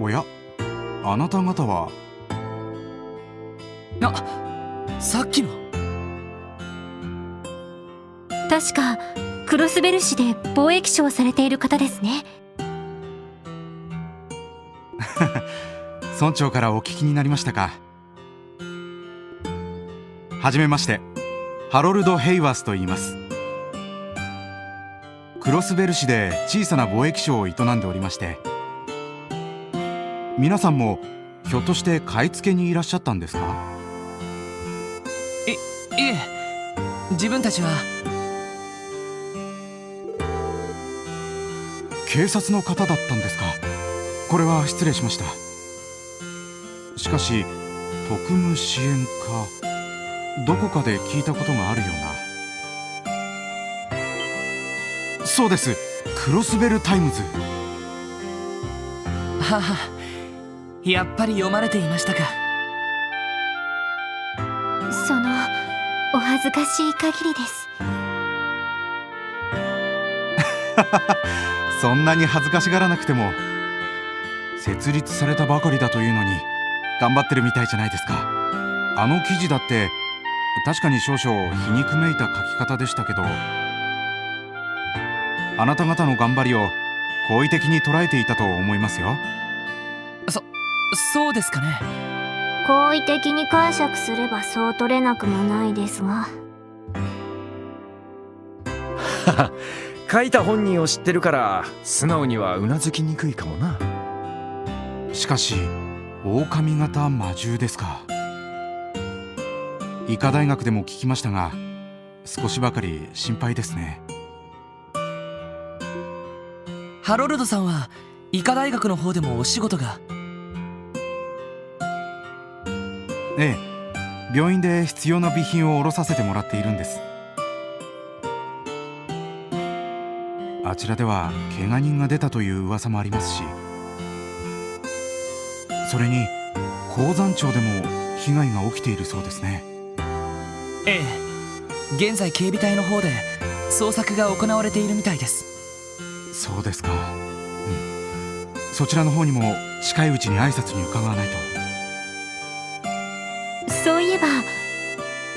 おや、あなた方は。さっきの。確かクロスベル市で貿易商をされている方ですね。村長からお聞きになりましたか。はじめまして、ハロルド・ヘイワースと言います。クロスベル市で小さな貿易商を営んでおりまして、皆さんもひょっとして買い付けにいらっしゃったんですか？いえ、自分たちは。警察の方だったんですか。これは失礼しました。しかし特務支援課、どこかで聞いたことがあるような。そうです、クロスベルタイムズ。はは、やっぱり読まれていましたか。そのお恥ずかしい限りです。そんなに恥ずかしがらなくても。設立されたばかりだというのに頑張ってるみたいじゃないですか。あの記事だって確かに少々皮肉めいた書き方でしたけど、あなた方の頑張りを好意的に捉えていたと思いますよ。そうですかね。好意的に解釈すればそう取れなくもないですが。書いた本人を知ってるから素直にはうなずきにくいかもな。しかし狼型魔獣ですか。医科大学でも聞きましたが、少しばかり心配ですね。ハロルドさんは医科大学の方でもお仕事が。ええ、病院で必要な備品を下ろさせてもらっているんです。あちらでは怪我人が出たという噂もありますし、それに鉱山町でも被害が起きているそうですね。ええ、現在警備隊の方で捜索が行われているみたいです。そうですか。そちらの方にも近いうちに挨拶に伺わないと。そういえば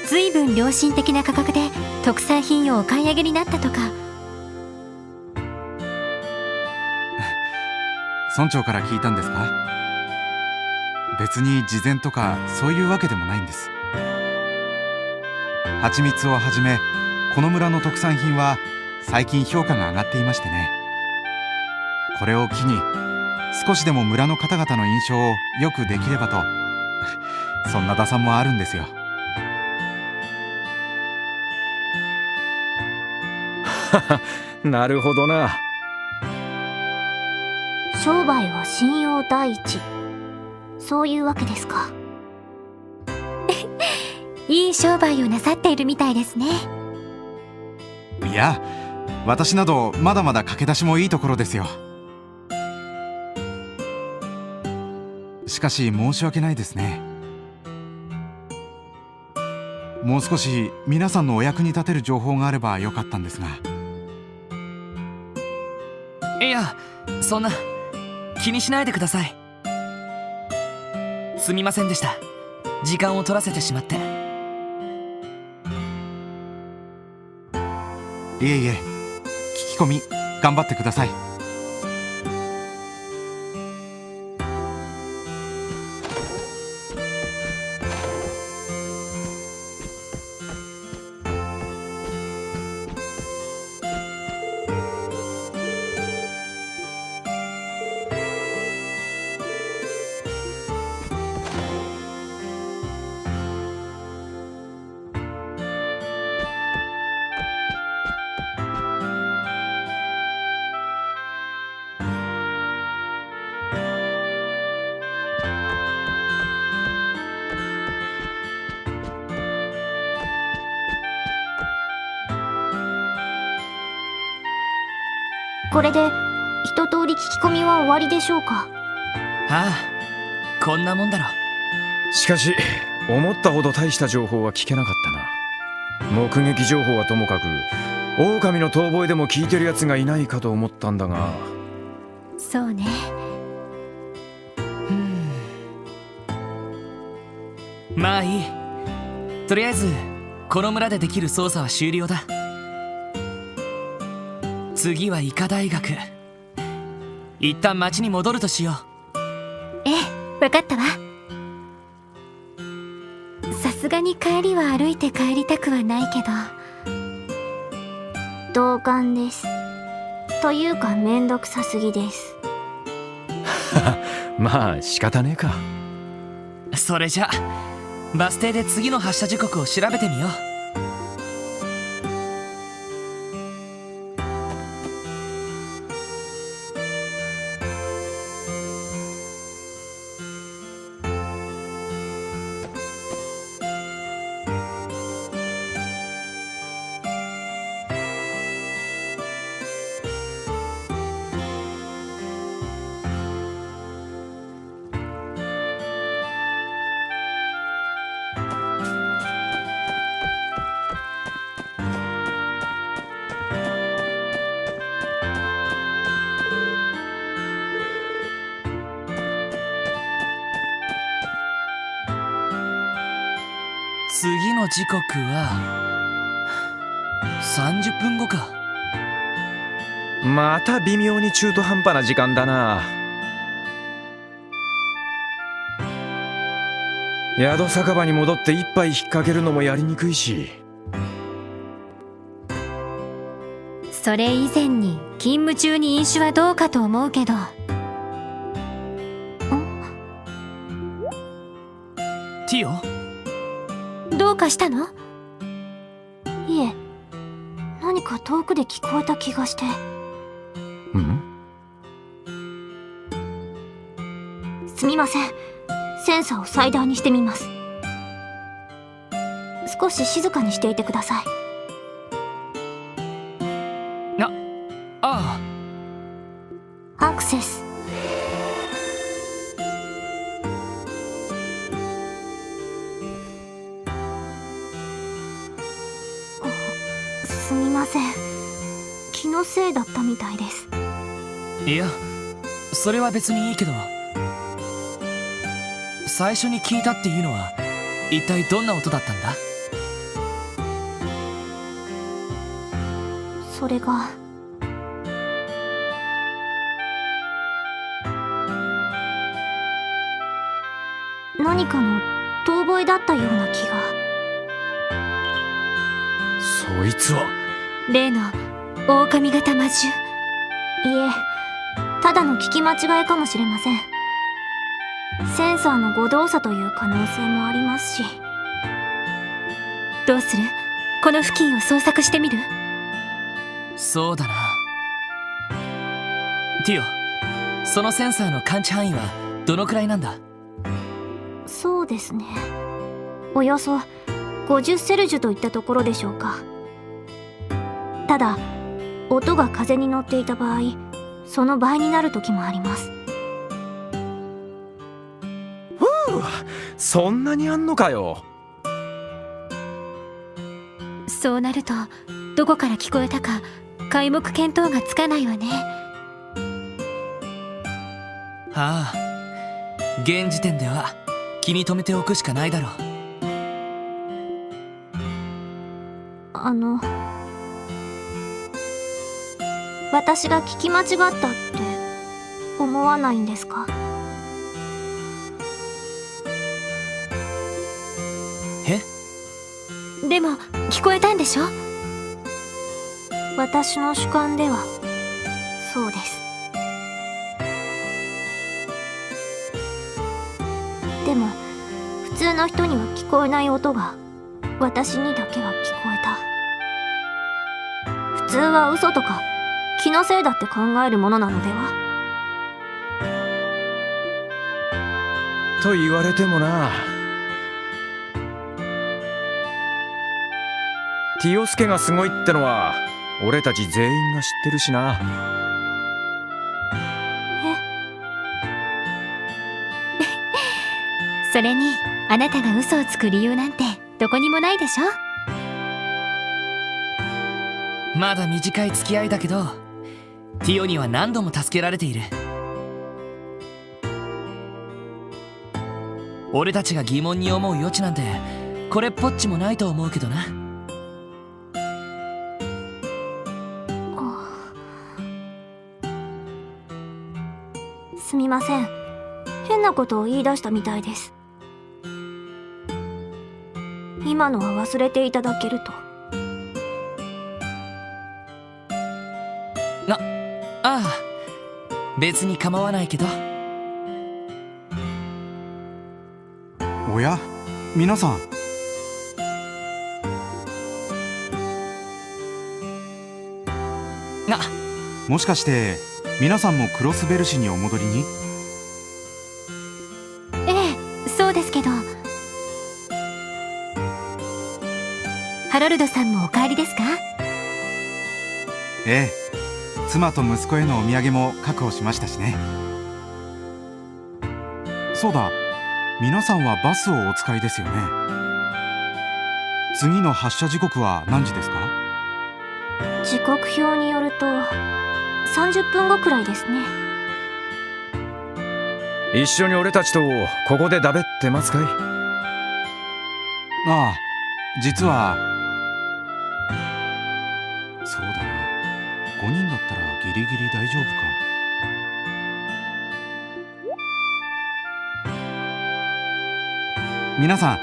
随分良心的な価格で特産品をお買い上げになったとか。村長から聞いたんですか？別に事前とかそういうわけでもないんです。蜂蜜をはじめこの村の特産品は最近評価が上がっていましてね。これを機に少しでも村の方々の印象を良くできればとそんな打算もあるんですよ。なるほどな。商売は信用第一、そういうわけですか。いい商売をなさっているみたいですね。いや、私などまだまだ駆け出しもいいところですよ。しかし申し訳ないですね。もう少し皆さんのお役に立てる情報があればよかったんですが。いや、そんな気にしないでください。すみませんでした、時間を取らせてしまって。いえいえ、聞き込み頑張ってください。これで一通り聞き込みは終わりでしょうか。ああ、こんなもんだろ。しかし思ったほど大した情報は聞けなかったな。目撃情報はともかく狼の遠吠えでも聞いてるやつがいないかと思ったんだが。そうね。まあいい。とりあえずこの村でできる操作は終了だ。次は医科大学。一旦町に戻るとしよええ、わかったわ。さすがに帰りは歩いて帰りたくはないけど。同感です。というかめんどくさすぎです。まあ仕方ねえか。う。それじゃバス停で次の発車時刻を調べてみよう。次の時刻は30分後か。また微妙に中途半端な時間だな。宿酒場に戻って一杯引っ掛けるのもやりにくいし。それ以前に勤務中に飲酒はどうかと思うけど。ティオ？どうかしたの？いえ、何か遠くで聞こえた気がして。うんすみません。センサーを最大にしてみます。少し静かにしていてください。あアクセス。すみません。気のせいだったみたいです。あ、いやそれは別にいいけど、最初に聞いたっていうのは一体どんな音だったんだ？それが何かの遠吠えだったような気が。そいつは例の狼型魔獣。いえ、ただの聞き間違いかもしれません。センサーの誤動作という可能性もありますし。どうする？この付近を捜索してみる？そうだな。ティオ、そのセンサーの感知範囲はどのくらいなんだ？そうですね、およそ50セルジュといったところでしょうか。ただ音が風に乗っていた場合、その倍になる時もあります。そんなにあんのかよ。そうなるとどこから聞こえたか皆目見当がつかないわね。ああ、現時点では気に留めておくしかないだろう。私が聞き間違ったって思わないんですか？え？でも聞こえたんでしょ？私の主観ではそうです。でも普通の人には聞こえない音が私にだけは聞こえた。普通は嘘とか気のせいだって考えるものなのでは？と言われてもな。ティオスケがすごいってのは俺たち全員が知ってるしな。それにあなたが嘘をつく理由なんてどこにもないでしょ？まだ短い付き合いだけど、ティオには何度も助けられている。俺たちが疑問に思う余地なんてこれっぽっちもないと思うけどな。すみません。変なことを言い出したみたいです。今のは忘れていただけると。ああ、別に構わないけど。おや、皆さん。もしかして皆さんもクロスベル市にお戻りに？ええ、そうですけど。ハロルドさんもお帰りですか？ええ、妻と息子へのお土産も確保しましたしね。そうだ、皆さんはバスをお使いですよね。次の発車時刻は何時ですか？時刻表によると30分後くらいですね。一緒に俺たちとここでだべってますかい？ああ、実はそうだな、5人だったらギリギリ大丈夫か。皆さ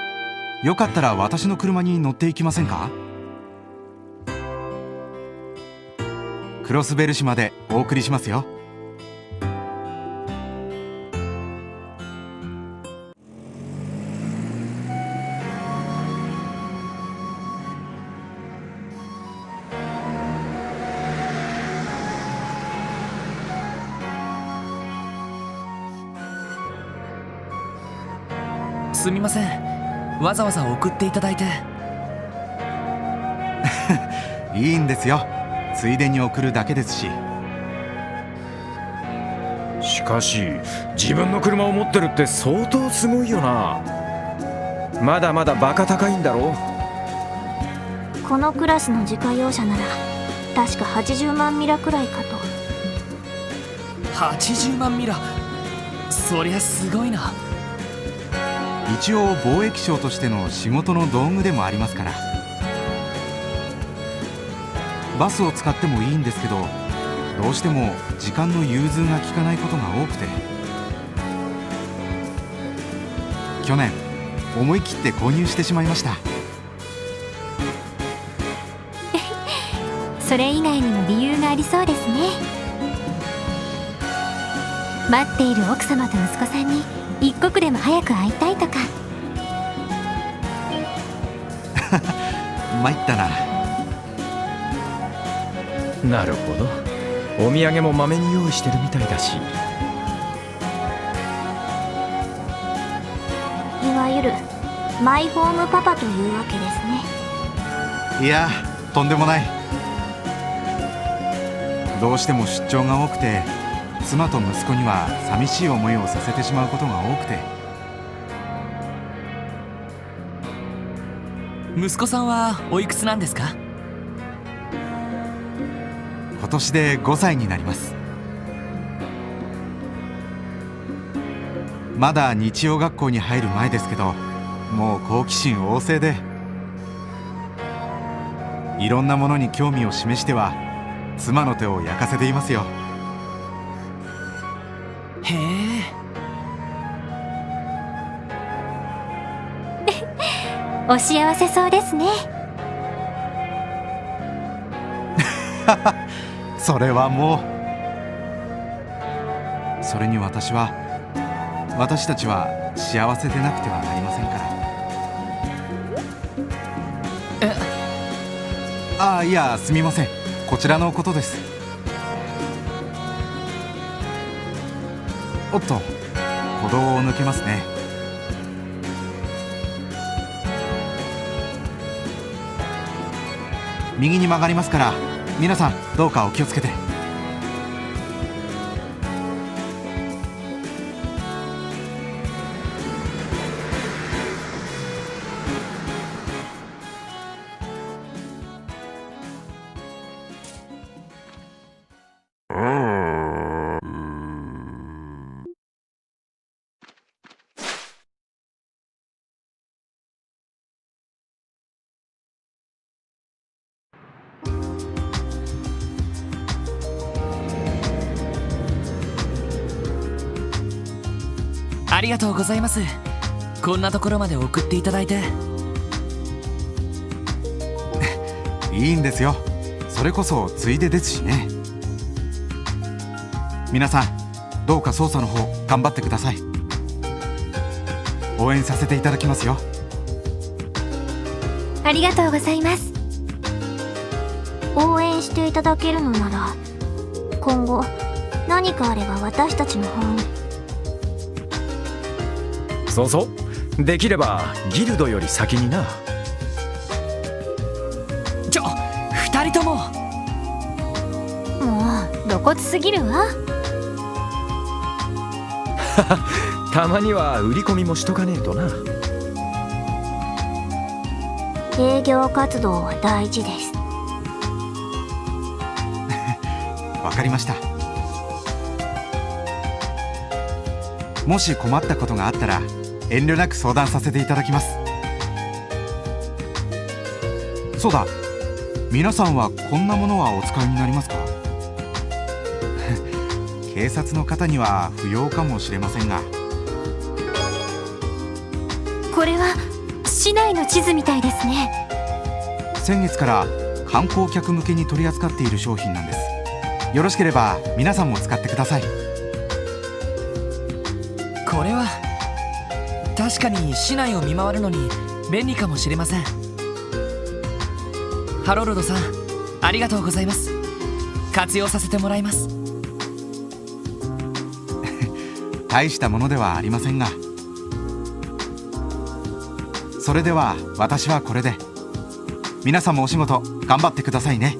ん、よかったら私の車に乗っていきませんか？クロスベル市までお送りしますよ。すみません、わざわざ送っていただいて。いいんですよ、ついでに送るだけですし。しかし自分の車を持ってるって相当すごいよな。まだまだバカ高いんだろ。このクラスの自家用車なら確か80万ミラくらいかと。80万ミラ、そりゃすごいな。一応貿易商としての仕事の道具でもありますから。バスを使ってもいいんですけど、どうしても時間の融通が利かないことが多くて、去年思い切って購入してしまいました。それ以外にも理由がありそうですね。待っている奥様と息子さんに一刻でも早く会いたいとか。参ったな。なるほど、お土産もまめに用意してるみたいだし。いわゆるマイホームパパというわけですね。いや、とんでもない。どうしても出張が多くて、妻と息子には寂しい思いをさせてしまうことが多くて。息子さんはおいくつなんですか？今年で5歳になります。まだ日曜学校に入る前ですけど、もう好奇心旺盛で、いろんなものに興味を示しては妻の手を焼かせていますよ。へえ。お幸せそうですね。それはもう、それに私たちは幸せでなくてはなりませんから。ああ、いや、すみません、こちらのことです。おっと、歩道を抜けますね。右に曲がりますから、皆さんどうかお気をつけて。ありがとうございます。こんなところまで送っていただいて。いいんですよ。それこそついでですしね。皆さんどうか捜査の方頑張ってください。応援させていただきますよ。ありがとうございます。応援していただけるのなら今後何かあれば私たちの方に。そうそうできればギルドより先にな。二人とも。もう露骨すぎるわ。たまには売り込みもしとかねえとな。営業活動は大事です。わかりました。もし困ったことがあったら遠慮なく相談させていただきます。そうだ、皆さんはこんなものはお使いになりますか？警察の方には不要かもしれませんが。これは市内の地図みたいですね。先月から観光客向けに取り扱っている商品なんです。よろしければ皆さんも使ってください。これは確かに市内を見回るのに便利かもしれません。ハロルドさん、ありがとうございます。活用させてもらいます。大したものではありませんが。それでは私はこれで。皆さんもお仕事頑張ってくださいね。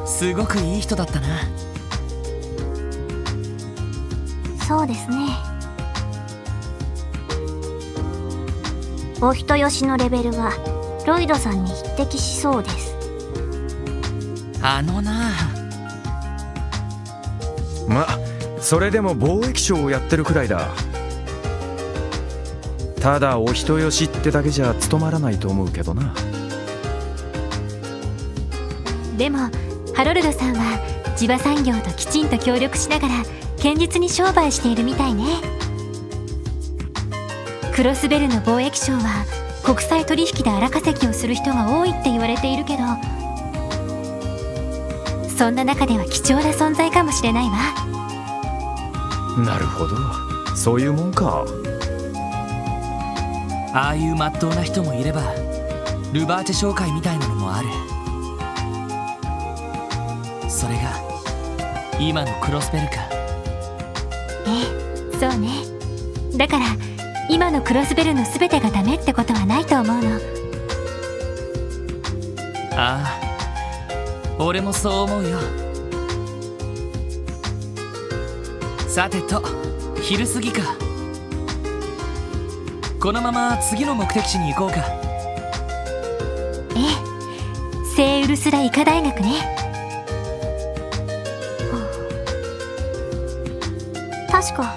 すごくいい人だったな。そうですね。お人よしのレベルはロイドさんに匹敵しそうです。あのな。ま、それでも貿易商をやってるくらいだ。ただお人よしってだけじゃ務まらないと思うけどな。でもハロルドさんは地場産業ときちんと協力しながら堅実に商売しているみたいね。クロスベルの貿易商は国際取引で荒稼ぎをする人が多いって言われているけど、そんな中では貴重な存在かもしれないわ。なるほど、そういうもんか。ああいう真っ当な人もいればルバーチェ商会みたいなのもある。それが今のクロスベルか。ええ、そうね。だから今のクロスベルの全てがダメってことはないと思うの。ああ、俺もそう思うよ。さてと、昼過ぎか。このまま次の目的地に行こうか。ええ、聖ウルスラ医科大学ね。確か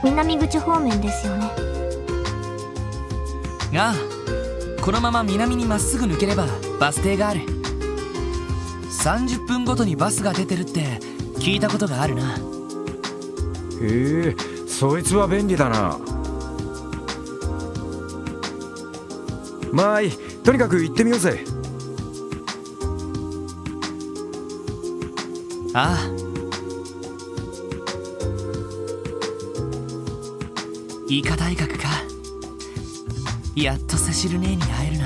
南口方面ですよね。ああ、このまま南にまっすぐ抜ければバス停がある。30分ごとにバスが出てるって聞いたことがあるな。へえ、そいつは便利だな。まあいい、とにかく行ってみようぜ。ああ、医科大学か。やっとセシル姉に会えるな。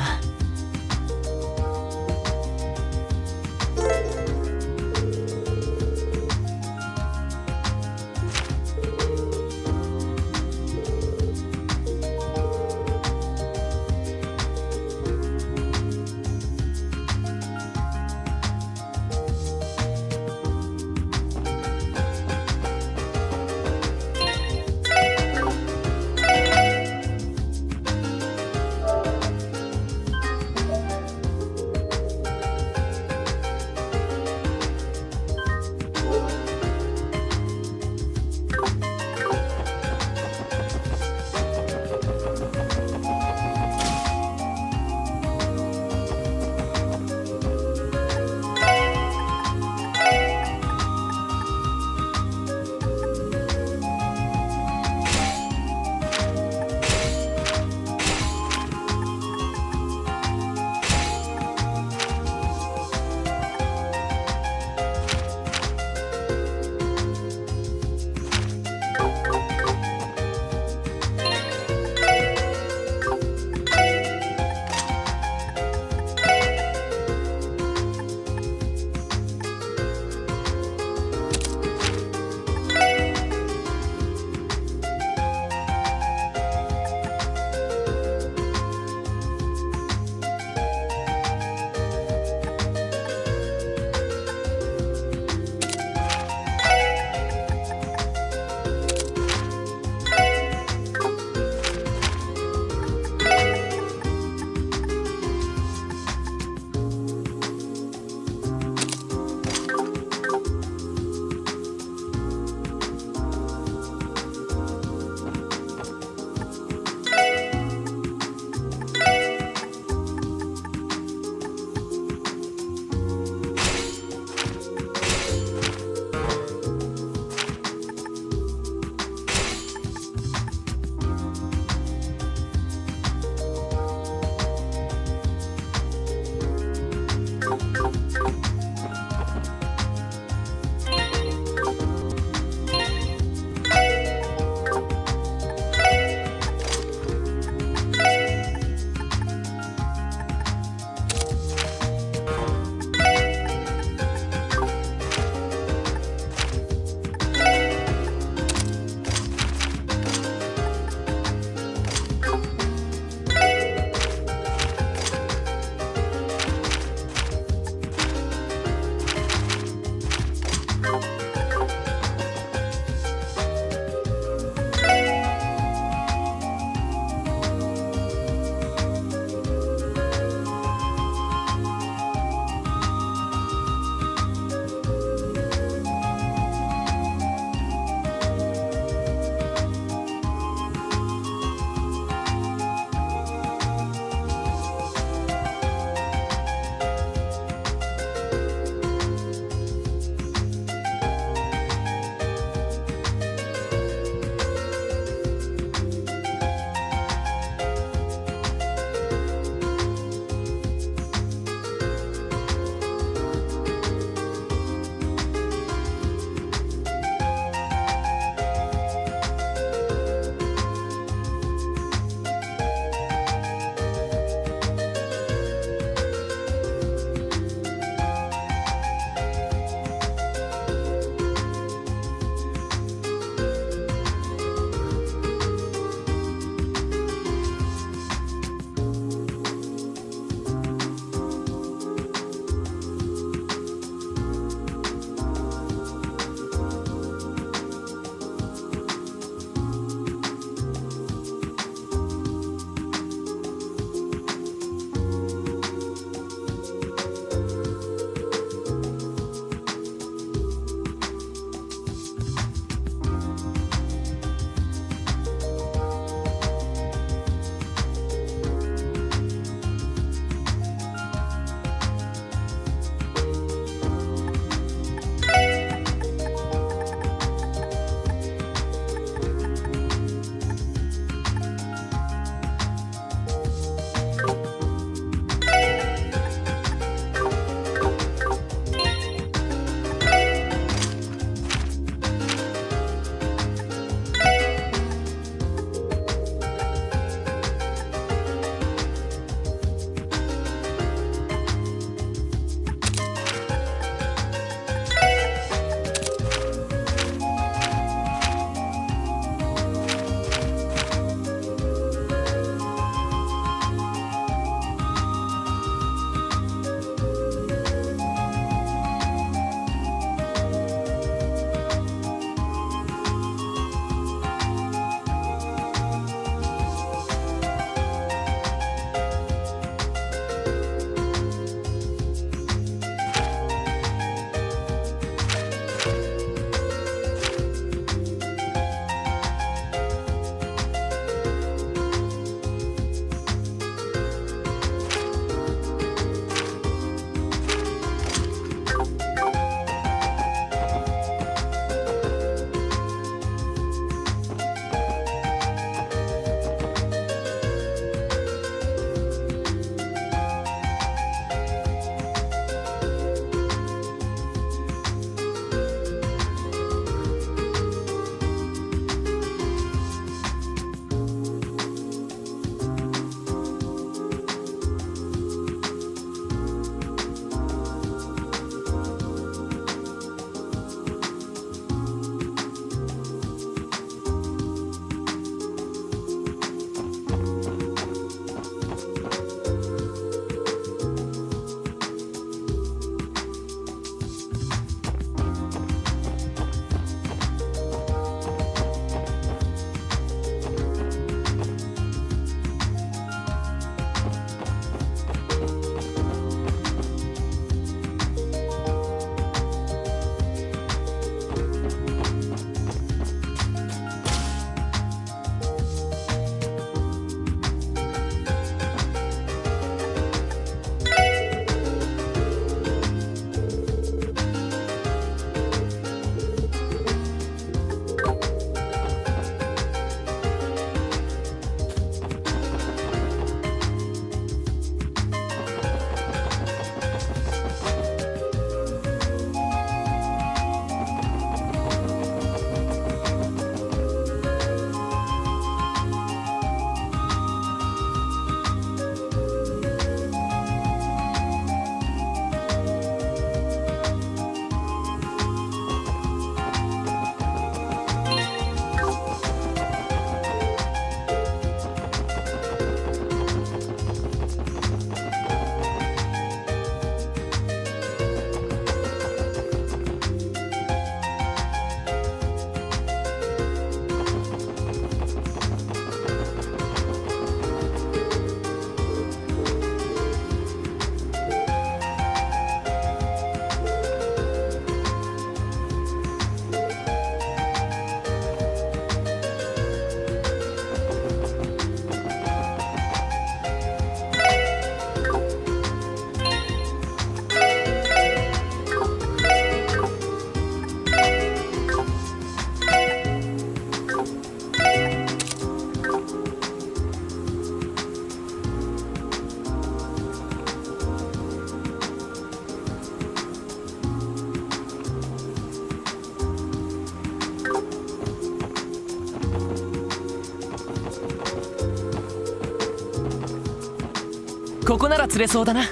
ここなら釣れそうだな。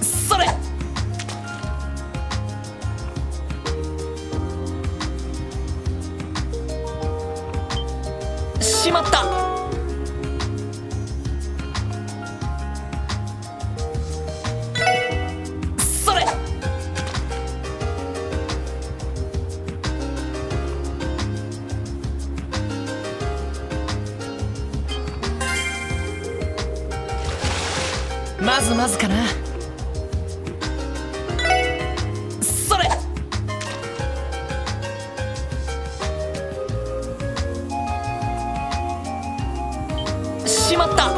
それ。しまった。それ。まずまずかな。それ。しまった。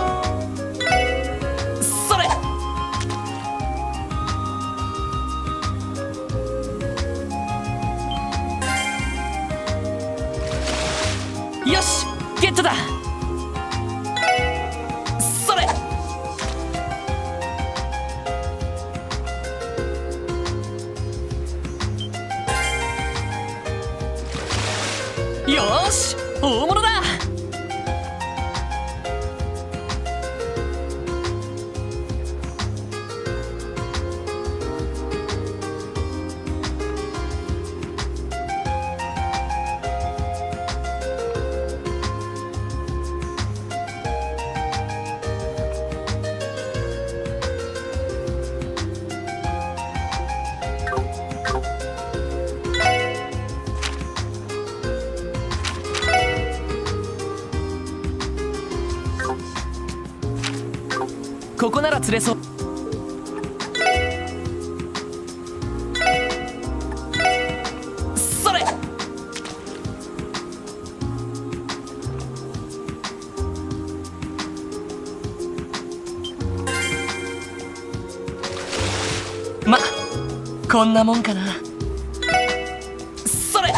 それ。よし、ゲットだ。それ。よーし、大物だ。ここなら釣れそう。それ。ま、こんなもんかな。それ。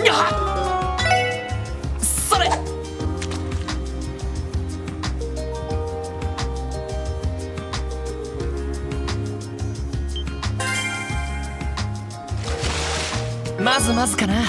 やっ、それ。まずまずかな。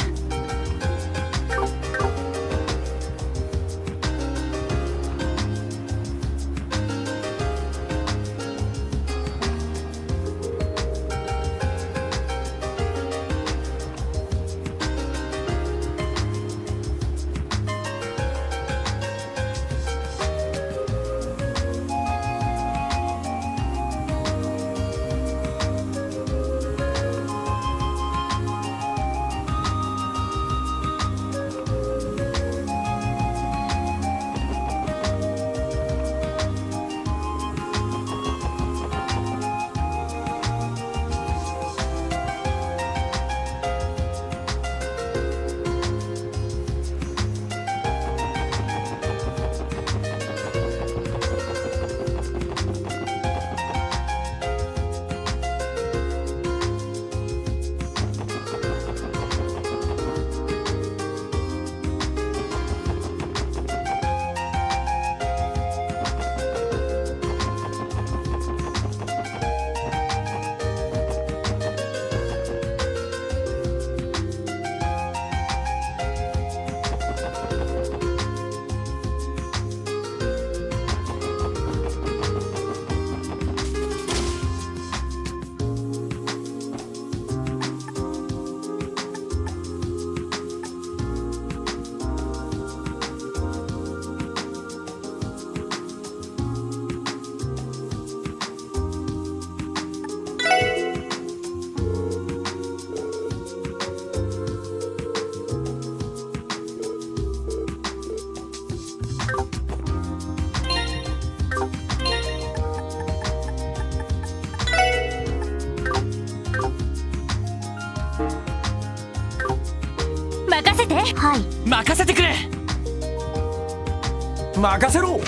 任せて。はい。任せてくれ。任せろ。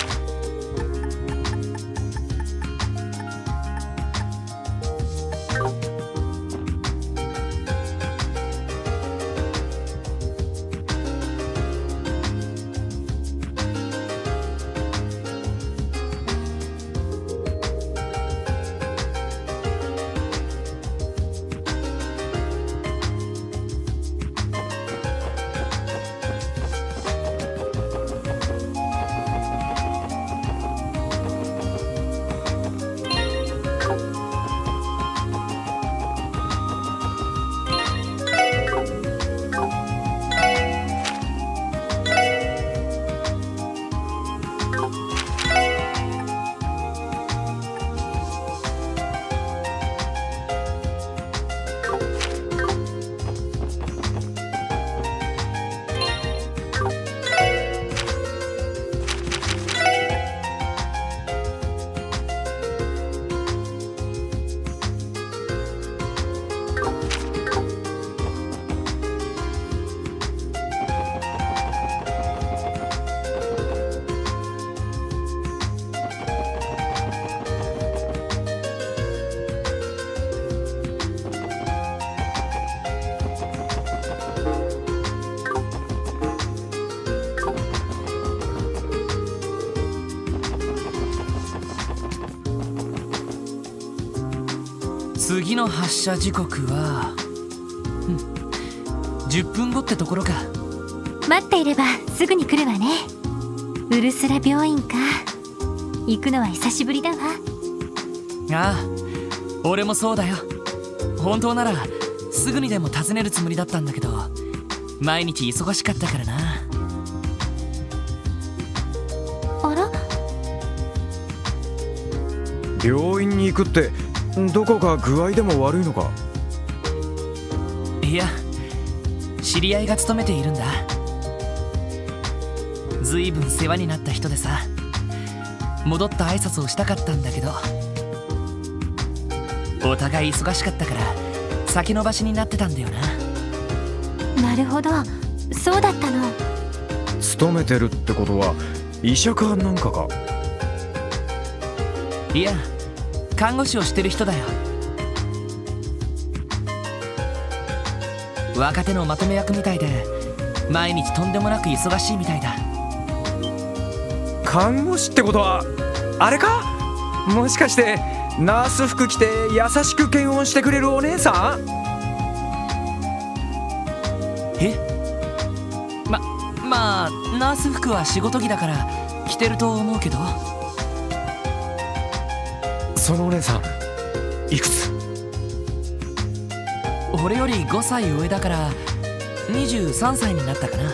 次の発車時刻は10分後ってところか。待っていればすぐに来るわね。ウルスラ病院か。行くのは久しぶりだわ。ああ、俺もそうだよ。本当ならすぐにでも訪ねるつもりだったんだけど、毎日忙しかったからな。あら、病院に行くってどこか具合でも悪いのか？いや、知り合いが勤めているんだ。ずいぶん世話になった人でさ、戻った挨拶をしたかったんだけど、お互い忙しかったから先延ばしになってたんだよな。なるほど、そうだったの。勤めてるってことは医者かなんかか？いや、看護師をしてる人だよ。若手のまとめ役みたいで、毎日とんでもなく忙しいみたいだ。看護師ってことはあれか？もしかしてナース服着て優しく検温してくれるお姉さん？え？まあナース服は仕事着だから着てると思うけど。そのお姉さんいくつ？俺より5歳上だから23歳になったかな。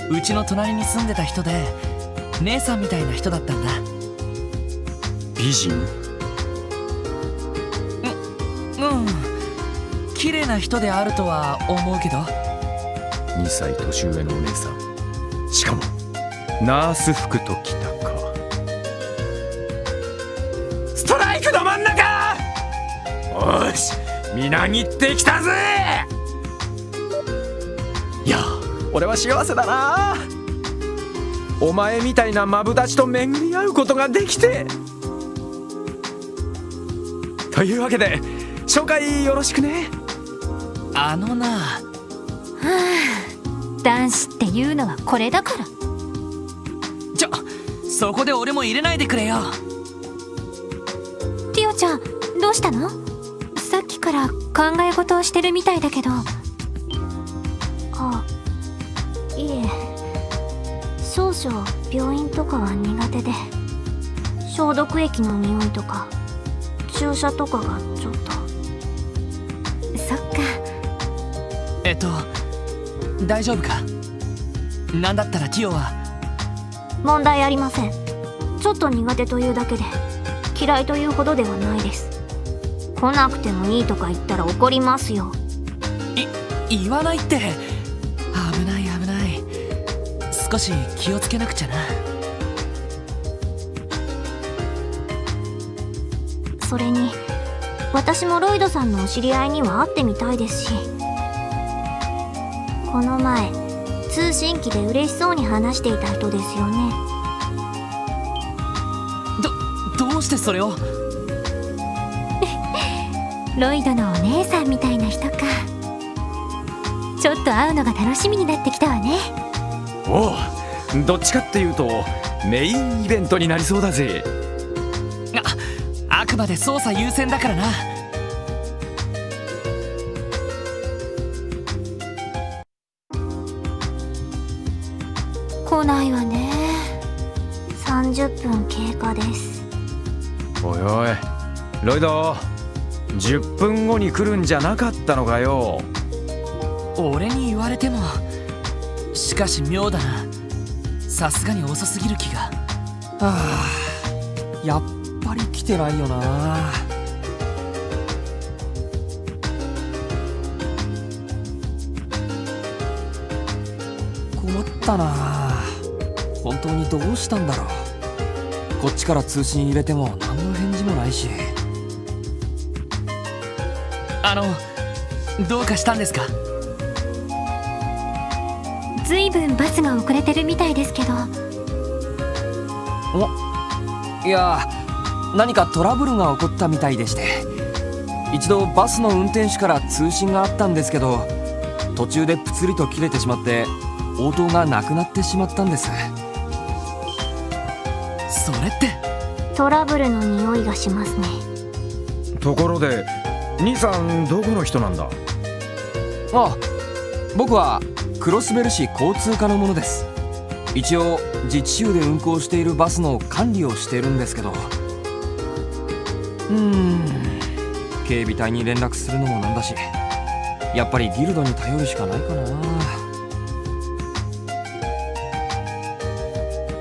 うちの隣に住んでた人で姉さんみたいな人だったんだ。美人？綺麗な人であるとは思うけど。2歳年上のお姉さん、しかもナース服ときたか。ストライクど真ん中！おし、みなぎってきたぜ！いや、俺は幸せだな。お前みたいなマブダチと巡り合うことができて。というわけで紹介よろしくね。あのな、男子っていうのはこれだから。そこで俺も入れないでくれよ。ティオちゃん、どうしたの？さっきから考え事をしてるみたいだけど。あ、いえ、少々病院とかは苦手で、消毒液の匂いとか注射とかがちょっと。そっか。大丈夫か？なんだったらティオは。問題ありません。ちょっと苦手というだけで、嫌いというほどではないです。来なくてもいいとか言ったら怒りますよ。言わないって。危ない危ない。少し気をつけなくちゃな。それに私もロイドさんのお知り合いには会ってみたいですし、この前通信機で嬉しそうに話していた人ですよね。どうしてそれを？ロイドのお姉さんみたいな人か。ちょっと会うのが楽しみになってきたわね。おう、どっちかっていうとメインイベントになりそうだぜ。あくまで捜査優先だからな。来ないわね。30分経過です。おいおい、ロイド、10分後に来るんじゃなかったのかよ。俺に言われても。しかし妙だな。さすがに遅すぎる気が。やっぱり来てないよな。困ったな。本当にどうしたんだろう。こっちから通信入れても何の返事もないし。どうかしたんですか？ずいぶんバスが遅れてるみたいですけど。いや、何かトラブルが起こったみたいでして、一度バスの運転手から通信があったんですけど、途中でプツリと切れてしまって応答がなくなってしまったんです。それって。トラブルの匂いがしますね。ところで兄さんどこの人なんだ？あ、僕はクロスベル市交通課の者です。一応自治州で運行しているバスの管理をしているんですけど、警備隊に連絡するのもなんだし、やっぱりギルドに頼るしかないかな。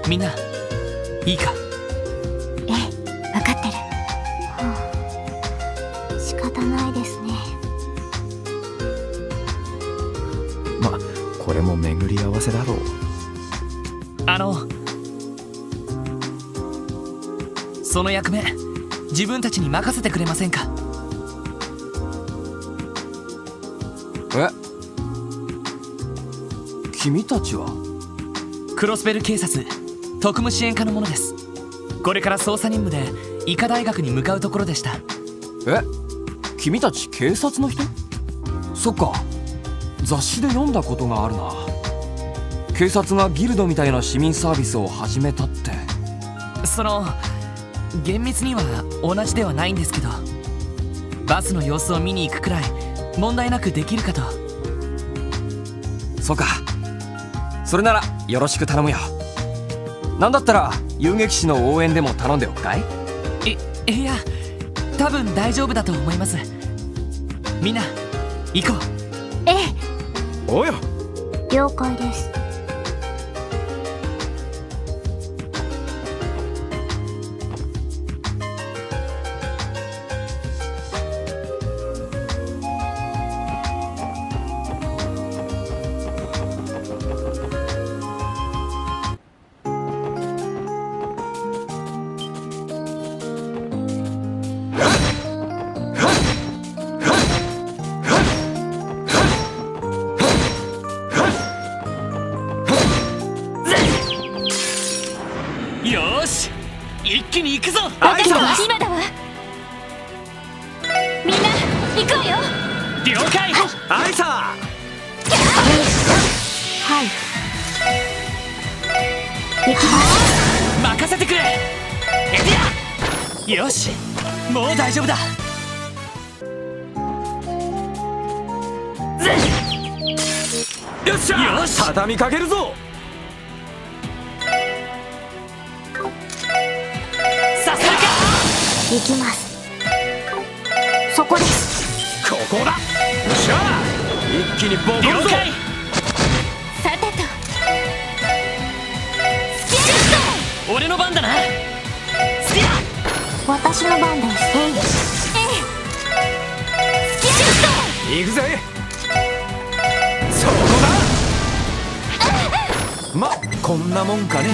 みんないいか？ええ、分かってる。仕方ないですね。ま、これも巡り合わせだろう。その役目自分たちに任せてくれませんか？え、君たちは？クロスベル警察特務支援課の者です。これから捜査任務で医科大学に向かうところでした。え、君たち警察の人？そっか、雑誌で読んだことがあるな。警察がギルドみたいな市民サービスを始めたって。厳密には同じではないんですけど、バスの様子を見に行くくらい問題なくできるかと。そうか、それならよろしく頼むよ。なんだったら遊撃士の応援でも頼んでおくかい？いや、多分大丈夫だと思います。みんな行こう。ええ。おや、了解です。よーし、一気に行くぞ。私は今だわ。みんな行くわよ。了解。アイサはい。行きます。任せてくれ。よし、もう大丈夫だ。よっしゃ、よし、畳みかけるぞ。させるか。行きます。そこです。ここだ。よっしゃ、一気にボコるぞ。了解。さてと俺の番だな。スキア。私の番です。行くぜ。そこだ。ま、こんなもんかね。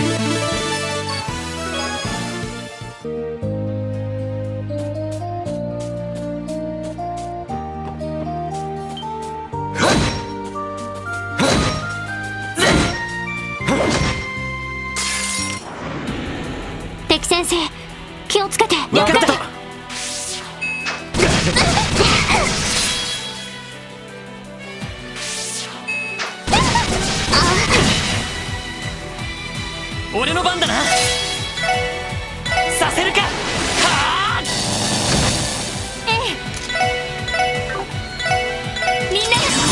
敵先生、気をつけて。分かった。俺の番だな。させるか。はあ。みんな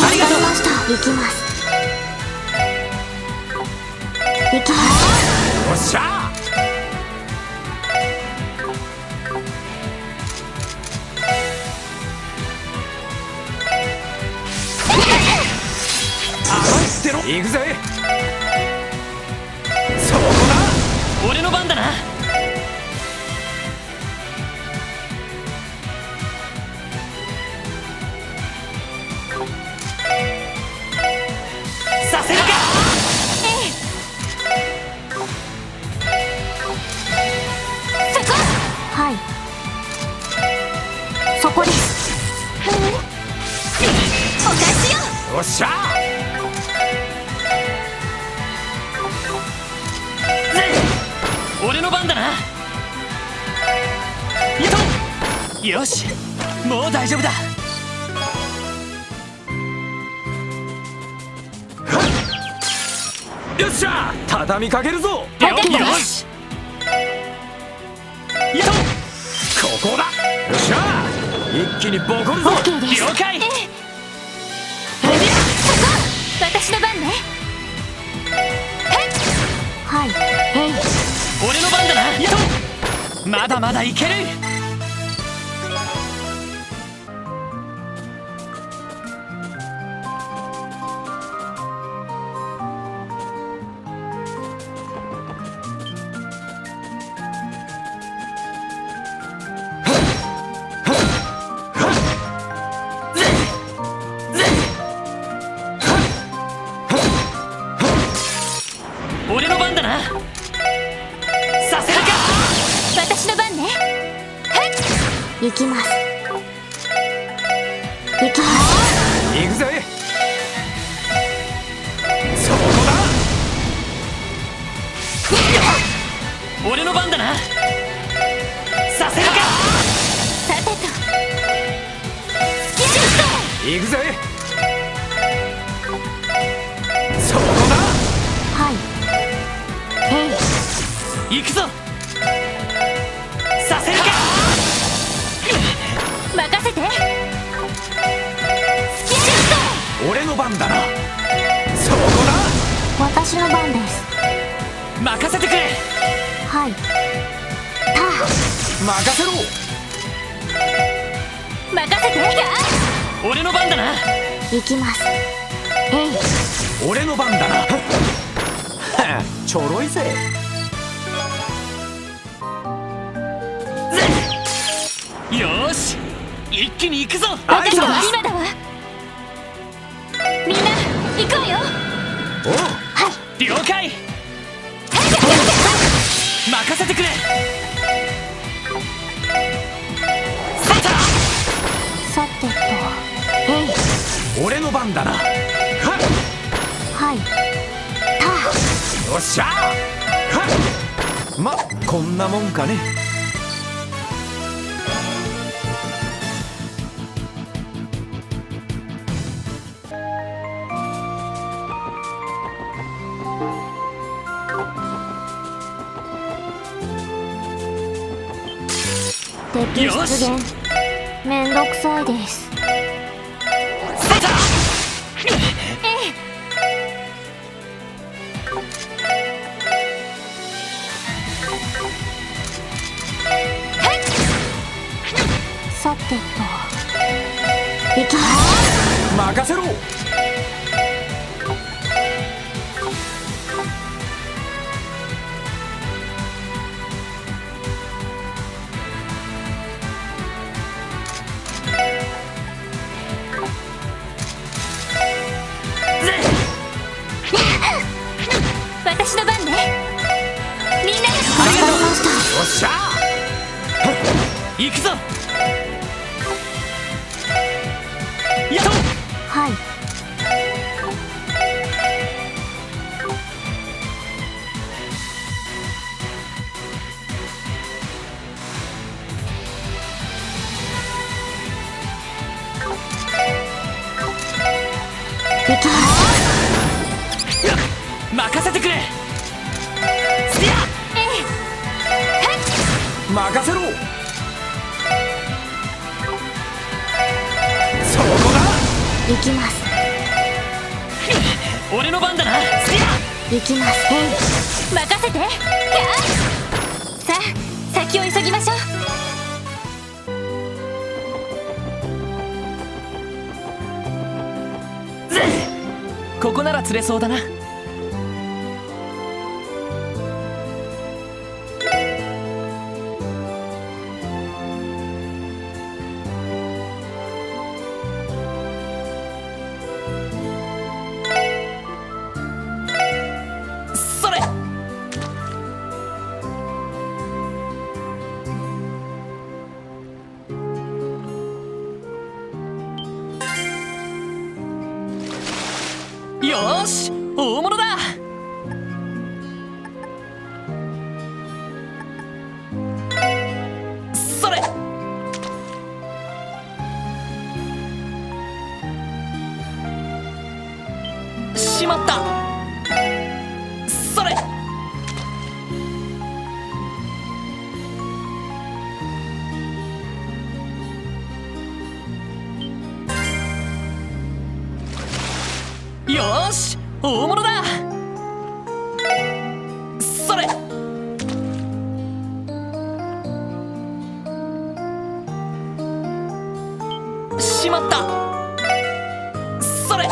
ありがとう。わかりました。行きます。行きます。よっしゃ。行くぜ。そこだ。俺の番だな。させるか。はい。そこです。お返しよ。よっしゃ。俺の番だな。よし、もう大丈夫だ。よっしゃ、畳みかけるぞ。よし。ここだ。よっしゃ。一気にボコるぞ。 OK です。了解。私の番ね。はい。俺の番だな。やっまだまだいける。俺の番だな。させるか。私の番ね。行きます。行きます。行くぜ。そこだ。俺の番だな。させるか。さてと行くぜ。そこだ。はい。行くぞ。させるか。任せて。俺の番だな。そこだ。私の番です。任せてくれ。はい。任せろ。任せて。俺の番だな。行きます。俺の番だな。ちょろいぜ。よーし、一気に行くぞ。私は今だわ。みんな行くわよ。おう。了解。任せてくれ。さた。さてと。俺の番だな。ははい。っよっしゃー。ま、こんなもんかね。敵出現。めんどくさいです。さた。さてと。行きます。任せろ。私の番ね。みんなでありがとう。よっしゃ行くぞ。やっと。はい。行きます。任せてくれ。すや。任せろ。そこだ。行きます。俺の番だな。すや。行きます。任せて。さあ先を急ぎましょう。ここなら釣れそうだな。それ。よーし、大物だ。それ。しまった。それ。よーし、大物だ。それ。しまった。それ。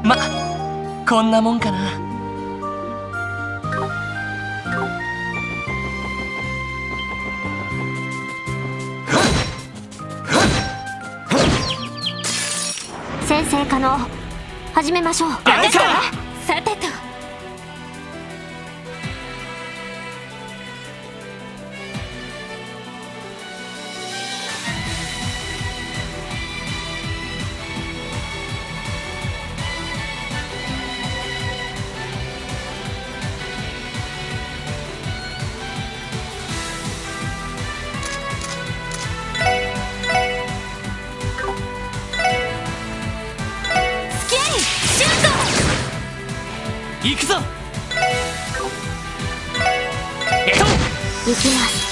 ま、こんなもんかな。先生可能、始めましょう。やるか。さてと。行くぞ。行きます。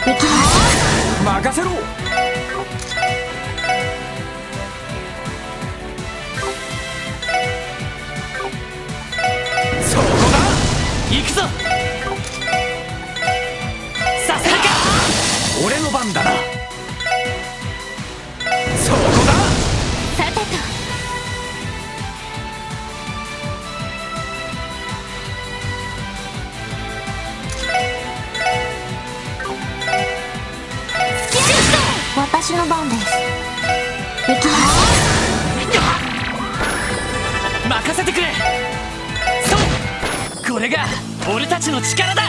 行きます。任せろ。そこだ。行くぞ。させるか。俺の番だな。そこだ。さてと。私の番です。行きます。任せてくれ。そう、これが俺たちの力だ。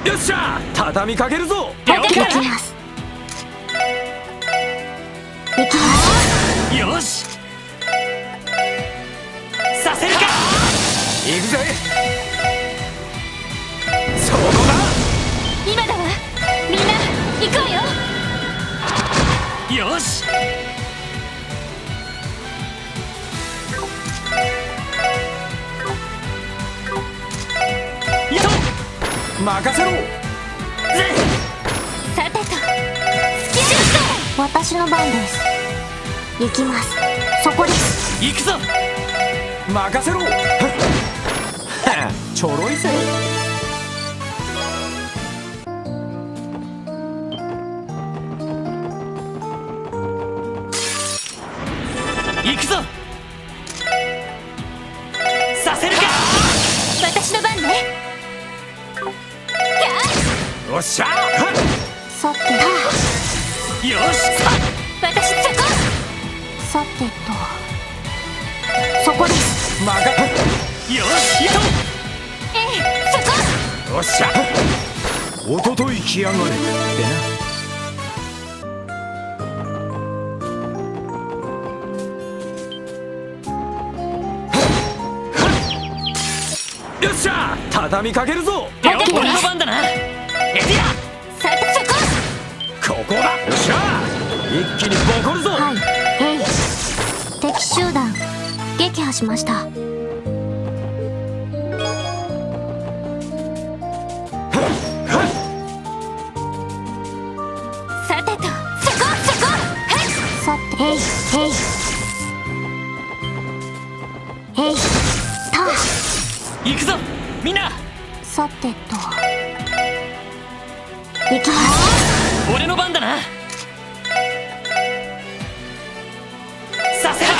よっしゃ、畳みかけるぞ。行きます。行きます。よし、させるか。行くぜ。そこだ。今だわ。みんな行こうよ。よし。やっ任せろ。さてと。私の番です。行きます。そこです。行くぞ。任せろ。ちょろいぜ。行くぞ。させるか。私の番ね。よっしゃ。さてよし。私そこ。さてと、そこです。よし。っしゃ、おととい来やがれってな。よっしゃ、畳みかけるぞ。俺の番だな。エディア、さてそこ。ここだ。よっしゃ、一気にボコるぞ。はい、へい。敵集団撃破しました。さてとそこそこ。さて、へいへいへい。た行くぞみんな。さてと行きます。俺の番だな。させるか。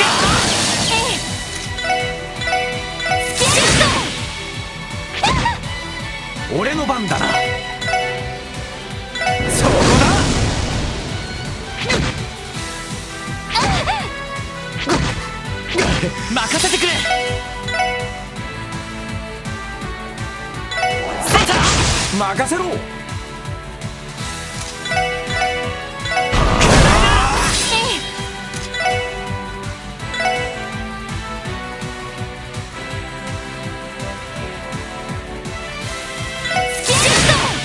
俺の番だな。そこだ。任せてくれ。任せろ。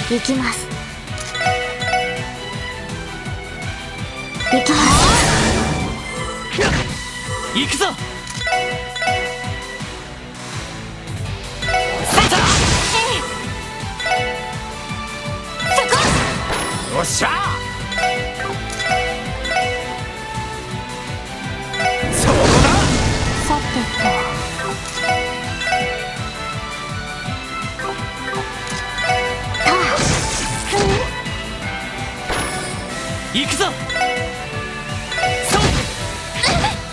行きます。行きます。行くぞ。よっしゃ、そこだ。さて行くぞ。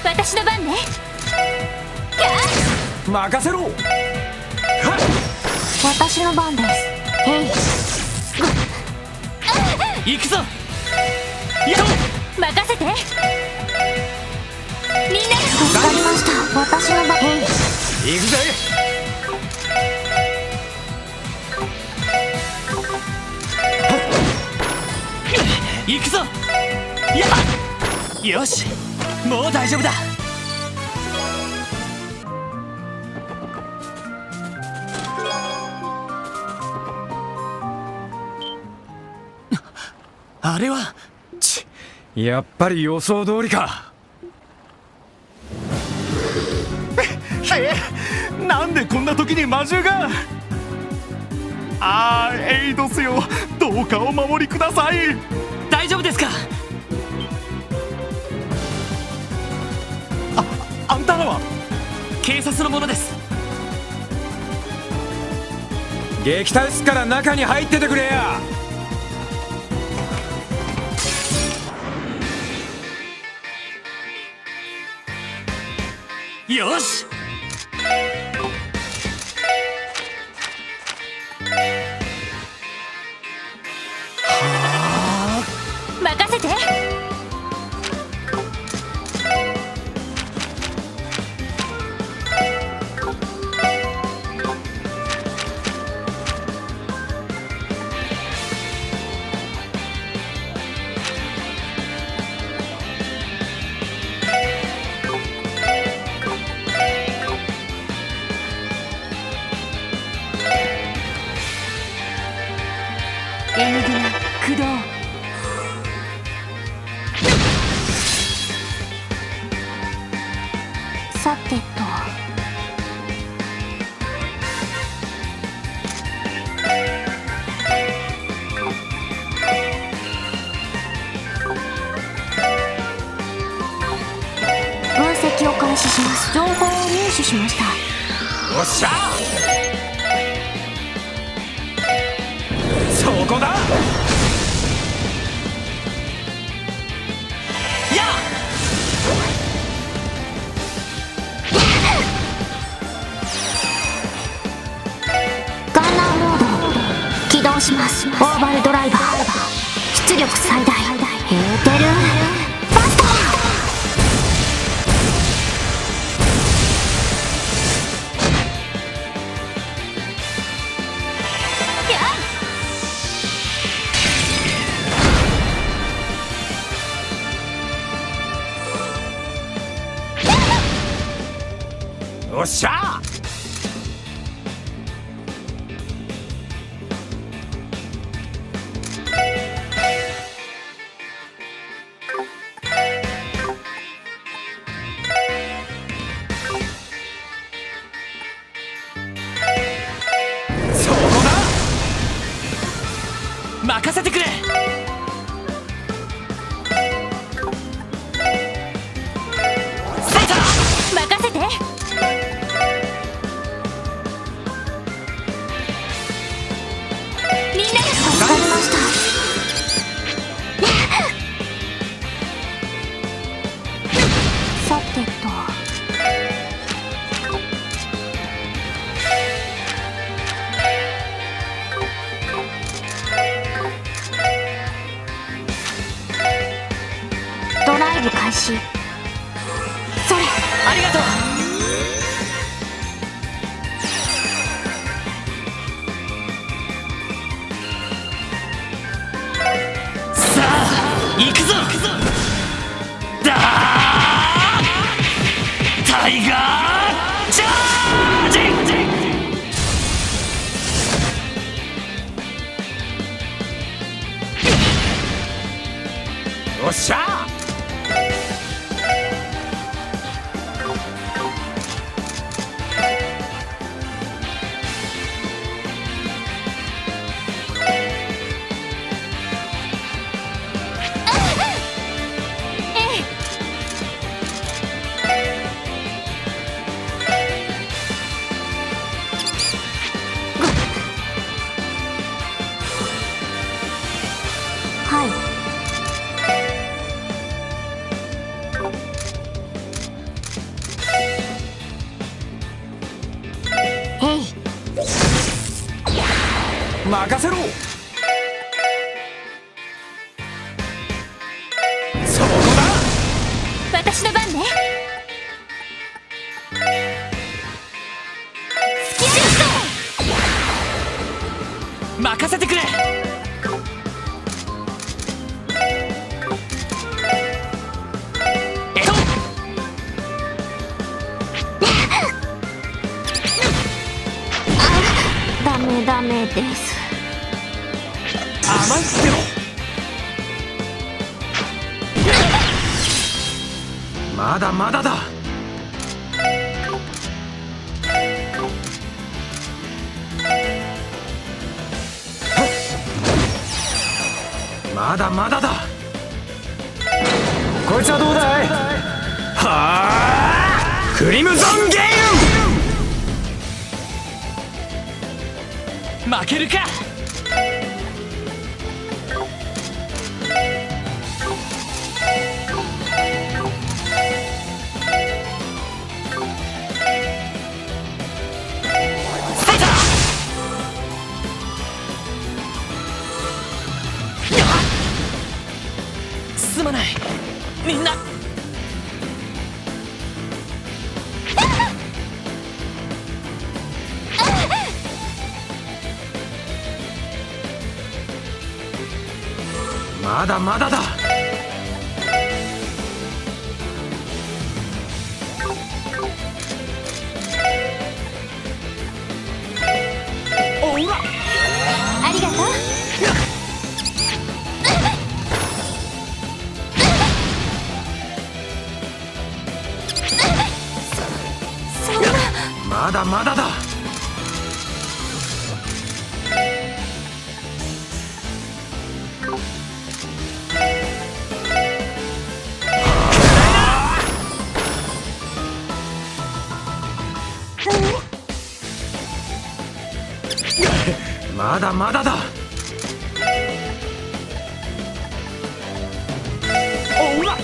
私の番ね。任せろ。はっ、私の番です。へい。行くぞ。任せて。みんな助かりました。私の番。へい。行くぜ。行くぞ。よし、もう大丈夫だ。あれはやっぱり予想通りか。なんでこんな時に魔獣が。エイドスよ、どうかお守りください。大丈夫ですか。あんたらは。警察の者です。撃退すっから中に入っててくれや。よし。任せて。エニグマ駆動。さてと分析を開始します。情報を入手しました。よっしゃ、そこだ。ガンナーモード起動します。オーバルドライバー出力最大。エーテルバスト。やおっしゃ任せてくれ。任せて。みんなで助かりました。さてと。ドライブ開始。それ。ありがとう。さあ行くぞ。だータイガーチャージ。おっしゃはい。えい。任せろ。そこだ。私の番ね。任せてくれ。ダメです。甘いってろ。まだまだだ。まだまだだ。こいつはどうだい。はあ、クリムゾンゲーム。負けるか。すまないみんな。まだまだだ。おらありがとう。まだまだだ。まだまだだ。おら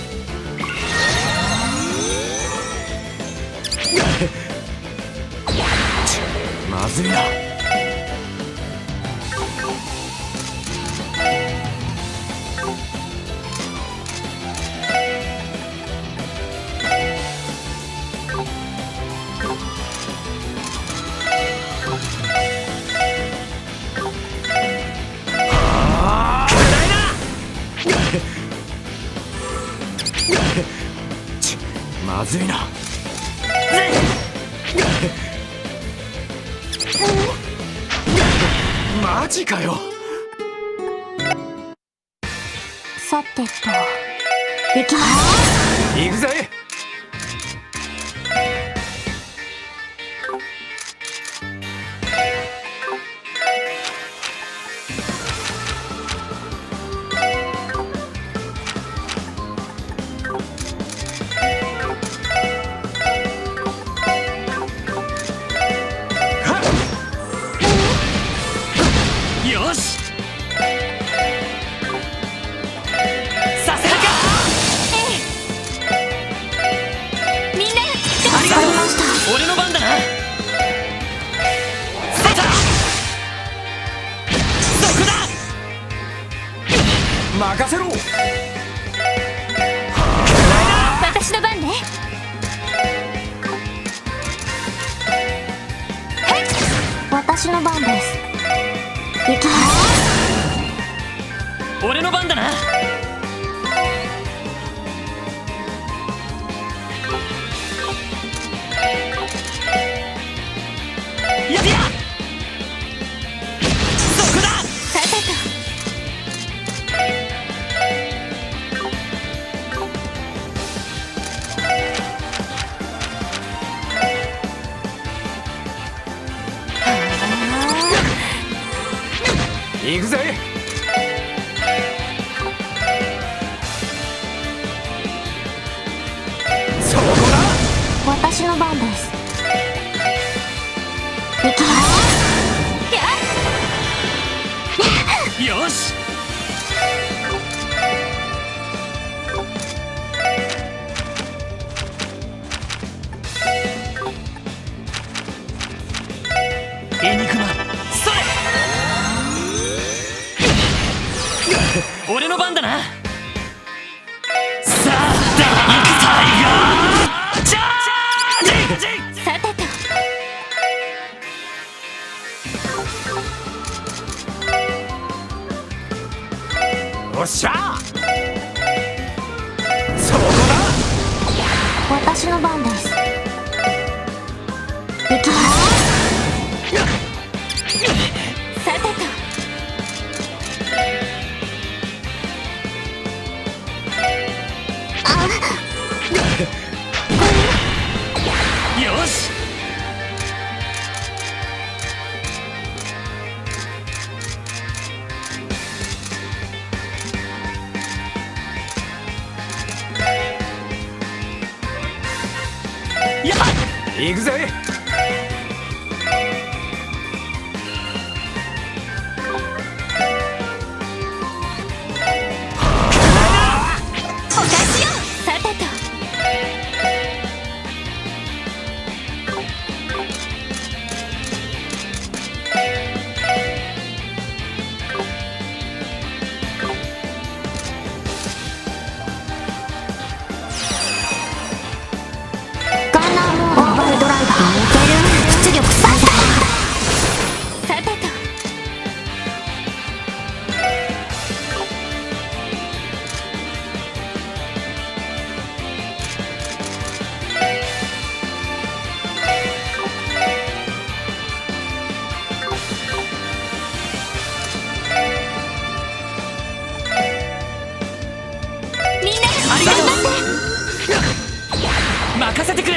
まずいな。まずいな。マジかよ。さてと行きます。行くぜ。よし、させるか。みんなありがとう。俺の番だな。さたそこだ。任せろ。私の番ね。私の番です。行きます。俺の番だな。やってや。そこだ。さてと行くぜ。そこだ。私の番です。行きます。よし。エニグマ、それ。俺の番だな。さあ、行くタイガー。チャージ。さてとおっしゃ。そこだ。私の番です。行きます。さてとよし。やっ行くぜ。お返しよ。さてとガンナーモーバルドライバー抜ける出力最大。さてとみんなありがとう。頑張って。任せてくれ。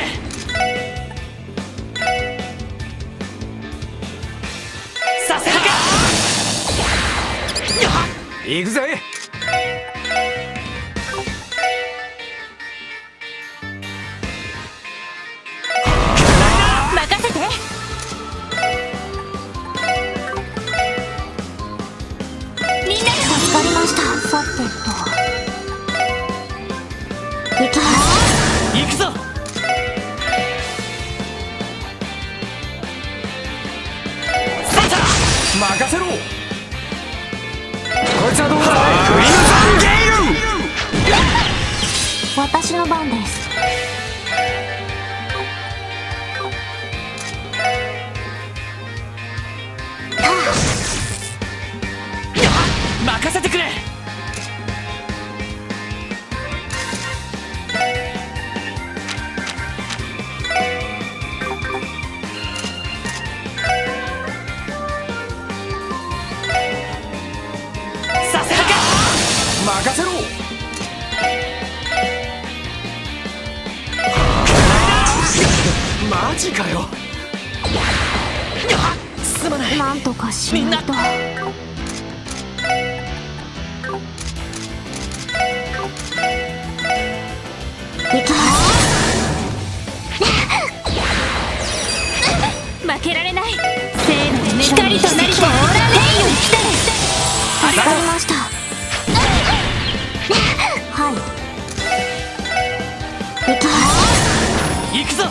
させるか。行くぜ。任せて。みんな助かりました。さてと行きます。行くぞ。さた任せろ。こいつはどうだ。クリムゾンゲイル。私の番です。任せてくれ。マジかよ。すまない。なんとかしないと。行きます。負けられない。聖なる光となりとオーラレイより来たる。助かりました。はい。行きます。行くぞ。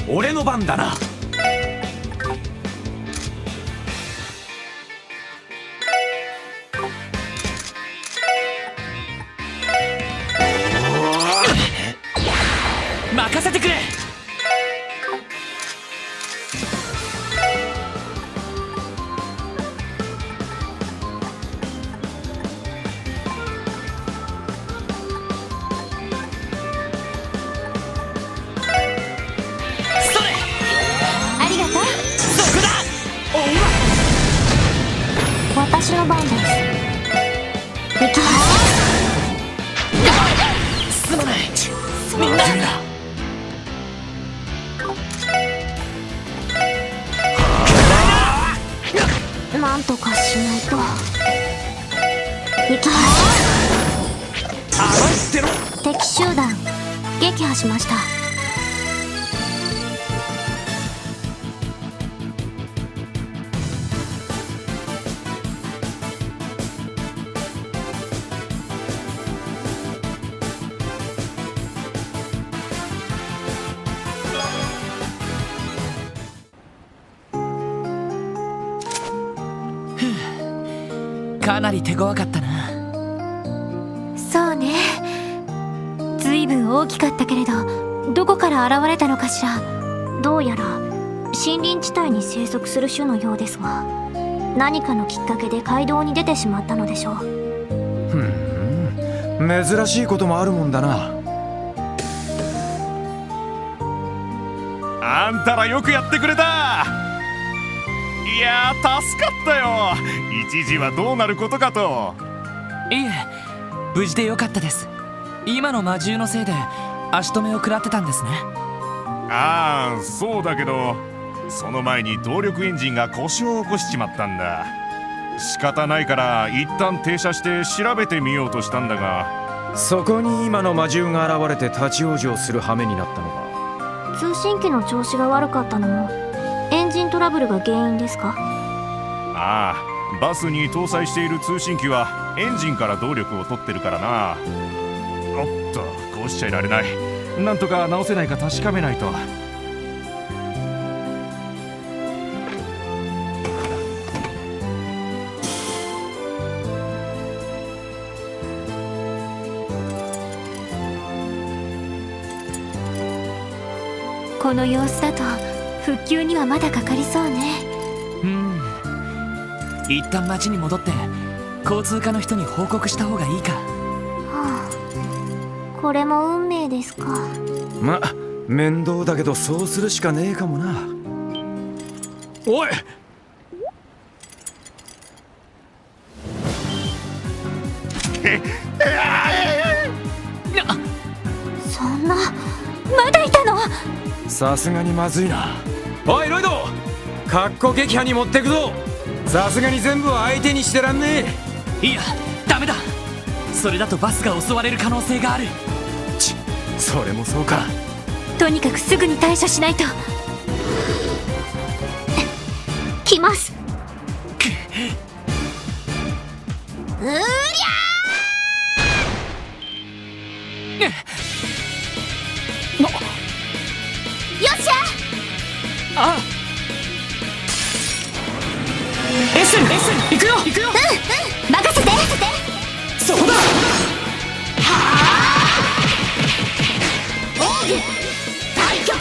俺の番だな。任せてくれ。ありがとう。そこだ。私の番です。行きます。すまない。みんな。なんとかしないと。行きます。甘いってろ。敵集団撃破しました。かなり手強かったな。そうね。ずいぶん大きかったけれど、どこから現れたのかしら。どうやら森林地帯に生息する種のようですが、何かのきっかけで街道に出てしまったのでしょう。珍しいこともあるもんだな。あんたらよくやってくれた。いやー助かったよ。一時はどうなることかと。いえ、無事でよかったです。今の魔獣のせいで足止めを食らってたんですね。ああそうだけど、その前に動力エンジンが故障を起こしちまったんだ。仕方ないから一旦停車して調べてみようとしたんだが、そこに今の魔獣が現れて立ち往生する羽目になったのか。通信機の調子が悪かったのもエンジントラブルが原因ですか？ああバスに搭載している通信機はエンジンから動力を取ってるからな。おっとこうしちゃいられない。なんとか直せないか確かめないと。この様子だと復旧にはまだかかりそうね。一旦町に戻って交通課の人に報告した方がいいか。はあ、これも運命ですか。ま、面倒だけどそうするしかねえかもな。おい、そんな。まだいたの？さすがにまずいな。おいロイド、かっこ撃破に持ってくぞ。さすがに全部は相手にしてらんねいやダメだ。それだとバスが襲われる可能性がある。え。それもそうか。とにかくすぐに対処しないと。来ます。うりゃよっしゃ。あエッセン行くよ。任せて。そこだ。対局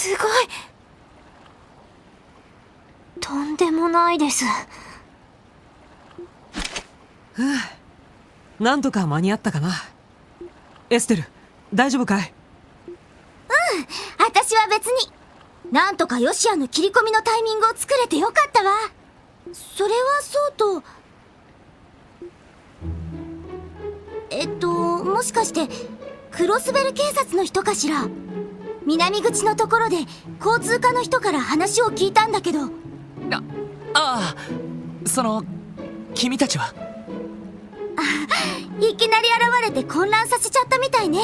すごい。とんでもないです。なんとか間に合ったかな。エステル、大丈夫かい？私は別に。なんとかヨシアの切り込みのタイミングを作れてよかったわ。それはそうと、もしかしてクロスベル警察の人かしら。南口のところで交通課の人から話を聞いたんだけど。ああ、君たちは？いきなり現れて混乱させちゃったみたいね。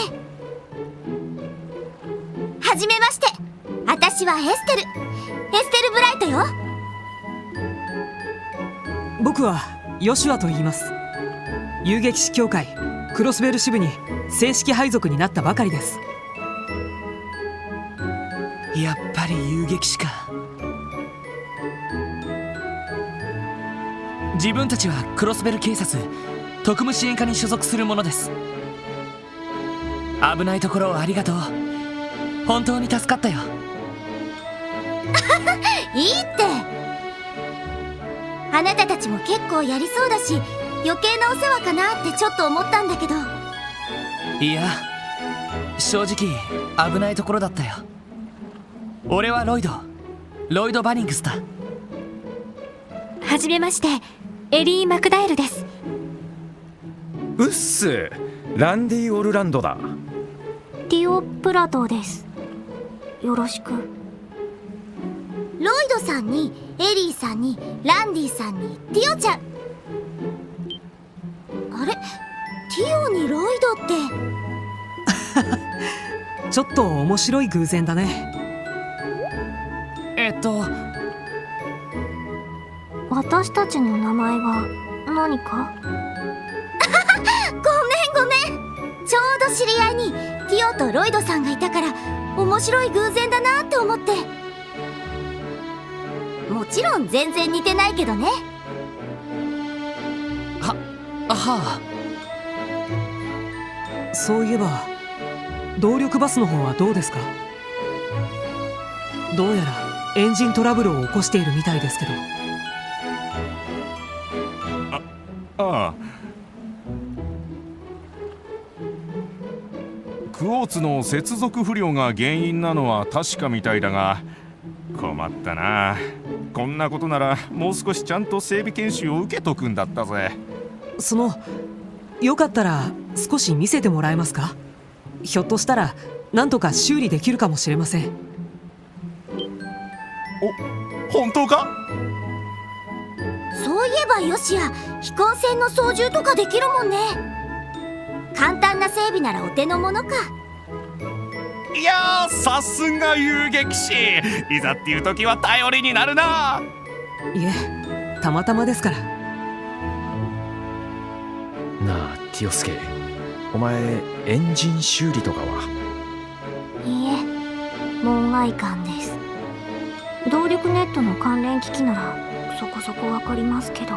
はじめまして、私はエステルブライトよ。僕はヨシュアと言います。遊撃士協会クロスベル支部に正式配属になったばかりです。やっぱり遊撃士か。自分たちはクロスベル警察特務支援課に所属する者です。危ないところをありがとう。本当に助かったよ。いいって。あなたたちも結構やりそうだし、余計なお世話かなってちょっと思ったんだけど。いや、正直危ないところだったよ。俺はロイド・バニングスだ。はじめまして、エリー・マクダエルです。うっす、ランディ・オルランドだ。ティオ・プラトーです。よろしく。ロイドさんにエリーさんにランディさんにティオちゃん。あれ、ティオにロイドってちょっと面白い偶然だね。私たちの名前が何かごめん。ちょうど知り合いにティオとロイドさんがいたから面白い偶然だなって思って。もちろん全然似てないけどね。はあ。そういえば動力バスの方はどうですか？どうやらエンジントラブルを起こしているみたいですけど。ああ、クォーツの接続不良が原因なのは確かみたいだが、困ったな。こんなことならもう少しちゃんと整備研修を受けとくんだったぜ。よかったら少し見せてもらえますか？ひょっとしたらなんとか修理できるかもしれません。本当か？そういえばヨシア、飛行船の操縦とかできるもんね。簡単な整備ならお手の物か。いやー、さすが遊撃士。いざっていう時は頼りになるな。いえ、たまたまですから。なあティオスケ、お前エンジン修理とかは？いいえ、門外漢です。動力ネットの関連機器ならそこそこわかりますけど。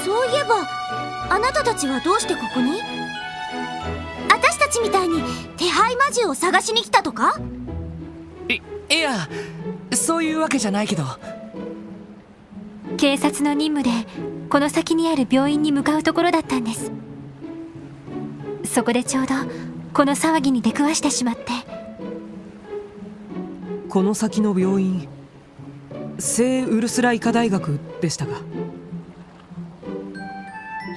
そういえばあなたたちはどうしてここに？私たちみたいに手配魔獣を探しに来たとか？いや、そういうわけじゃないけど。警察の任務でこの先にある病院に向かうところだったんです。そこでちょうどこの騒ぎに出くわしてしまって。この先の病院、聖ウルスラ医科大学でしたか？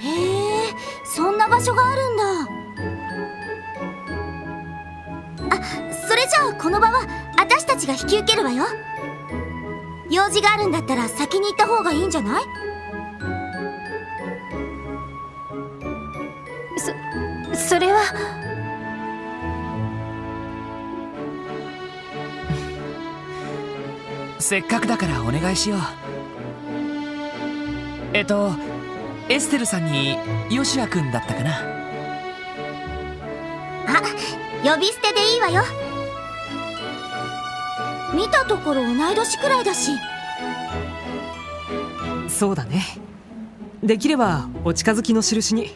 へえ、そんな場所があるんだ。それじゃあこの場は私たちが引き受けるわよ。用事があるんだったら先に行った方がいいんじゃない？それは。せっかくだからお願いしよう。エステルさんにヨシュア君だったかな。呼び捨てでいいわよ。見たところ同い年くらいだし。そうだね。できればお近づきの印に。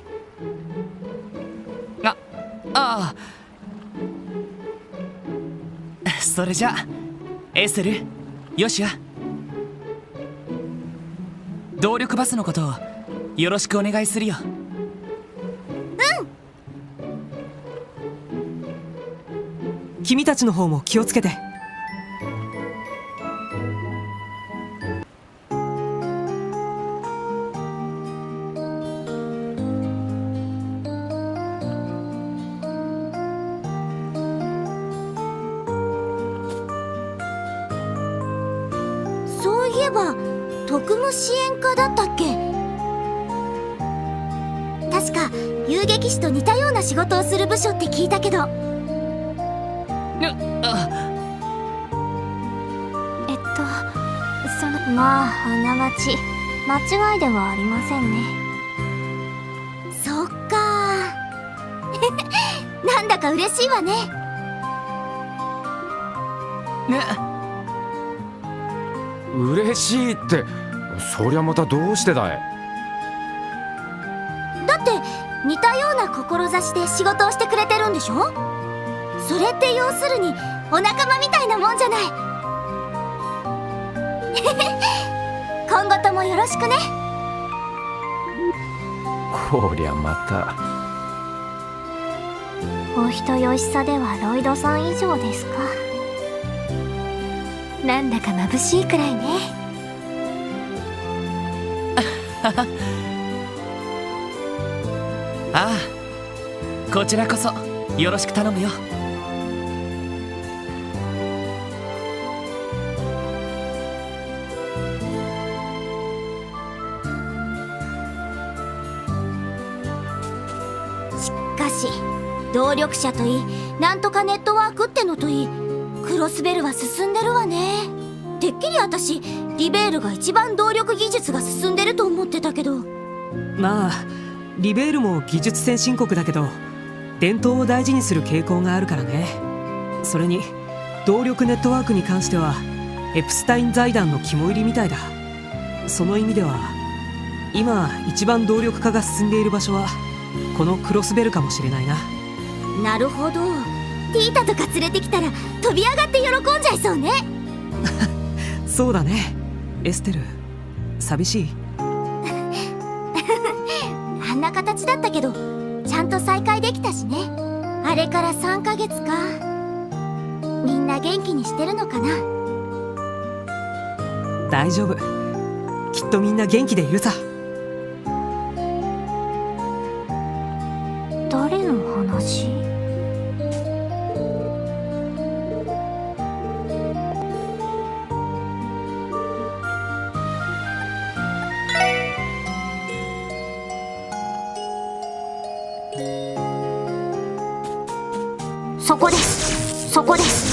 それじゃエセル、ヨシア、動力バスのことをよろしくお願いするよ。君たちの方も気をつけて。そういえば特務支援課だったっけ。確か遊撃士と似たような仕事をする部署って聞いたけど。まああながち間違いではありませんね。そっかなんだか嬉しいわね。嬉しいって、そりゃまたどうしてだい。だって似たような志で仕事をしてくれてるんでしょ。それって要するにお仲間みたいなもんじゃない。今後ともよろしくね。こりゃまた。お人よしさではロイドさん以上ですか。なんだか眩しいくらいね。ああ、こちらこそよろしく頼むよ。しかし動力者といいなんとかネットワークってのといい、クロスベルは進んでるわね。てっきり私リベールが一番動力技術が進んでると思ってたけど。まあリベールも技術先進国だけど伝統を大事にする傾向があるからね。それに動力ネットワークに関してはエプスタイン財団の肝入りみたいだ。その意味では今一番動力化が進んでいる場所はこのクロスベルかもしれないな。なるほど。ティータとか連れてきたら飛び上がって喜んじゃいそうね。そうだね。エステル、寂しい？あんな形だったけどちゃんと再会できたしね。あれから3ヶ月か。みんな元気にしてるのかな。大丈夫、きっとみんな元気でいるさ。誰の話？そこです、そこです。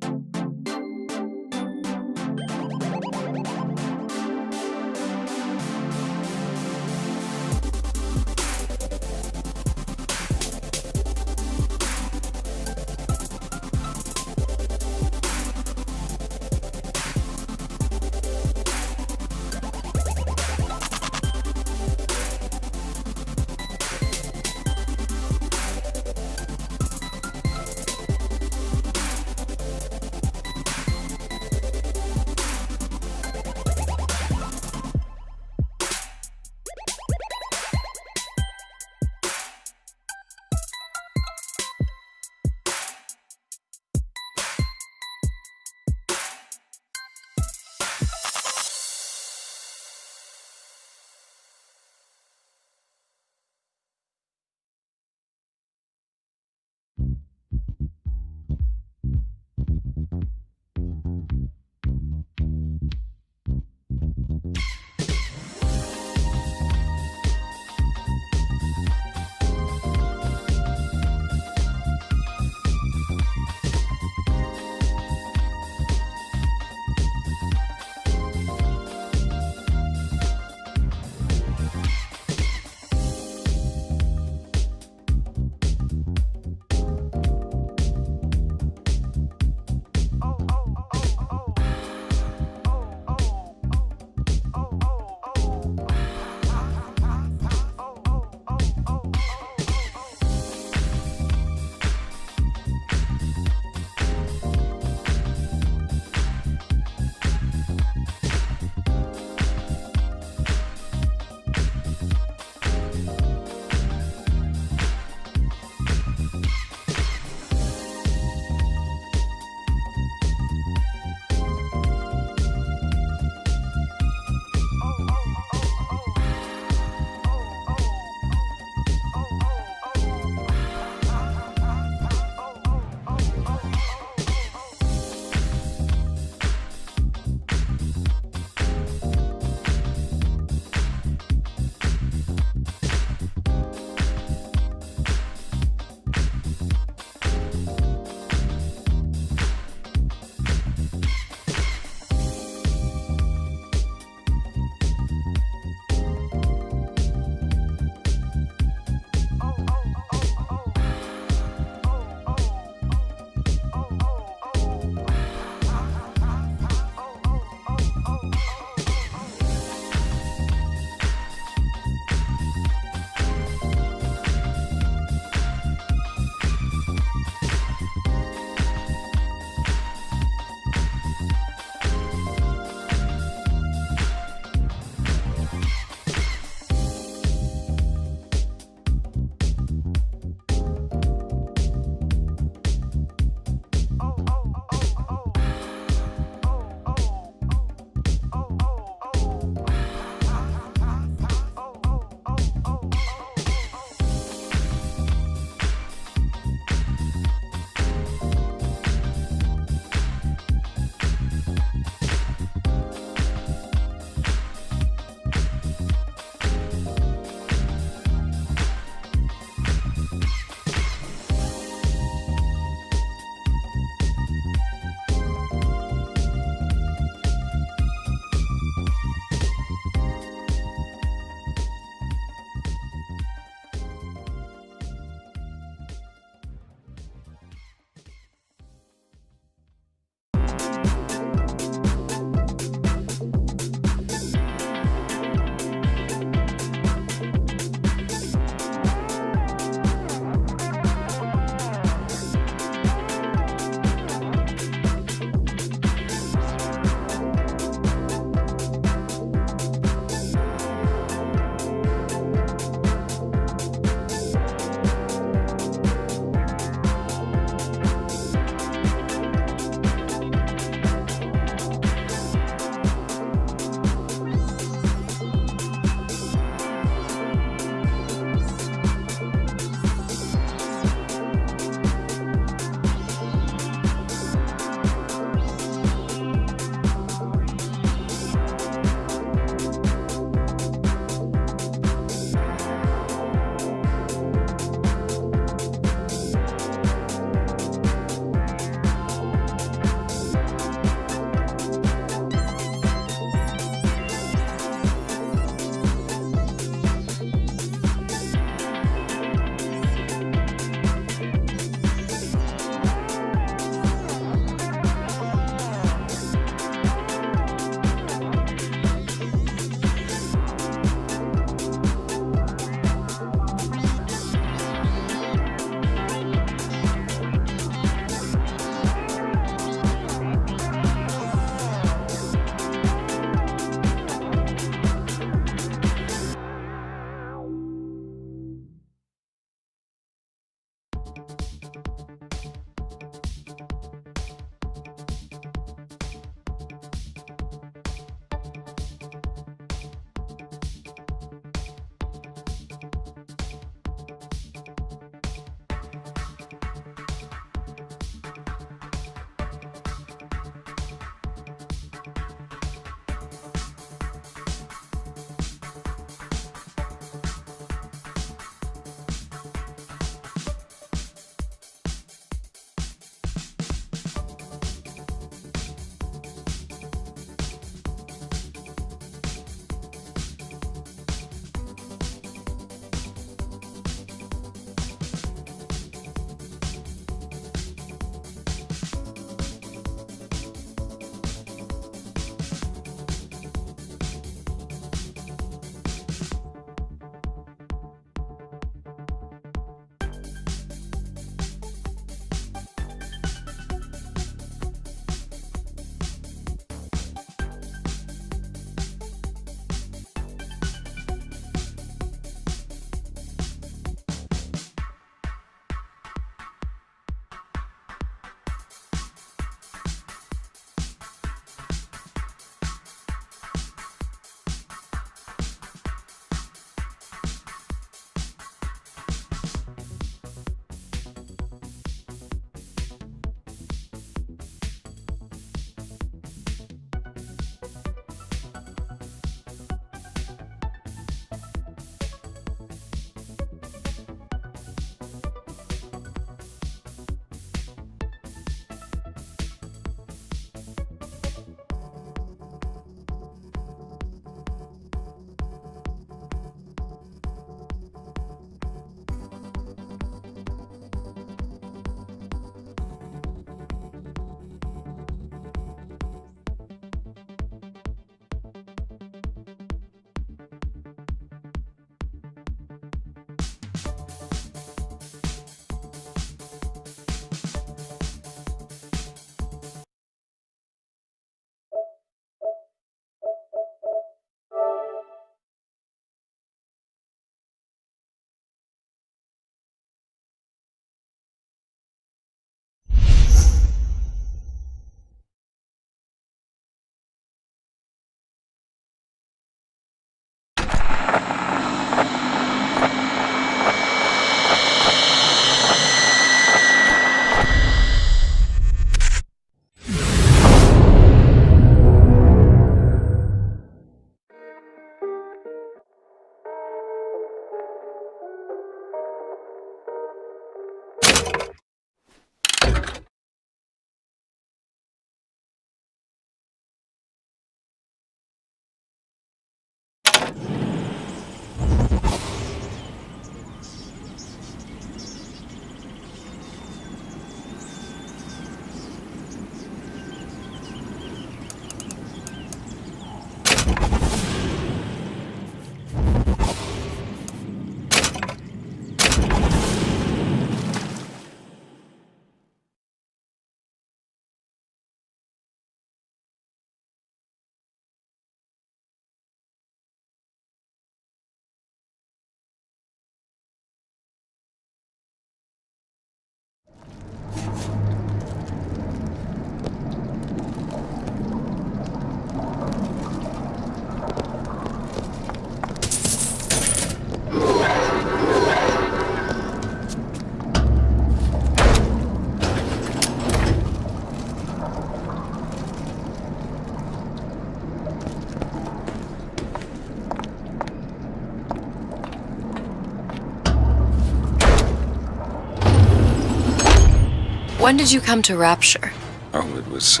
When did you come to Rapture? Oh, it was,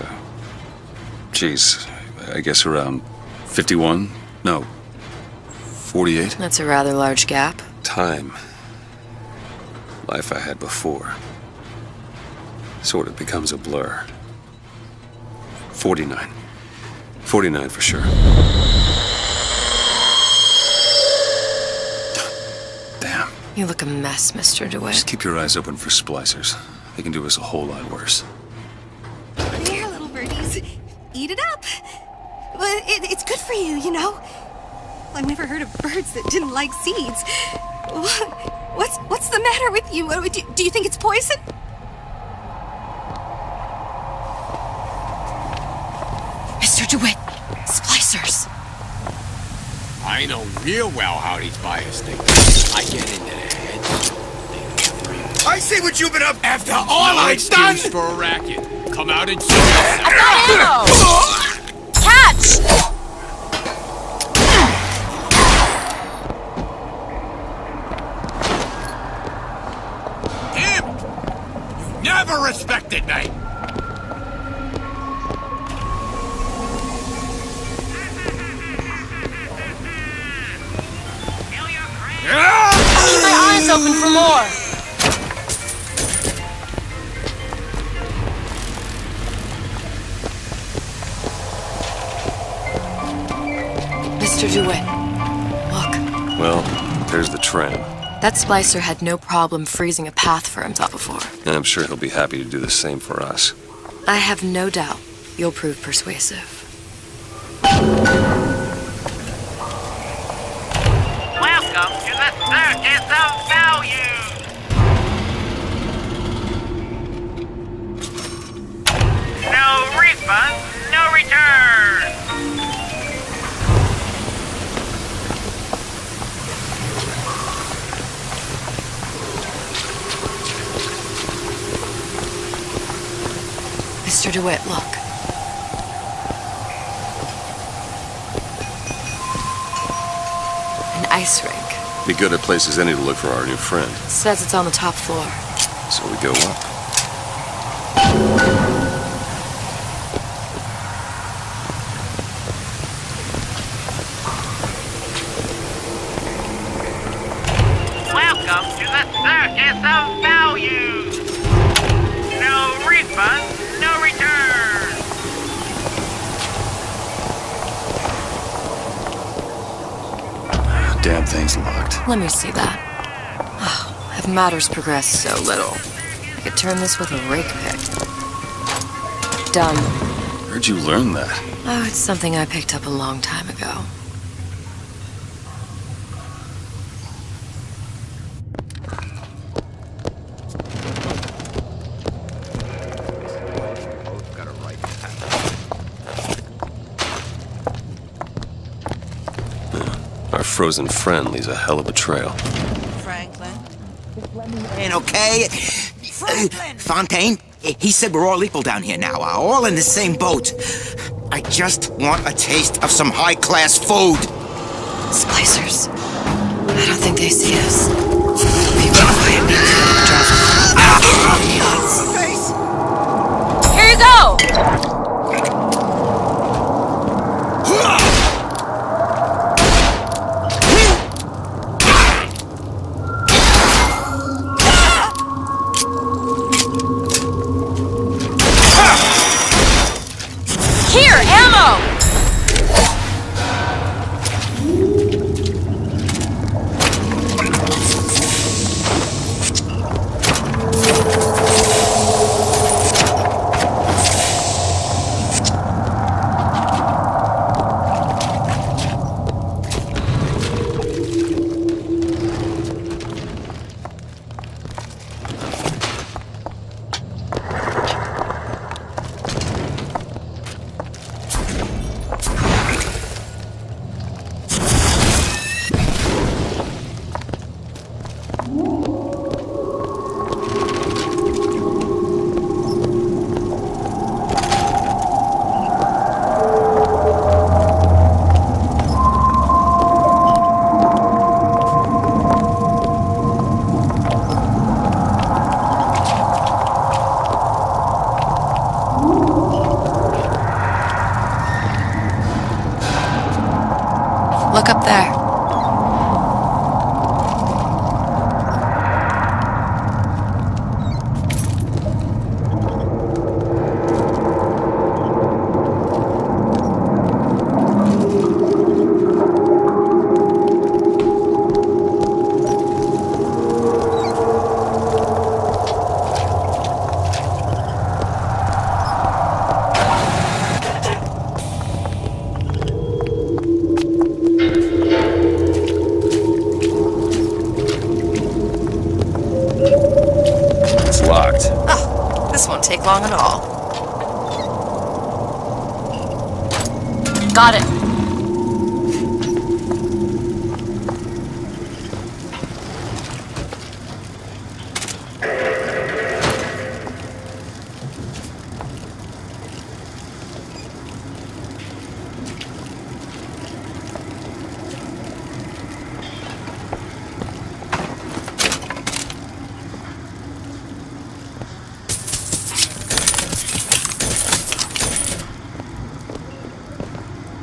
geez, I guess around 51? No, 48? That's a rather large gap. Time. Life I had before. Sort of becomes a blur. 49. 49 for sure. Damn. You look a mess, Mr. DeWitt. Just keep your eyes open for splicers. They can do us a whole lot worse. There, little birdies. Eat it up. Well, it's good for you, you know. I've never heard of birds that didn't like seeds. What's the matter with you? Do you think it's poison? Mr. DeWitt, splicers. I know real well how these buyers think. I get into their heads. I see what you've been up after all No I've done! excuse for a racket. Come out and show I've got ammo! Catch! Damn! You never respected me! Keep my eyes open for more. Mr. DeWitt, look. Well, there's the tram. That splicer had no problem freezing a path for himself before. And I'm sure he'll be happy to do the same for us. I have no doubt you'll prove persuasive. Welcome to the Circus of Value! No refunds, no returns! Mr. DeWitt, look. An ice rink. Be good at places any to look for our new friend. Says it's on the top floor. So we go up. Welcome to the Circus of Value! No refunds, no returns! Damn thing's locked. Let me see that. Oh, have matters progressed so little? I could turn this with a rake pick. Done. Where'd you learn that? Oh, it's something I picked up a long time ago. Our frozen friend leaves a hell of a trail. Franklin? And okay? Fontaine? He said we're all equal down here now, all in the same boat. I just want a taste of some high-class food. Splicers. I don't think they see us. People quiet me. Here you go! Here, ammo! locked. Oh, this won't take long at all. Got it.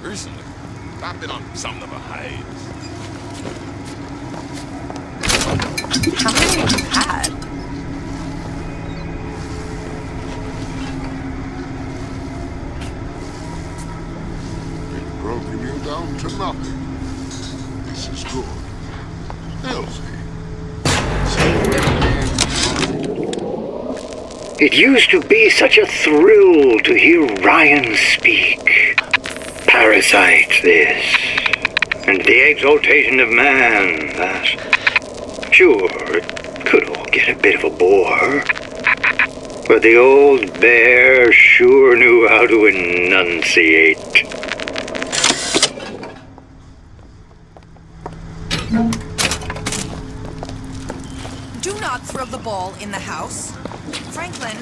Recently, I've been on some of the hives. How many have you had? It broken you down to nothing. This is good. Healthy. It used to be such a thrill to hear Ryan speak. Parasite this, and the exaltation of man that. Sure, it could all get a bit of a bore, but the old bear sure knew how to enunciate. Do not throw the ball in the house. Franklin.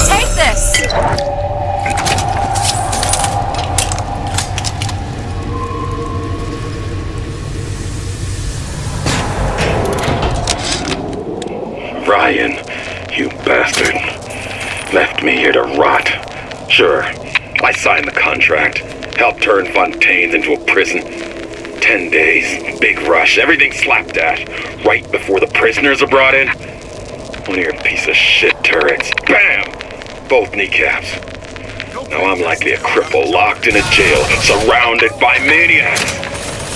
Take this! Ryan, you bastard. Left me here to rot. Sure, I signed the contract. Helped turn Fontaine's into a prison. 10 days, big rush, everything slapdash. Right before the prisoners are brought in. One of your piece of shit turrets. Bam! Both kneecaps. Now I'm likely a cripple locked in a jail, surrounded by maniacs.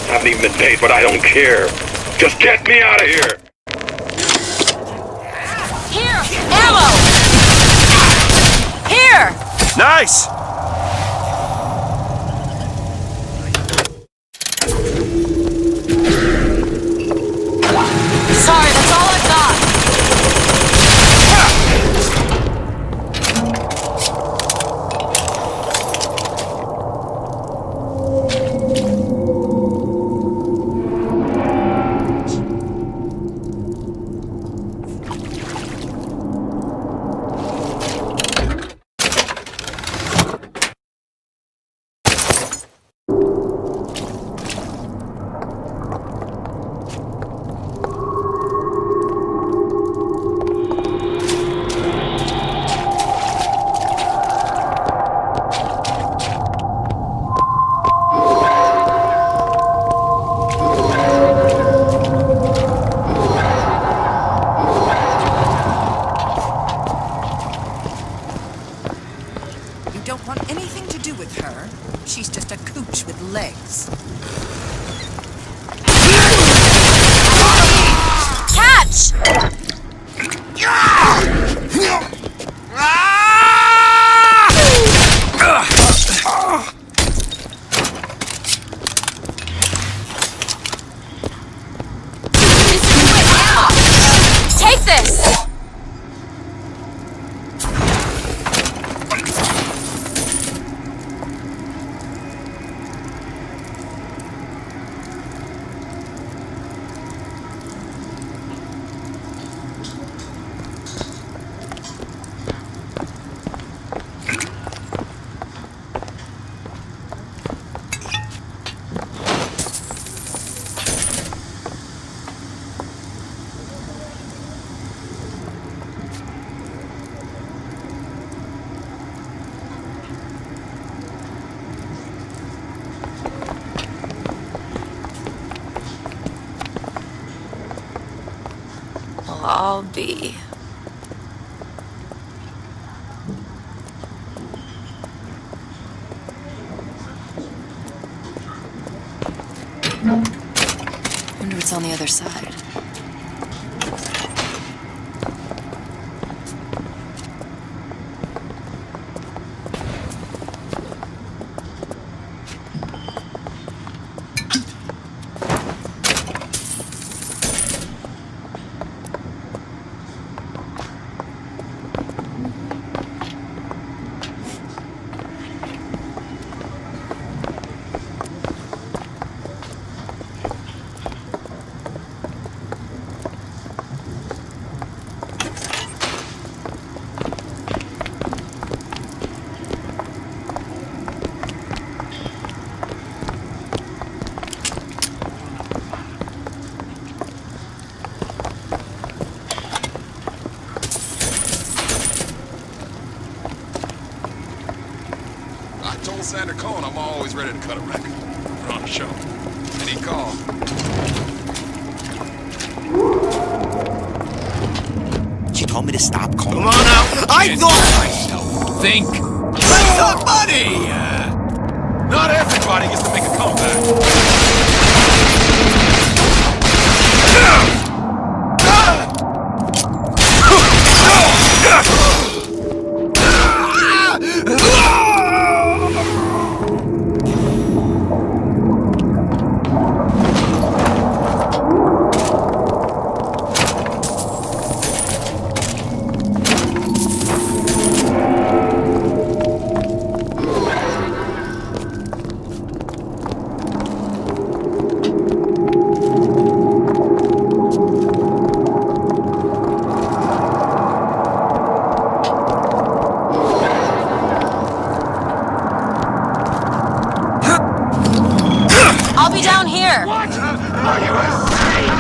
Haven't even been paid, but I don't care. Just get me out of here! Here! Ammo! Here! Nice! Sorry, that's all I've got. Don't want anything to do with her. She's just a cooch with legs. Catch! Take this! I'll be. Wonder what's on the other side. I told Sandra Cohen I'm always ready to cut a record. Put on a show. And he called. She told me to stop calling. Come on out. I thought. Think. That's not money! Not everybody gets to make a comeback. I'll be down here. What? Are you insane?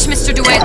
Mr. DeWitt.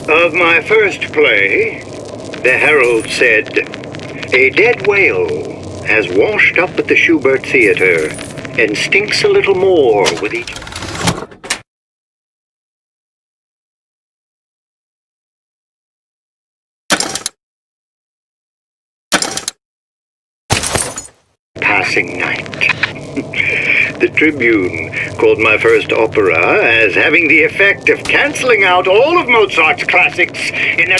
Of my first play, the Herald said, "A dead whale has washed up at the Schubert Theater and stinks a little more with each passing night." The Tribune called my first opera as having the effect of cancelling out all of Mozart's classics in a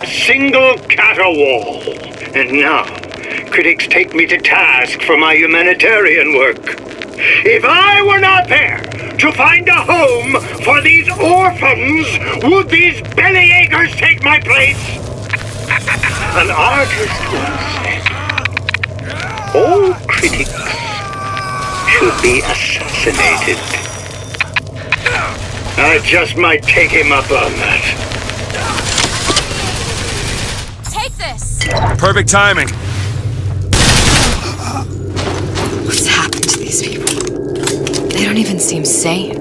a single caterwaul. And now, critics take me to task for my humanitarian work. If I were not there to find a home for these orphans, would these bellyachers take my place? An artist once said, all critics should be assassinated. I just might take him up on that. Take this! Perfect timing. What's happened to these people? They don't even seem sane.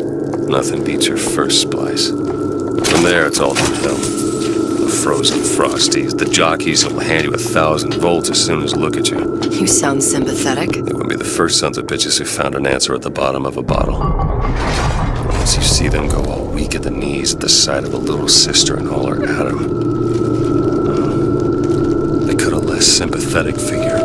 Nothing beats your first splice. From there, it's all downhill. The frozen frosties, the jockeys will hand you 1,000 volts as soon as look at you. You sound sympathetic. They wouldn't be the first sons of bitches who found an answer at the bottom of a bottle. Once you see them go all weak at the knees at the sight of a little sister and all her Adam, they could a less sympathetic figure.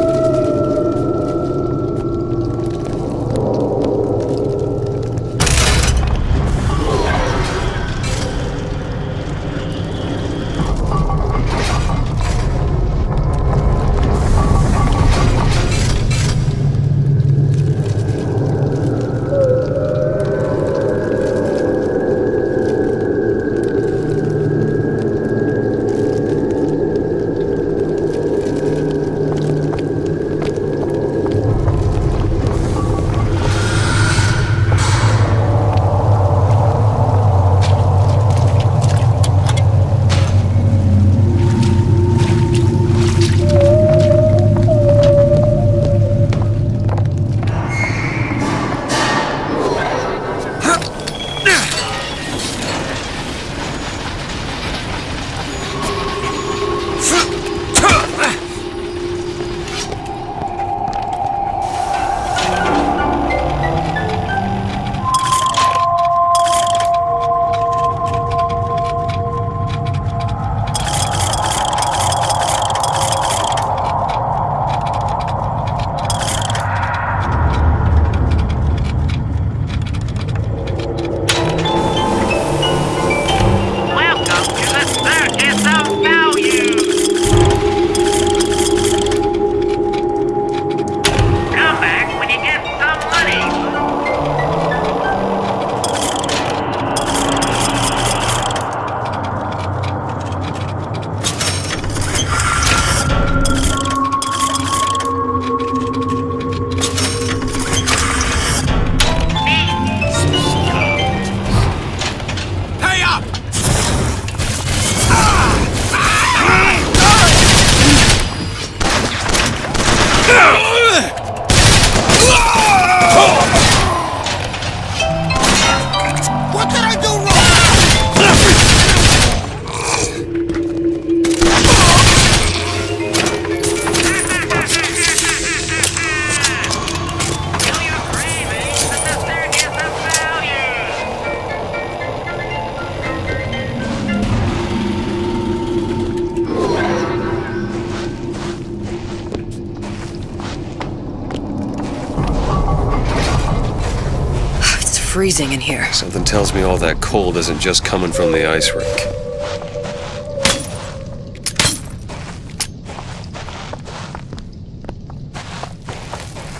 Freezing in here. Something tells me all that cold isn't just coming from the ice rink.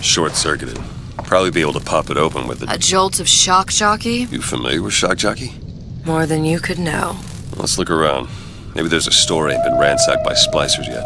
Short-circuited. Probably be able to pop it open with A jolt of shock jockey? You familiar with shock jockey? More than you could know. Let's look around. Maybe there's a store ain't been ransacked by splicers yet.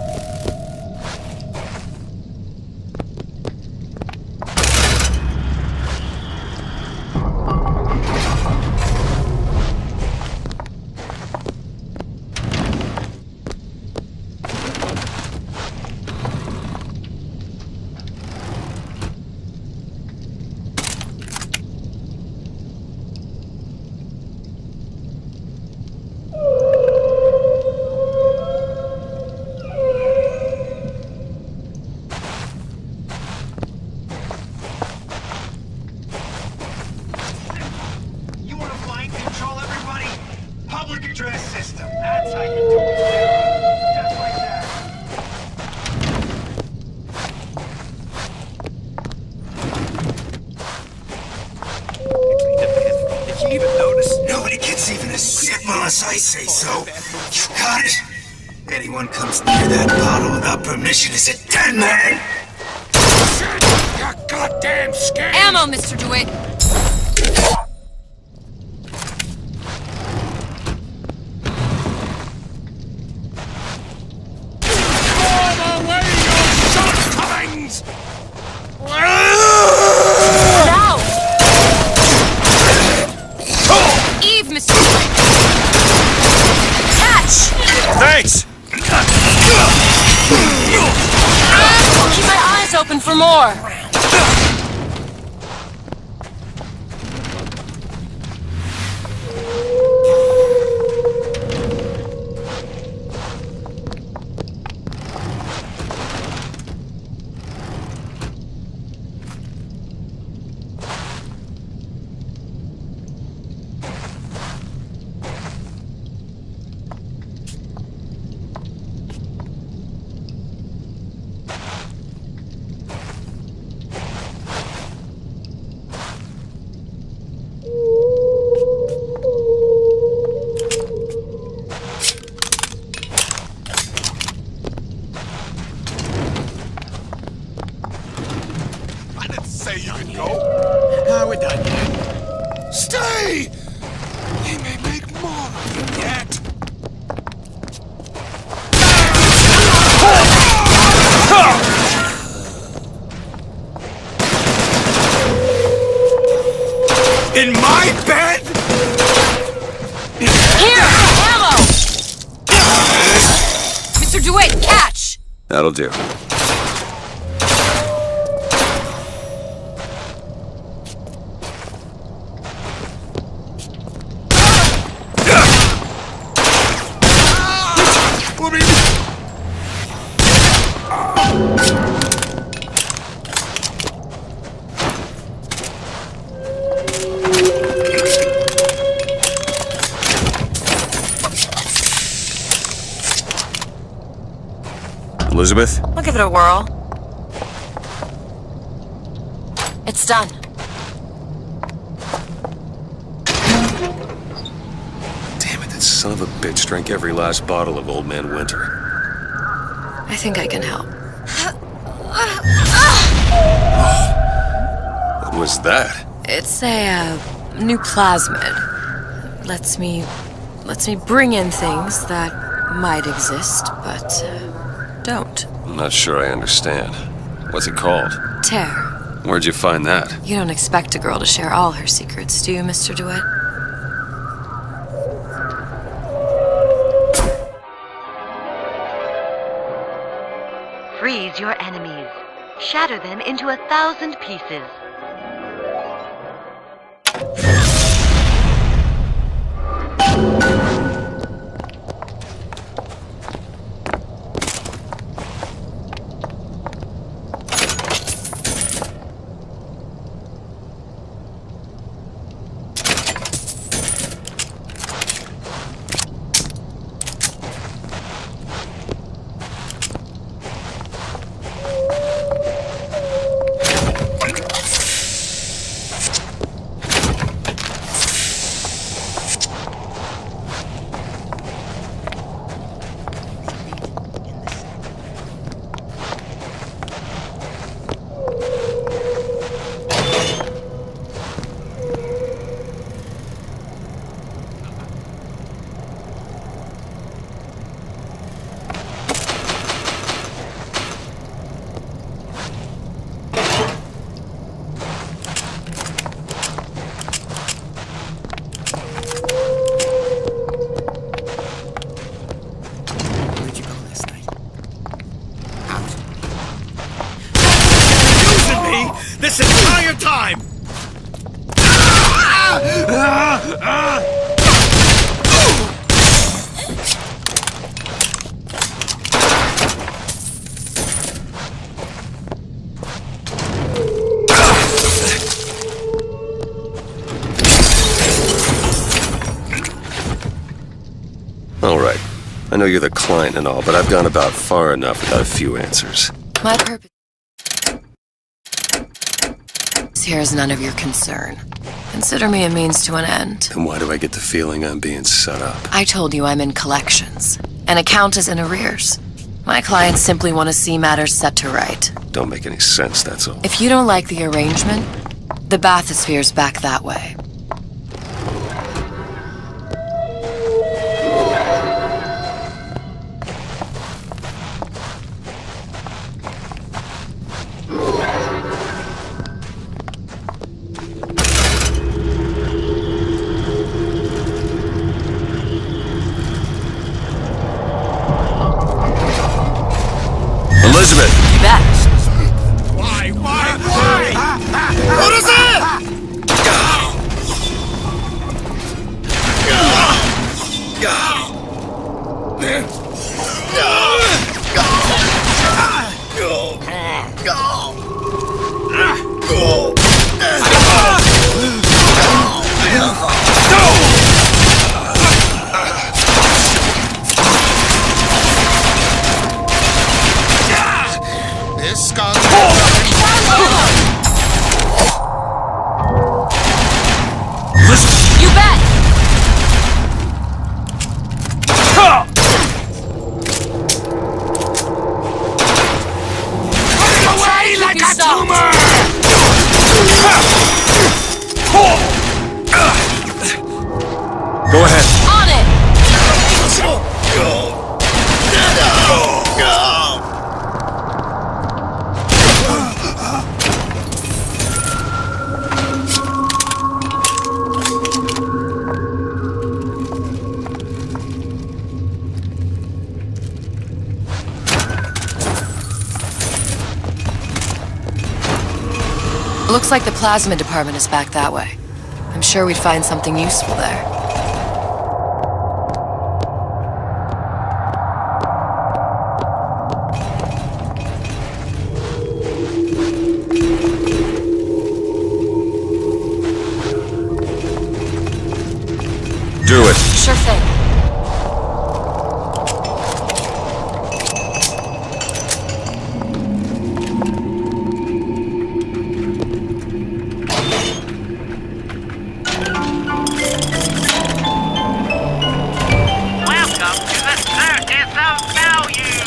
Anyone comes near that bottle without permission is a dead man! Shit! You goddamn scared! Ammo, Mr. DeWitt! Now! Eve, Mr. DeWitt! Catch! Thanks! I'll keep my eyes open for more! Say you can go. We're done yet. Stay! He may make more of you yet. In my bed? Here! Ammo! Mr. DeWitt, catch! That'll do. Elizabeth? I'll give it a whirl. It's done. Damn it, that son of a bitch drank every last bottle of Old Man Winter. I think I can help. What was that? It's a new plasmid. Lets me bring in things that might exist, but don't. I'm not sure I understand. What's it called? Tear. Where'd you find that? You don't expect a girl to share all her secrets, do you, Mr. DeWitt? Freeze your enemies. Shatter them into 1,000 pieces. This entire time! All right. I know you're the client and all, but I've gone about far enough without a few answers. My purpose here is none of your concern. Consider me a means to an end. Then why do I get the feeling I'm being set up? I told you I'm in collections, An account is in arrears. My clients simply want to see matters set to right. Don't make any sense, that's all. If you don't like the arrangement, the bathysphere's back that way. Elizabeth! You bet. Why? What is it? This skunk. You bet. Away like a tumor! Go ahead. On it. Looks like the plasma department is back that way. I'm sure we'd find something useful there. Do it. Sure thing. Welcome to the Circus of Value!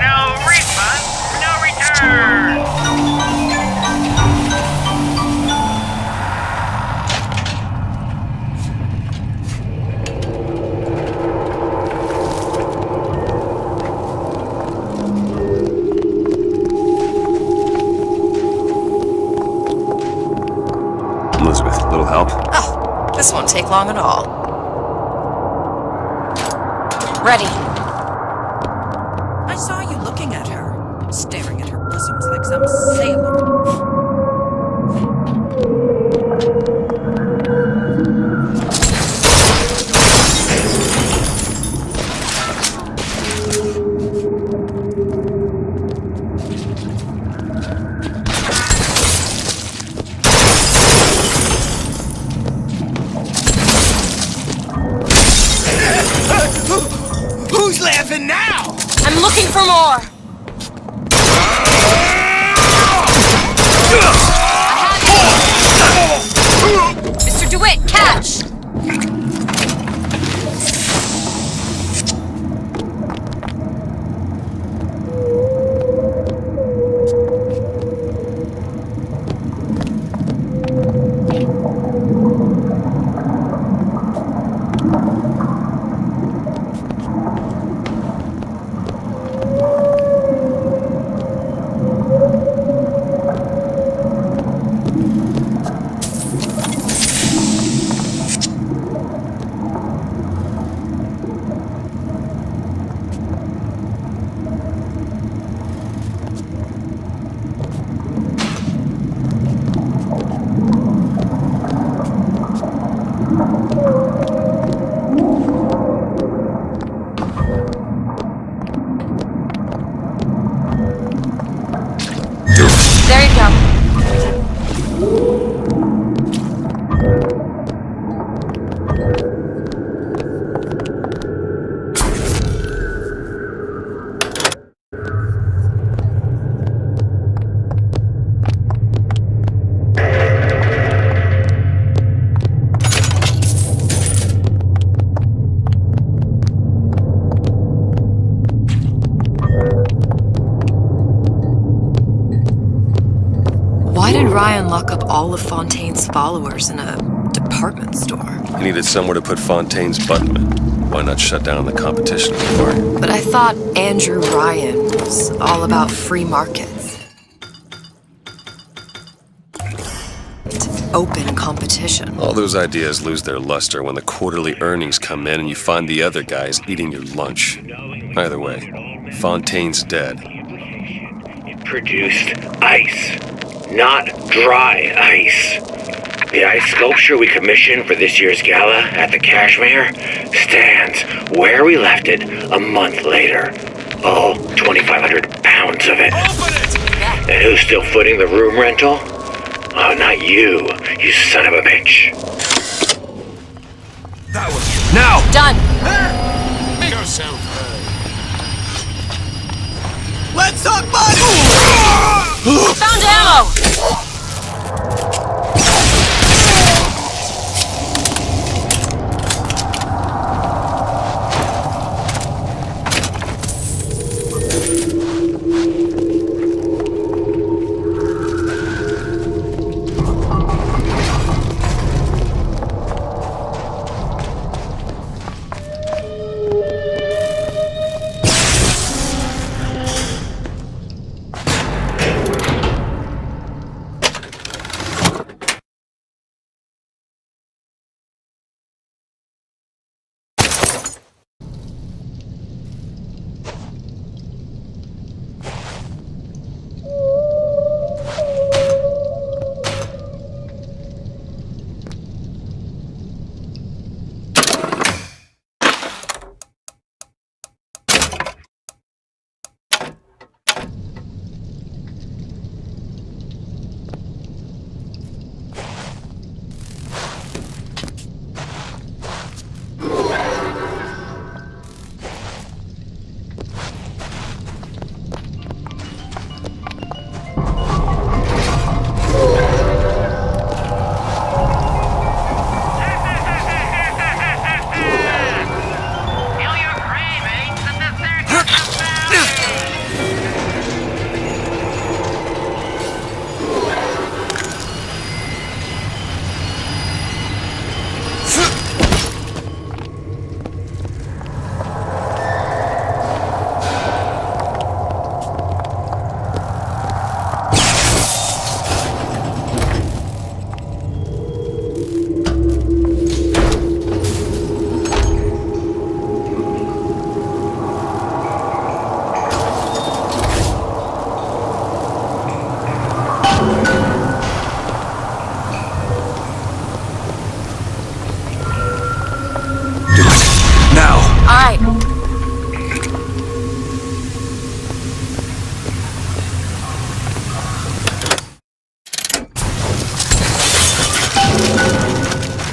No refund, no return! Elizabeth, little help? Oh, this won't take long at all. Ready. I saw you looking at her, staring at her bosoms like some sailor. Who's laughing now? I'm looking for more. Mr. DeWitt, catch! Why did Ryan lock up all of Fontaine's followers in a department store? He needed somewhere to put Fontaine's button. Why not shut down the competition in the market? But I thought Andrew Ryan was all about free markets. Open competition. All those ideas lose their luster when the quarterly earnings come in and you find the other guys eating your lunch. Either way, Fontaine's dead. It produced ice, not dry ice. The ice sculpture we commissioned for this year's gala at the Cashmere stands where we left it a month later. All 2,500 pounds of it. And who's still footing the room rental? Oh, not you, you son of a bitch. That was... Now! Done! Make yourself heard. Let's talk money! Found ammo!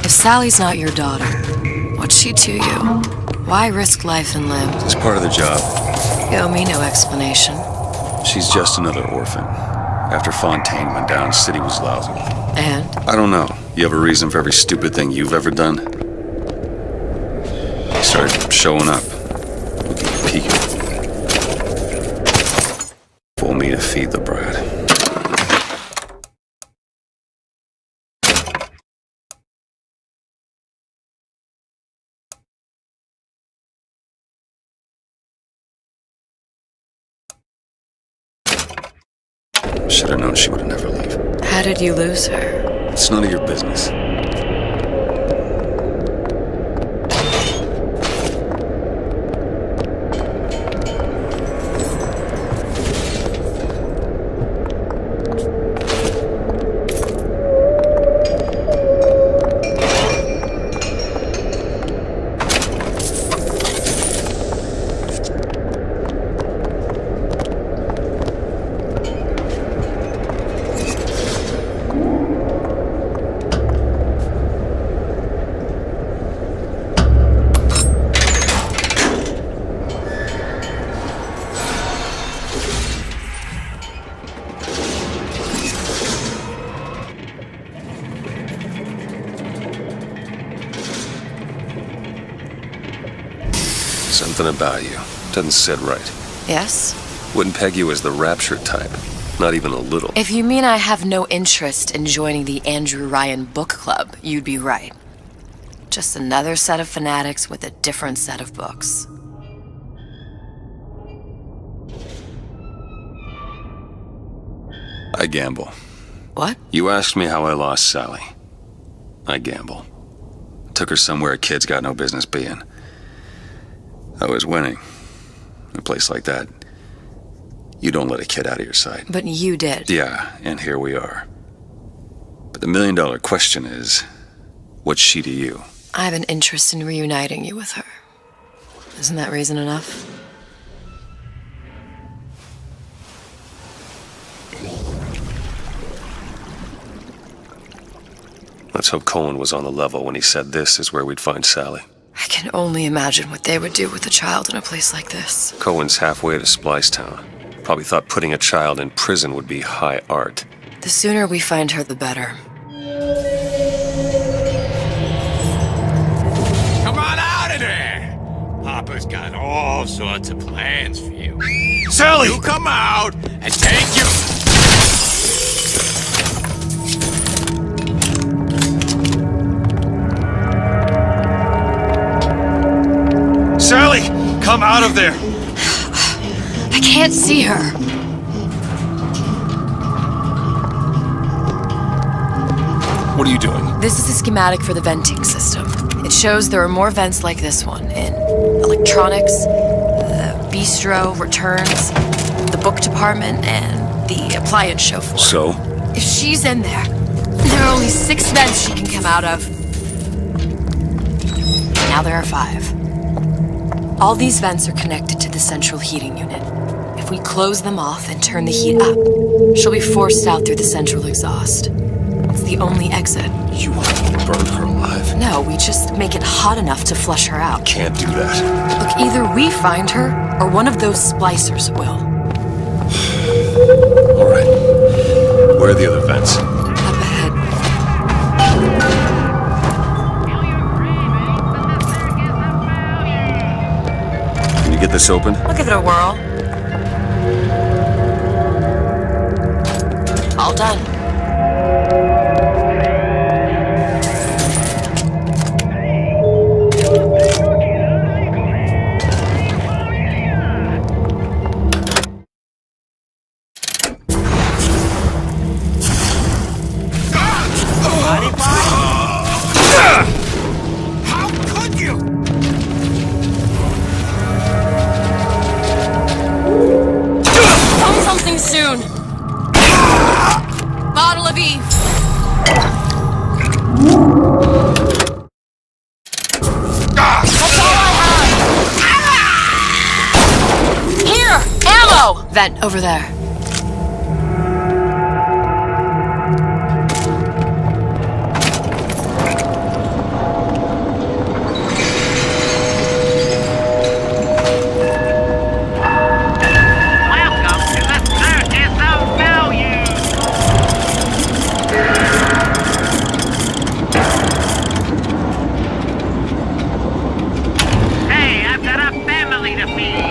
Sally's not your daughter. What's she to you? Why risk life and limb? It's part of the job. You owe me no explanation. She's just another orphan. After Fontaine went down, city was lousy. And? I don't know. You have a reason for every stupid thing you've ever done? He started showing up. Looking peeking. For me to feed the brat. Should have known she would never leave. How did you lose her? It's none of your business. Something about you doesn't sit right. Yes? Wouldn't peg you as the rapture type. Not even a little. If you mean I have no interest in joining the Andrew Ryan Book Club, you'd be right. Just another set of fanatics with a different set of books. I gamble. What? You asked me how I lost Sally. I gamble. Took her somewhere a kid's got no business being. I was winning. In a place like that, you don't let a kid out of your sight. But you did. Yeah, and here we are. But the million-dollar question is, what's she to you? I have an interest in reuniting you with her. Isn't that reason enough? Let's hope Cohen was on the level when he said this is where we'd find Sally. I can only imagine what they would do with a child in a place like this. Cohen's halfway to Splicetown. Probably thought putting a child in prison would be high art. The sooner we find her, the better. Come on out of there! Papa's got all sorts of plans for you. Sally! You come out and take your... Sally! Come out of there! I can't see her. What are you doing? This is a schematic for the venting system. It shows there are more vents like this one in electronics, the bistro, returns, the book department, and the appliance show floor. So? If she's in there are only 6 vents she can come out of. Now there are 5. All these vents are connected to the central heating unit. If we close them off and turn the heat up, she'll be forced out through the central exhaust. It's the only exit. You want to burn her alive? No, we just make it hot enough to flush her out. Can't do that. Look, either we find her, or one of those splicers will. All right. Where are the other vents? Up ahead. Can you get this open? I'll give it a whirl. All done. How could you? Tell me something soon. Bottle of Eve. That's all I have. Here, ammo. Vent over there. Welcome to the Circus of Value! Hey, I've got a family to feed!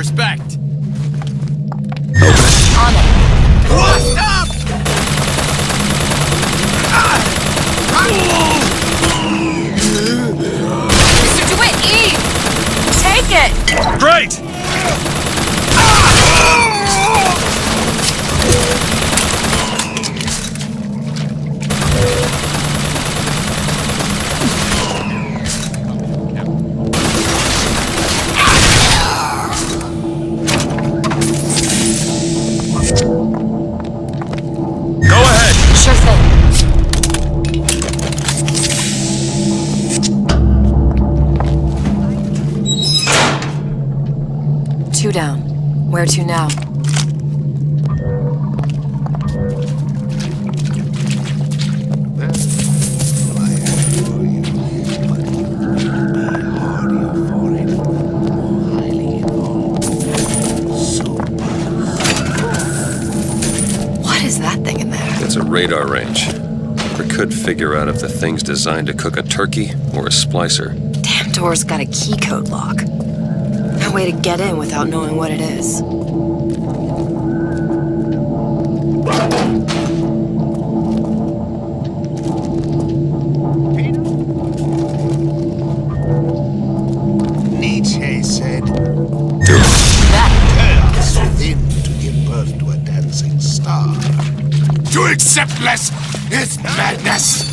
Respect. On it. What? Stop! Mr. DeWitt, Eve! Take it! Great! Go ahead. Sure thing. Two down. Where to now? What is that thing in there? It's a radar range. We could figure out if the thing's designed to cook a turkey or a splicer. Damn door's got a key code lock. No way to get in without knowing what it is. Nietzsche said, That. chaos within to give birth to a dancing star. To accept less is madness.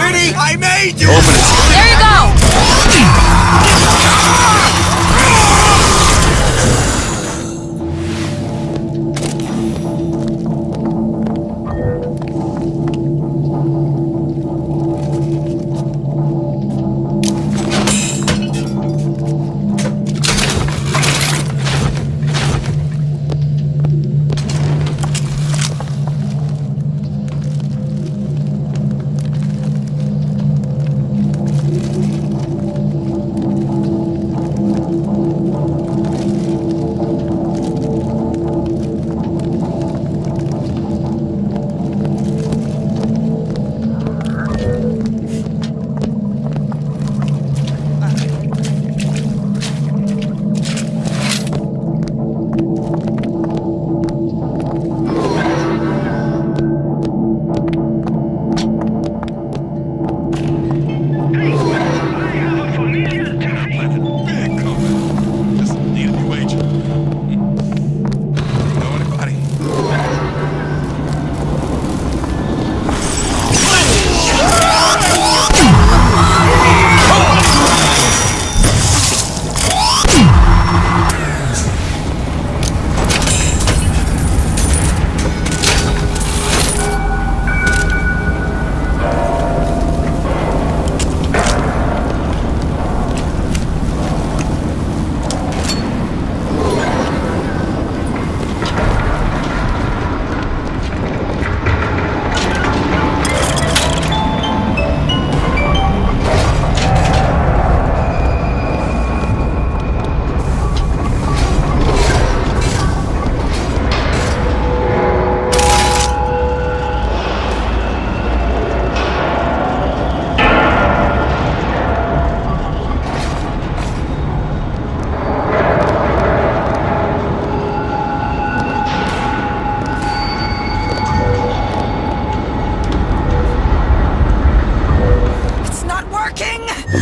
Pretty, I made you! Open it. There you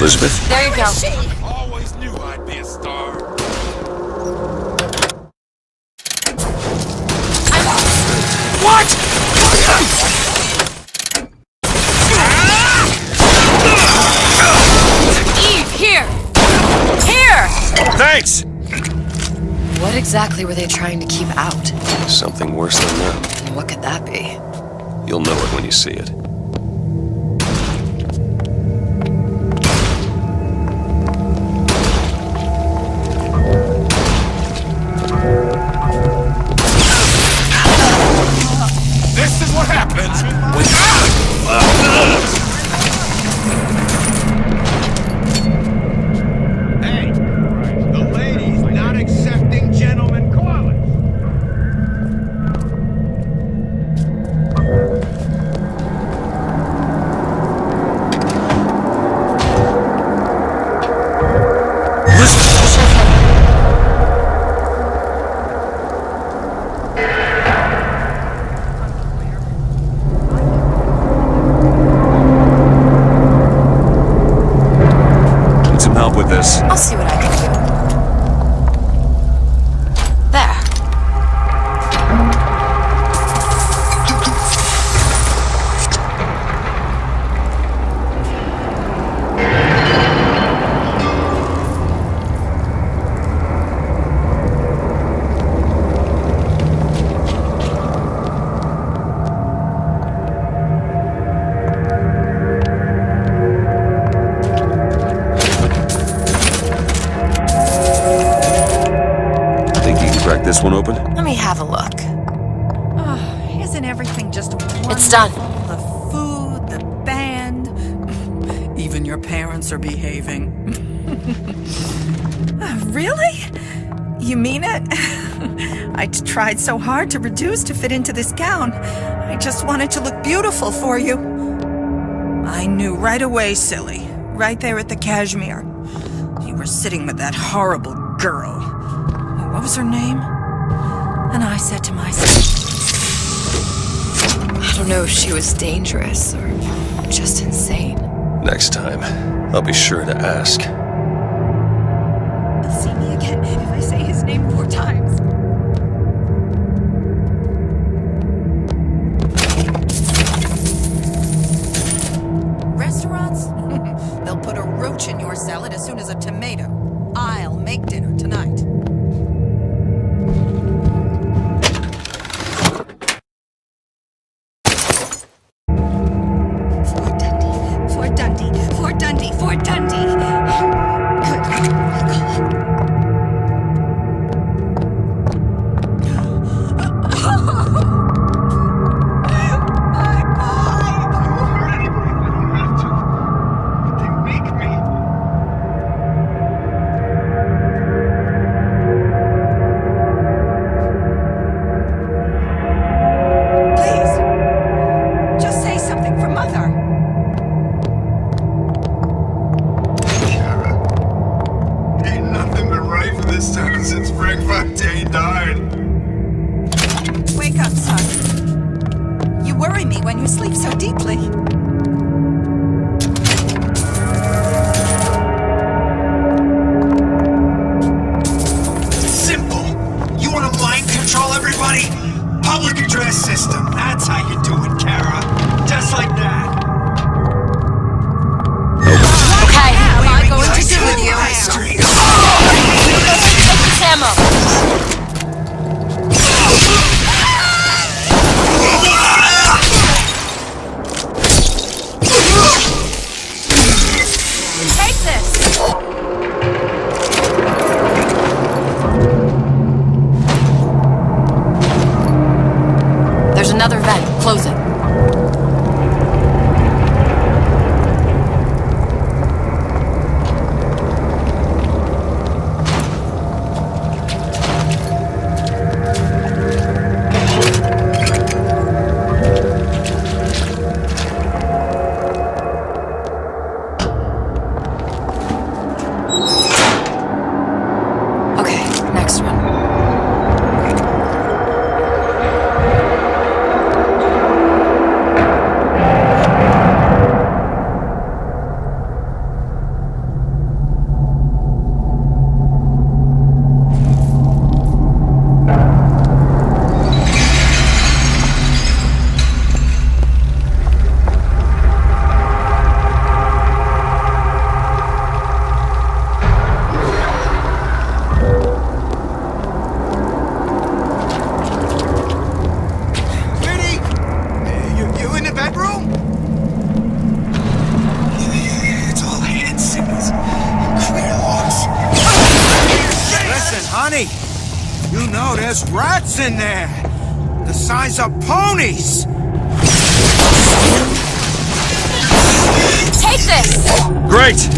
Elizabeth? There you go. Always knew I'd be a star. What? Eve, here! Here! Thanks! What exactly were they trying to keep out? Something worse than that. And what could that be? You'll know it when you see it. This is what happens when... Hey, the lady's not accepting gentlemen callers. Need some help with this. I'll see what I can do. There. Think you can crack this one open? Let me have a look. Oh, isn't everything just wonderful? It's done. The food, the band. Even your parents are behaving. Really? You mean it? I tried so hard to reduce to fit into this gown. I just wanted to look beautiful for you. I knew right away, silly. Right there at the Cashmere. You were sitting with that horrible girl. What was her name? And I said to myself, I don't know if she was dangerous or just insane. Next time, I'll be sure to ask. See me again if I say his name 4 times. mention your salad as soon as a tomato. I'll make dinner tonight. Fort Dundee, Fort Dundee, Fort Dundee. You know there's rats in there! The size of ponies! Take this! Great!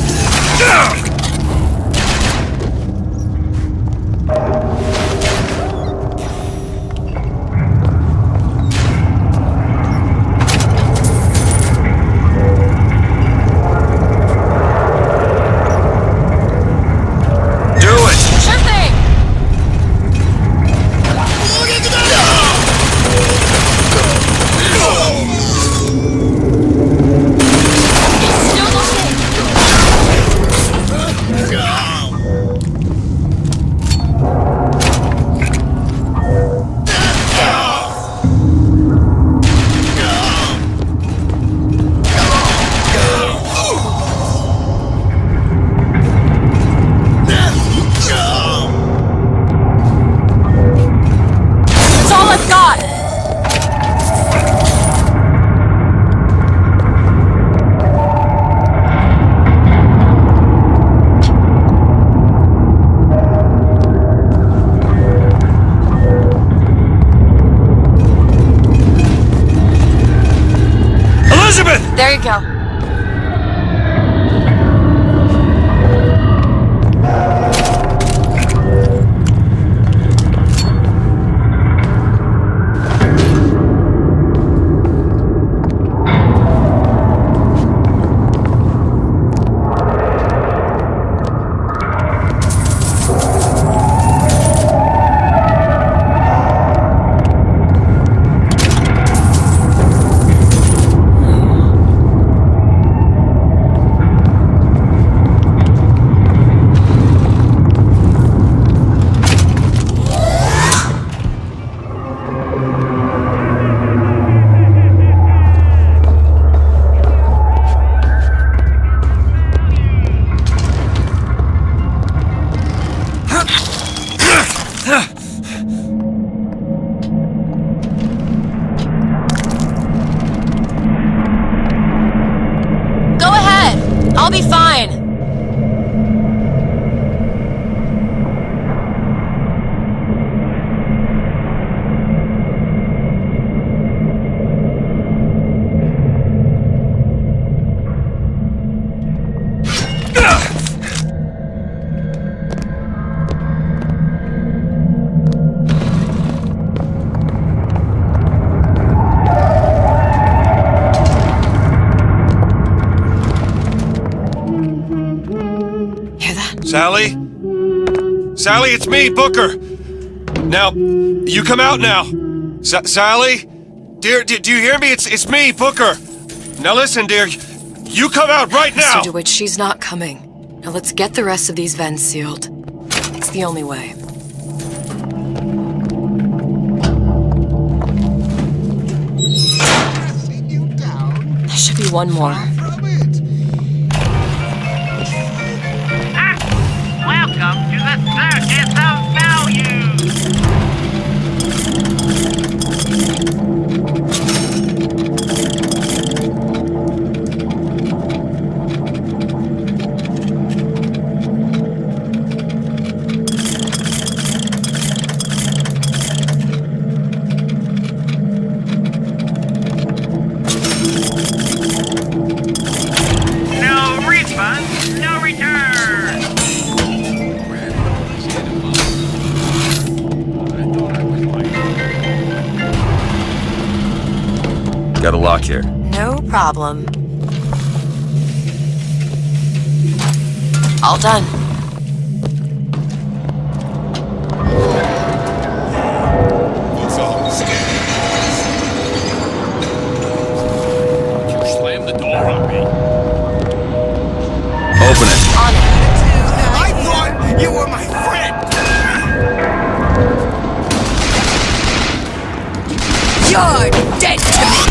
I'll be fine. Sally? Sally, it's me, Booker. Now, you come out now. Sally? Dear, do you hear me? It's me, Booker. Now listen, dear. You come out right now! Mr. DeWitt, she's not coming. Now let's get the rest of these vents sealed. It's the only way. There should be one more. Welcome to the Circus of Value! No refund, no return! Got a lock here. No problem. All done. What's all this? You slammed the door on me. Open it. On it. I thought you were my friend! You're dead to me!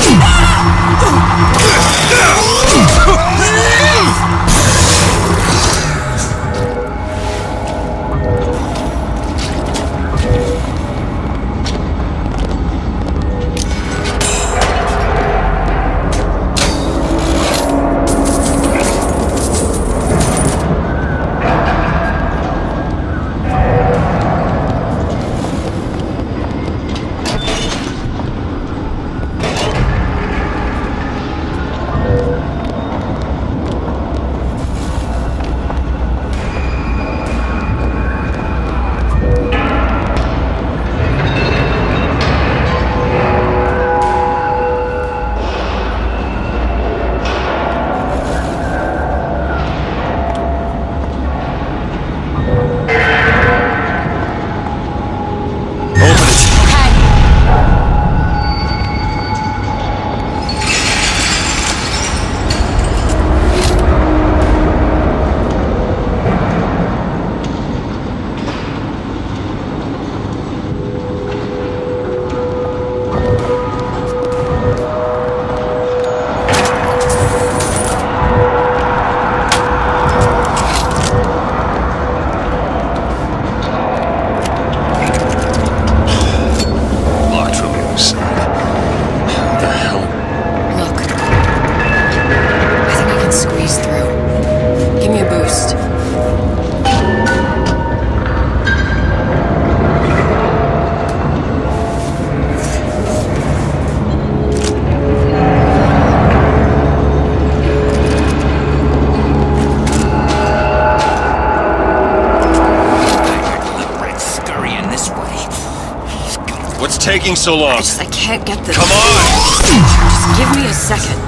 Taking so long? I can't get this. Come on! Just give me a second.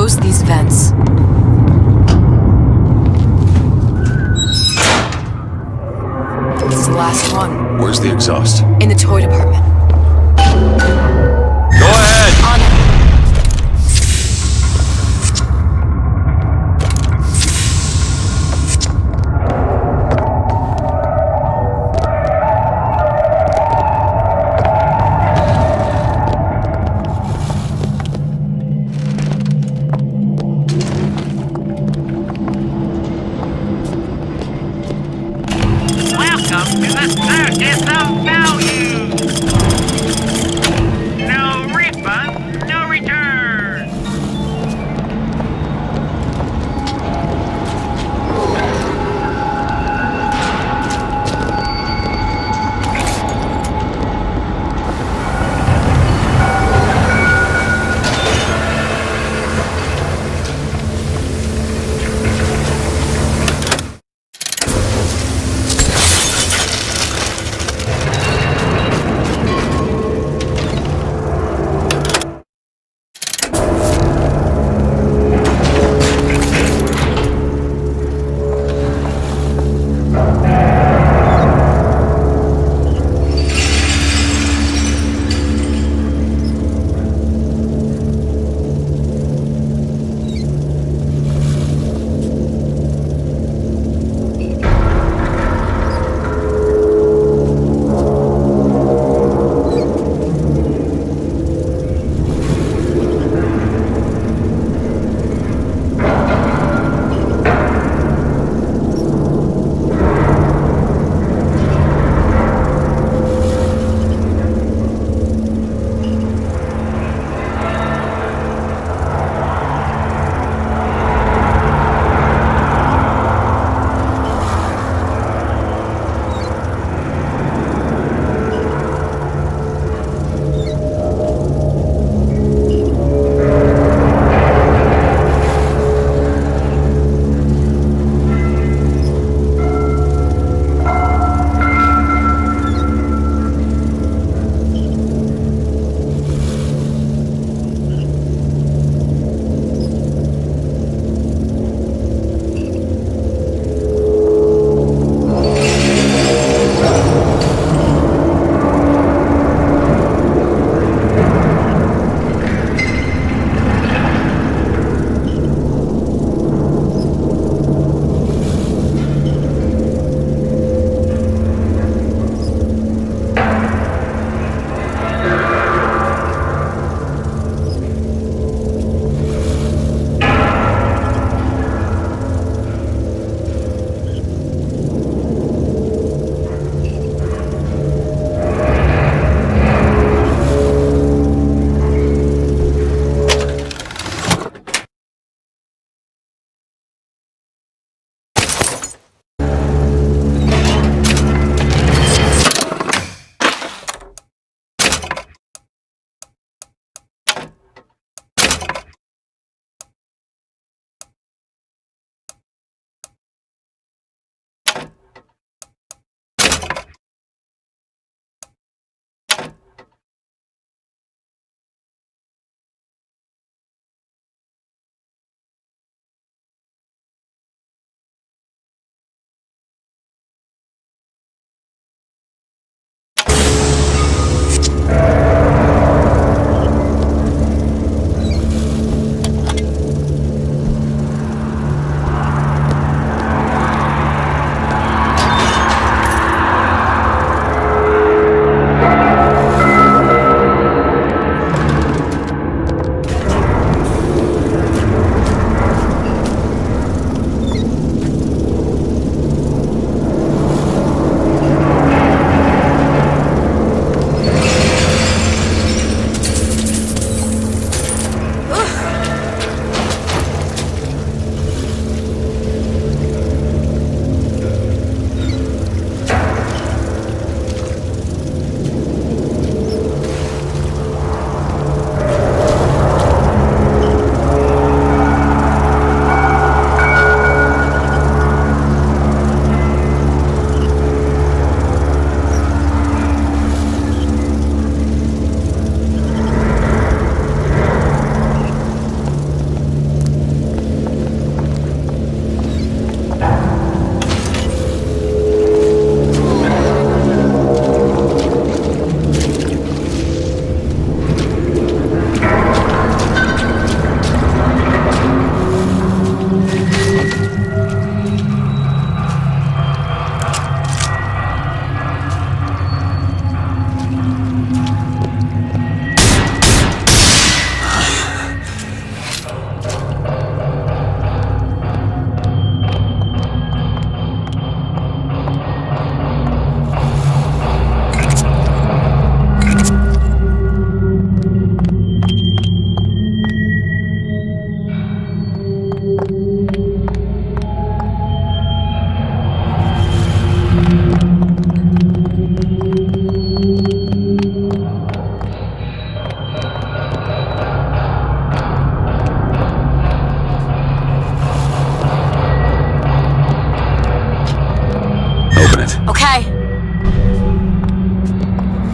close these vents. This is the last one. Where's the exhaust? In the toy department. Go ahead! On it. Welcome to the Circus of Value!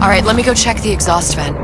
Alright, let me go check the exhaust vent.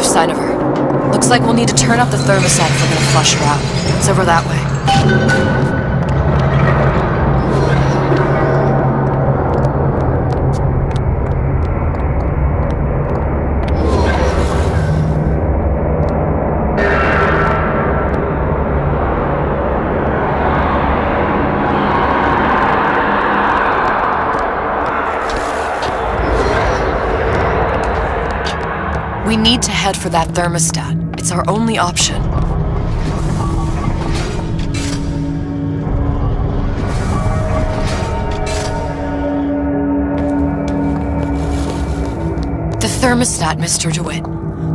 Sign of her. Looks like we'll need to turn up the thermostat if we're gonna flush her out. It's over that way. We need to head for that thermostat. It's our only option. The thermostat, Mr. DeWitt.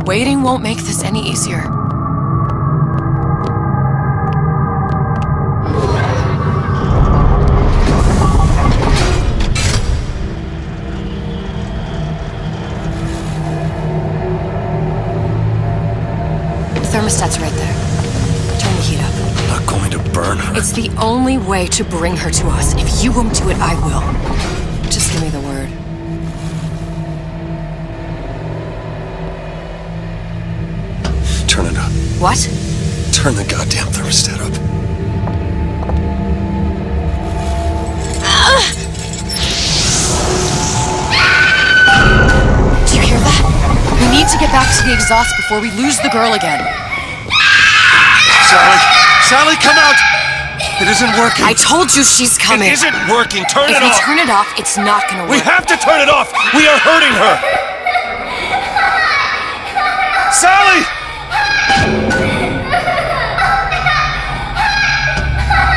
Waiting won't make this any easier. Thermostat's right there. Turn the heat up. I'm not going to burn her. It's the only way to bring her to us. If you won't do it, I will. Just give me the word. Turn it up. What? Turn the goddamn thermostat up. Do you hear that? We need to get back to the exhaust before we lose the girl again. Sally! Sally, come out! It isn't working. I told you she's coming. It isn't working. Turn it If off. we turn it off, it's not gonna work. We have to turn it off. We are hurting her. Sally!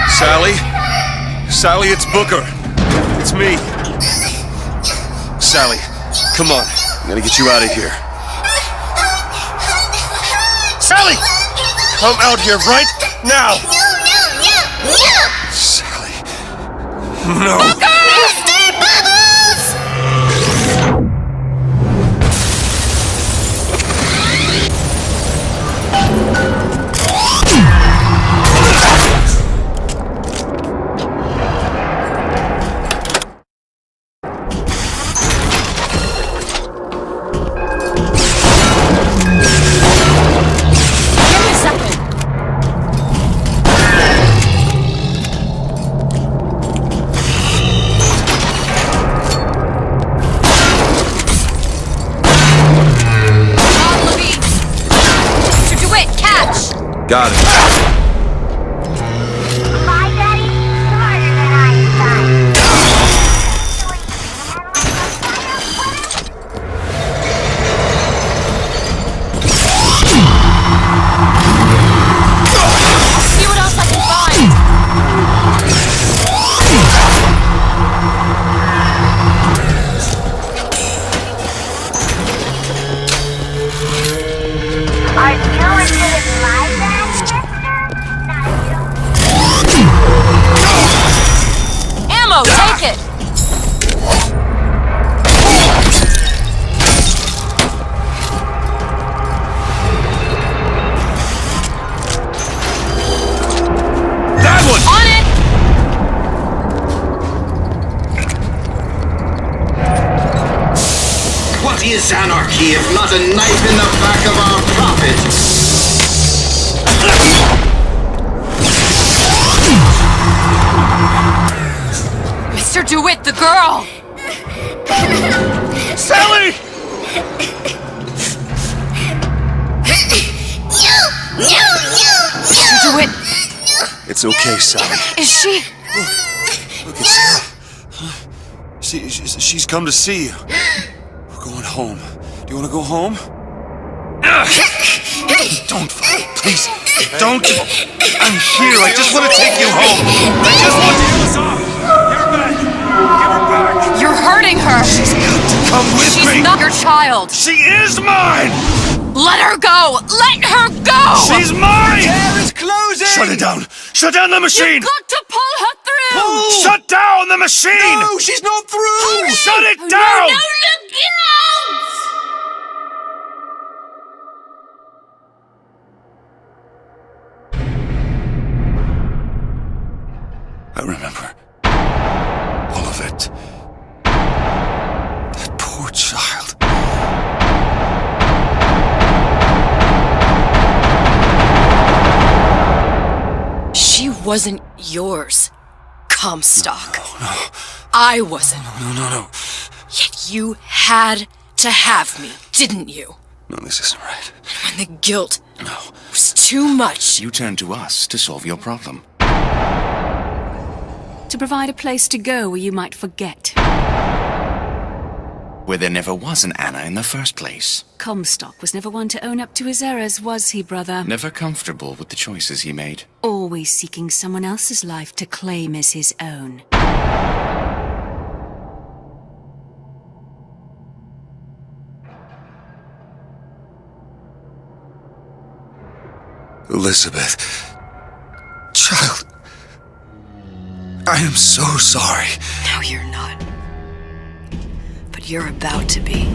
Sally? Sally, it's Booker. It's me. Sally, come on. I'm gonna get you out of here. Sally! Come out here right now! Sally. No. Mr. Bubbles! Got it. My daddy's smarter than Einstein. See what else I can find. Are you as good as my dad? is anarchy if not a knife in the back of our prophet? Mr. DeWitt, the girl! Sally! Mr. DeWitt! It's okay, Sally. Is she? Look, it's Sally. She's come to see you. We're going home. Do you want to go home? Don't, Father, please. Don't. I'm here. I just want to take you home. I just want to get us off. Give her back. Give her back. You're hurting her. She's got to come with me. She's not your child. She is mine. Let her go. Let her go. She's mine. The door is closing. Shut it down. Shut down the machine. You've got to pull her through. Pull. Shut down the machine. No, she's not through. Shut it down. No, look out. I remember all of it. That poor child. She wasn't yours, Comstock. No. I wasn't. No. Yet you had to have me, didn't you? No, this isn't right. When the guilt was too much. You turned to us to solve your problem. To provide a place to go where you might forget. Where there never was an Anna in the first place. Comstock was never one to own up to his errors, was he, brother? Never comfortable with the choices he made. Always seeking someone else's life to claim as his own. Elizabeth. Child. I am so sorry. No, you're not. But you're about to be.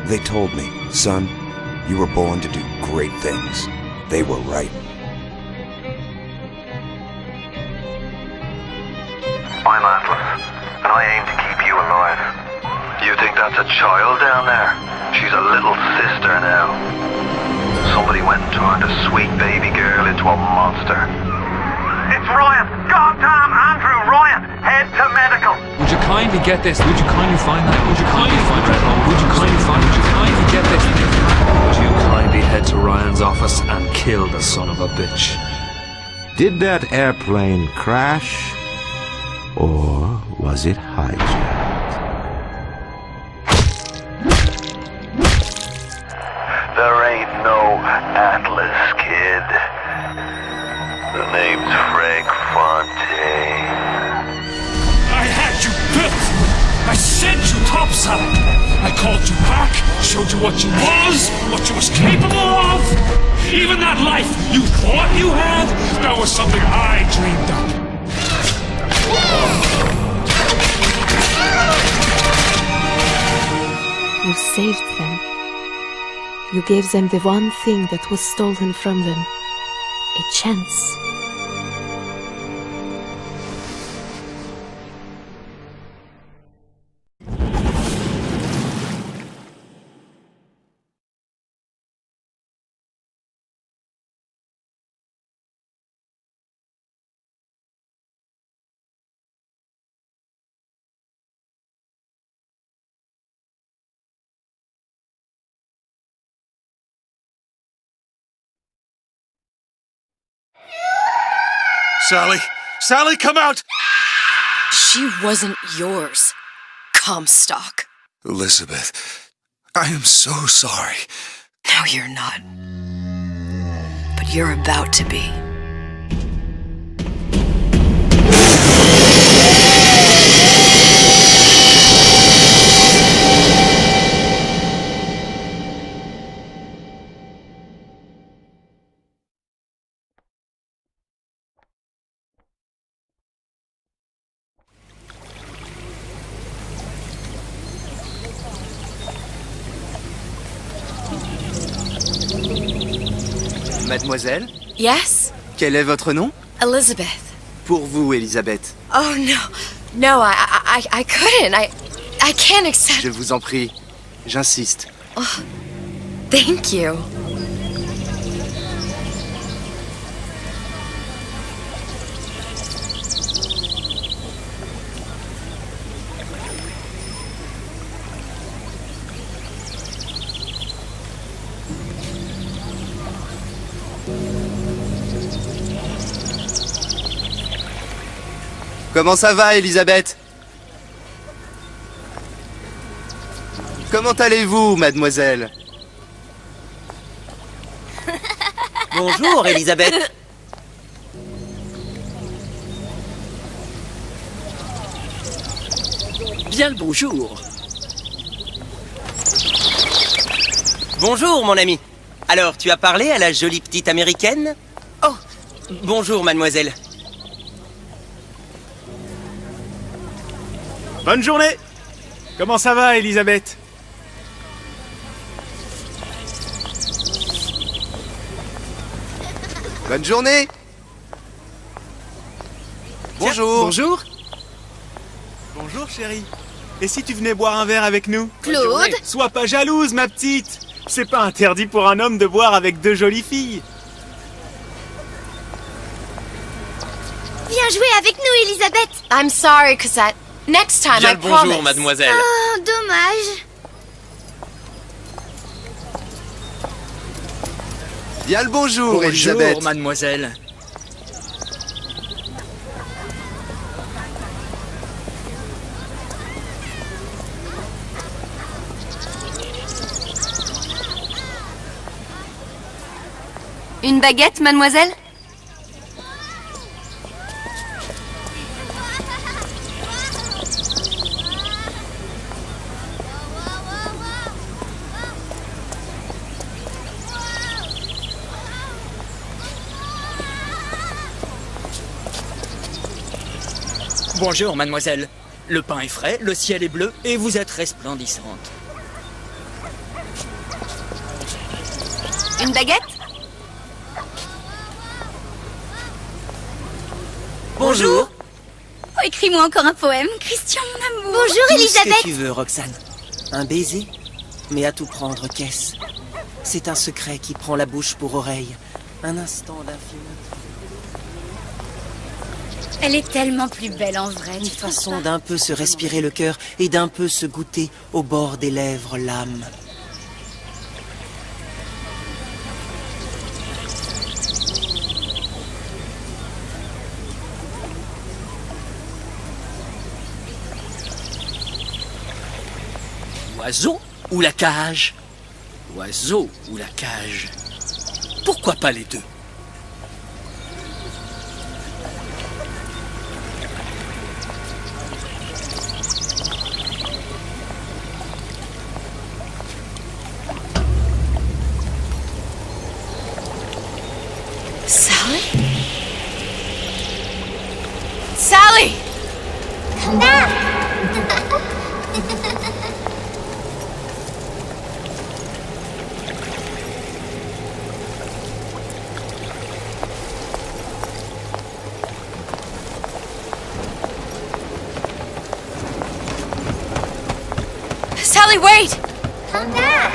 They told me, son, you were born to do great things. They were right. I'm Atlas, and I aim to keep you alive. You think that's a child down there? She's a little sister now. Somebody went and turned a sweet baby girl into a monster. It's Ryan! Goddamn Andrew Ryan! Head to medical! Would you kindly get this? Would you kindly find that? Would you kindly find that? Would you kindly find? Would you kindly get this? Would you kindly head to Ryan's office and kill the son of a bitch? Did that airplane crash? Or was it hijacked? There ain't no Atlas, kid. The name's Frank Fontaine. I had you built! I sent you topside! I called you back, showed you what you was capable of. Even that life you thought you had, that was something I dreamed up. You saved them. You gave them the one thing that was stolen from them. A chance. Sally! Sally, come out! She wasn't yours, Comstock. Elizabeth, I am so sorry. No, you're not. But you're about to be. Mademoiselle? Yes? Quel est votre nom? Elizabeth. Pour vous, Elisabeth. Oh no. No, I couldn't. I can't accept. Je vous en prie. J'insiste. Oh, thank you. Comment ça va, Elisabeth? Comment allez-vous, mademoiselle? Bonjour, Elisabeth. Bien le bonjour. Bonjour, mon ami. Alors, tu as parlé à la jolie petite américaine? Oh, bonjour, mademoiselle. Bonne journée! Comment ça va, Elisabeth? Bonne journée! Bonjour! Bonjour! Bonjour, chérie. Et si tu venais boire un verre avec nous? Claude? Sois pas jalouse, ma petite! C'est pas interdit pour un homme de boire avec deux jolies filles. Viens jouer avec nous, Elisabeth. I'm sorry, Cosette. Next time, Bien I le bonjour, promise. mademoiselle. Oh, dommage. Bien le bonjour, Elisabeth. Bonjour, mademoiselle. Une baguette, mademoiselle? Bonjour, mademoiselle. Le pain est frais, le ciel est bleu et vous êtes resplendissante. Une baguette? Bonjour. Oh, écris-moi encore un poème, Christian, mon amour. Bonjour, Tout ce Elisabeth. que tu veux, Roxane. Un baiser? Mais à tout prendre, qu'est-ce? C'est un secret qui prend la bouche pour oreille. Un instant d'infini. Elle est tellement plus belle en vrai. Une façon d'un peu se respirer le cœur et d'un peu se goûter au bord des lèvres l'âme. L'oiseau ou la cage? L'oiseau ou la cage? Pourquoi pas les deux? Sally, wait! Come back!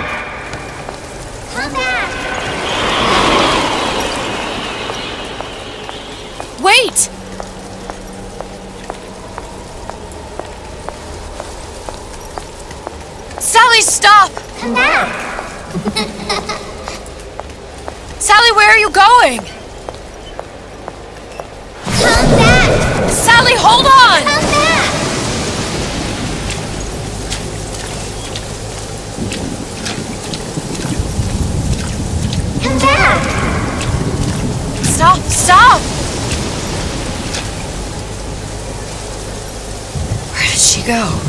Come back! Wait! Sally, stop! Come back! Sally, where are you going? Come back! Sally, hold on! Come back! Come back! Stop! Stop! Where did she go?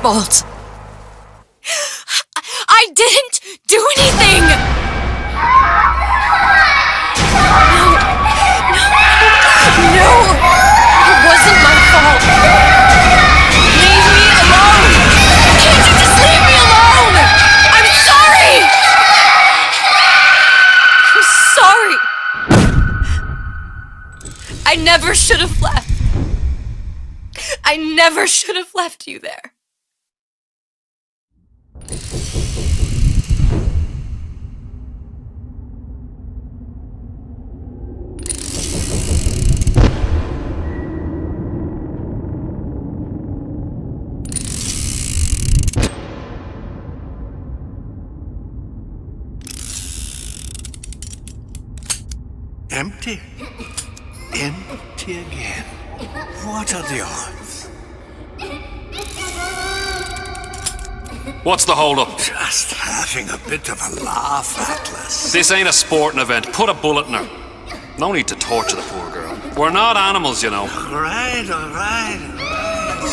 Fault. I didn't do anything! No, it wasn't my fault. Leave me alone! Can't you just leave me alone? I'm sorry! I'm sorry. I never should have left. I never should have left you there. Empty. Empty again. What are the odds? What's the hold-up? Just having a bit of a laugh, Atlas. This ain't a sporting event. Put a bullet in her. No need to torture the poor girl. We're not animals, you know. All right.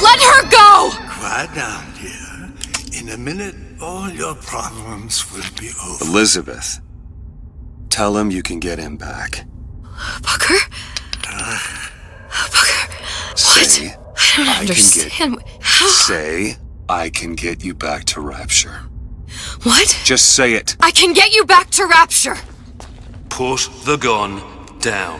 Let her go! Quiet down, dear. In a minute, all your problems will be over. Elizabeth, tell him you can get him back. Booker? Booker, Say, what? I don't understand. How? Say, I can get you back to Rapture. What? Just say it. I can get you back to Rapture. Put the gun down.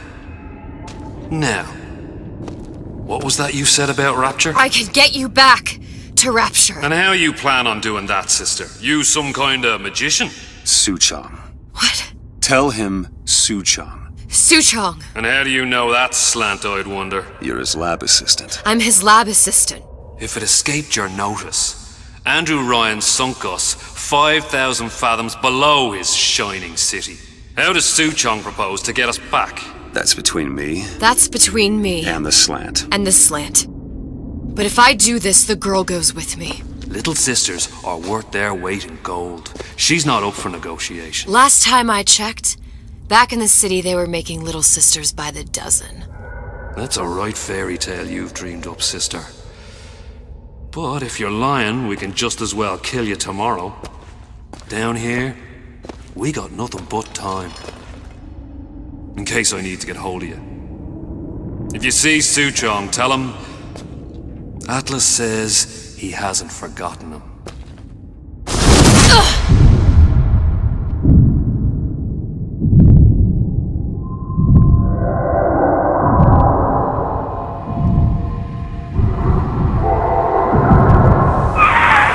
Now, what was that you said about Rapture? I can get you back to Rapture. And how you plan on doing that, sister? You some kind of magician? Suchong. What? Tell him Suchong. Suchong. And how do you know that, slant-eyed wonder? You're his lab assistant. I'm his lab assistant. If it escaped your notice, Andrew Ryan sunk us 5,000 fathoms below his shining city. How does Suchong propose to get us back? That's between me. That's between me. And the slant. And the slant. But if I do this, the girl goes with me. Little sisters are worth their weight in gold. She's not up for negotiation. Last time I checked, back in the city they were making little sisters by the dozen. That's a right fairy tale you've dreamed up, sister. But if you're lying, we can just as well kill you tomorrow. Down here, we got nothing but time. In case I need to get hold of you. If you see Suchong, tell him Atlas says he hasn't forgotten him.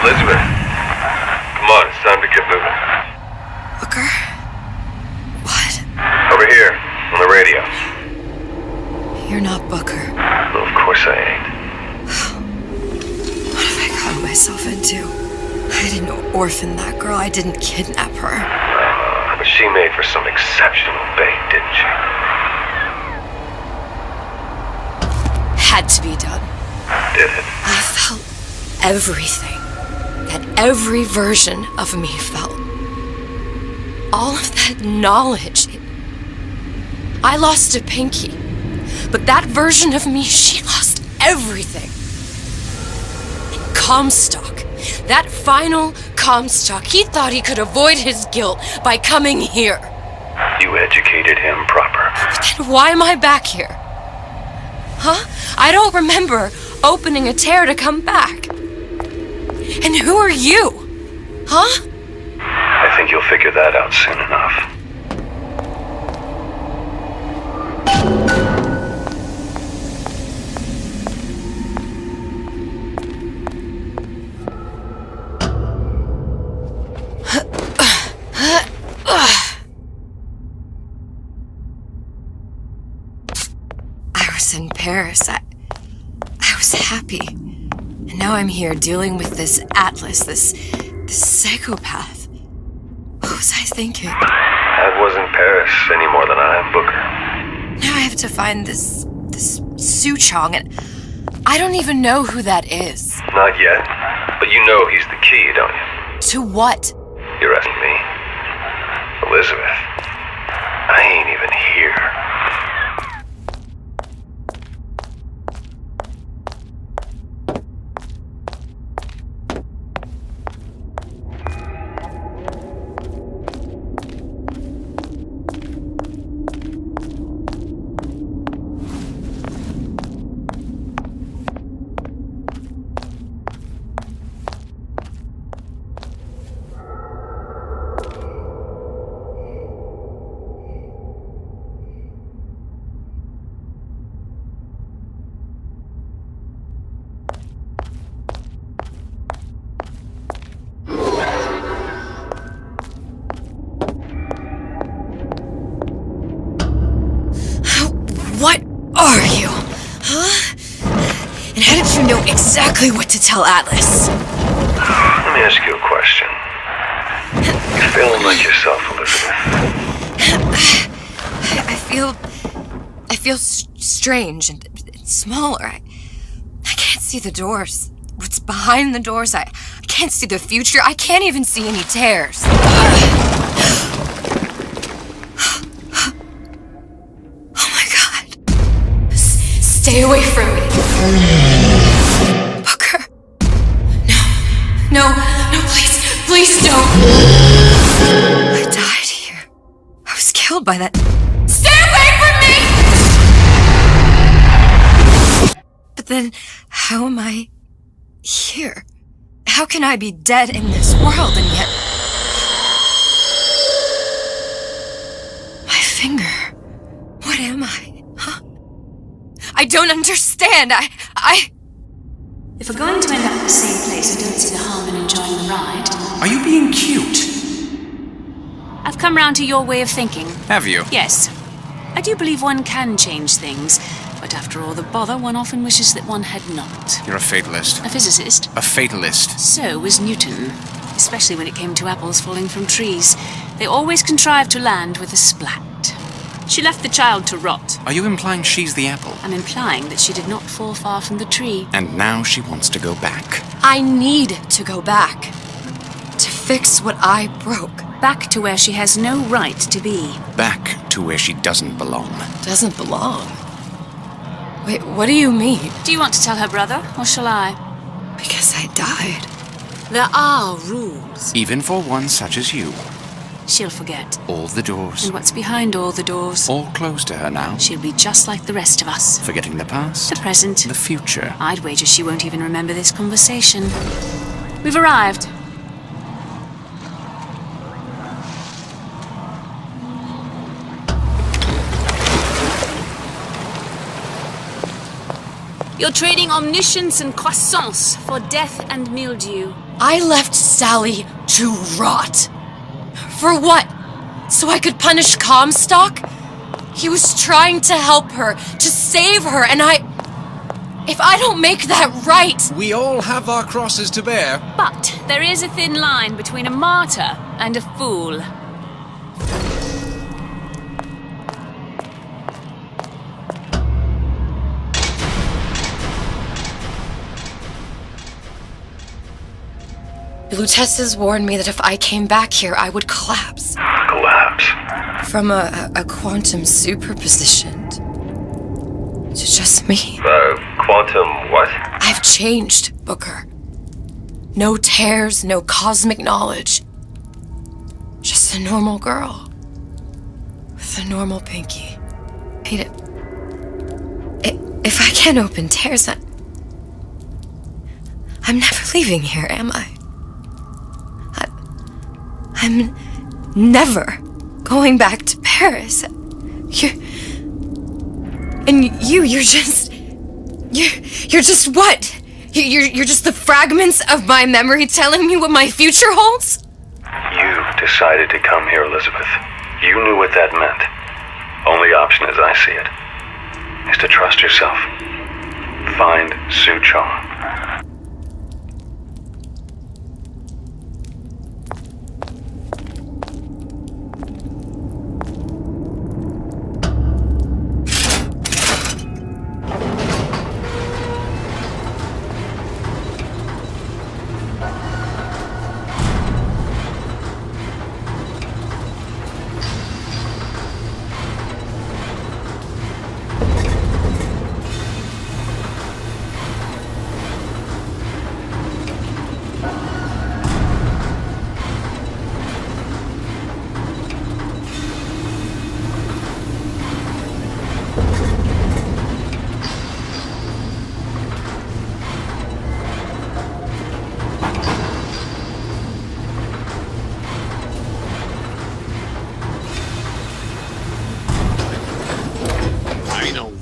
Elizabeth, come on, it's time to get moving. Booker? What? Over here, on the radio. You're not Booker. Well, of course I ain't. What have I gotten myself into? I didn't orphan that girl. I didn't kidnap her. But she made for some exceptional bait, didn't she? Had to be done. did it? I felt everything that every version of me felt. All of that knowledge. I lost a pinky, but that version of me, she lost everything. And Comstock, that final Comstock, he thought he could avoid his guilt by coming here. You educated him proper. But then why am I back here? Huh? I don't remember opening a tear to come back. And who are you? Huh? I think you'll figure that out soon enough. I was in Paris. I was happy. And now I'm here dealing with this Atlas, this psychopath. What was I thinking? That wasn't Paris any more than I am, Booker. Now I have to find this Suchong, and I don't even know who that is. Not yet, but you know he's the key, don't you? To what? You're asking me. Elizabeth, I ain't even here. What are you? Huh? And how did you know exactly what to tell Atlas? Let me ask you a question. You feeling like yourself, Elizabeth? I feel strange and smaller. I can't see the doors. What's behind the doors? I can't see the future. I can't even see any tears. Stay away from me. Booker. No, please don't. I died here. I was killed by that. Stay away from me! But then, how am I here? How can I be dead in this world and yet... My finger. What am I? I don't understand. If we're going to end up at the same place, I don't see the harm in enjoying the ride. Are you being cute? I've come round to your way of thinking. Have you? Yes. I do believe one can change things, but after all the bother, one often wishes that one had not. You're a fatalist. A physicist. A fatalist. So was Newton, especially when it came to apples falling from trees. They always contrived to land with a splat. She left the child to rot. Are you implying she's the apple? I'm implying that she did not fall far from the tree. And now she wants to go back. I need to go back. To fix what I broke. Back to where she has no right to be. Back to where she doesn't belong. Doesn't belong? Wait, what do you mean? Do you want to tell her brother, or shall I? Because I died. There are rules. Even for one such as you. She'll forget. All the doors. And what's behind all the doors? All closed to her now. She'll be just like the rest of us. Forgetting the past. The present. The future. I'd wager she won't even remember this conversation. We've arrived. You're trading omniscience and croissance for death and mildew. I left Sally to rot. For what? So I could punish Comstock? He was trying to help her, to save her, and if I don't make that right... We all have our crosses to bear. But there is a thin line between a martyr and a fool. Lutessa's warned me that if I came back here, I would collapse. Collapse? From a quantum superposition to just me. Quantum what? I've changed, Booker. No tears, no cosmic knowledge. Just a normal girl. With a normal pinky. Peter, if I can't open tears, I'm never leaving here, am I? I'm never going back to Paris. You're just what? You're just the fragments of my memory telling me what my future holds? You decided to come here, Elizabeth. You knew what that meant. Only option, as I see it, is to trust yourself. Find Suchong.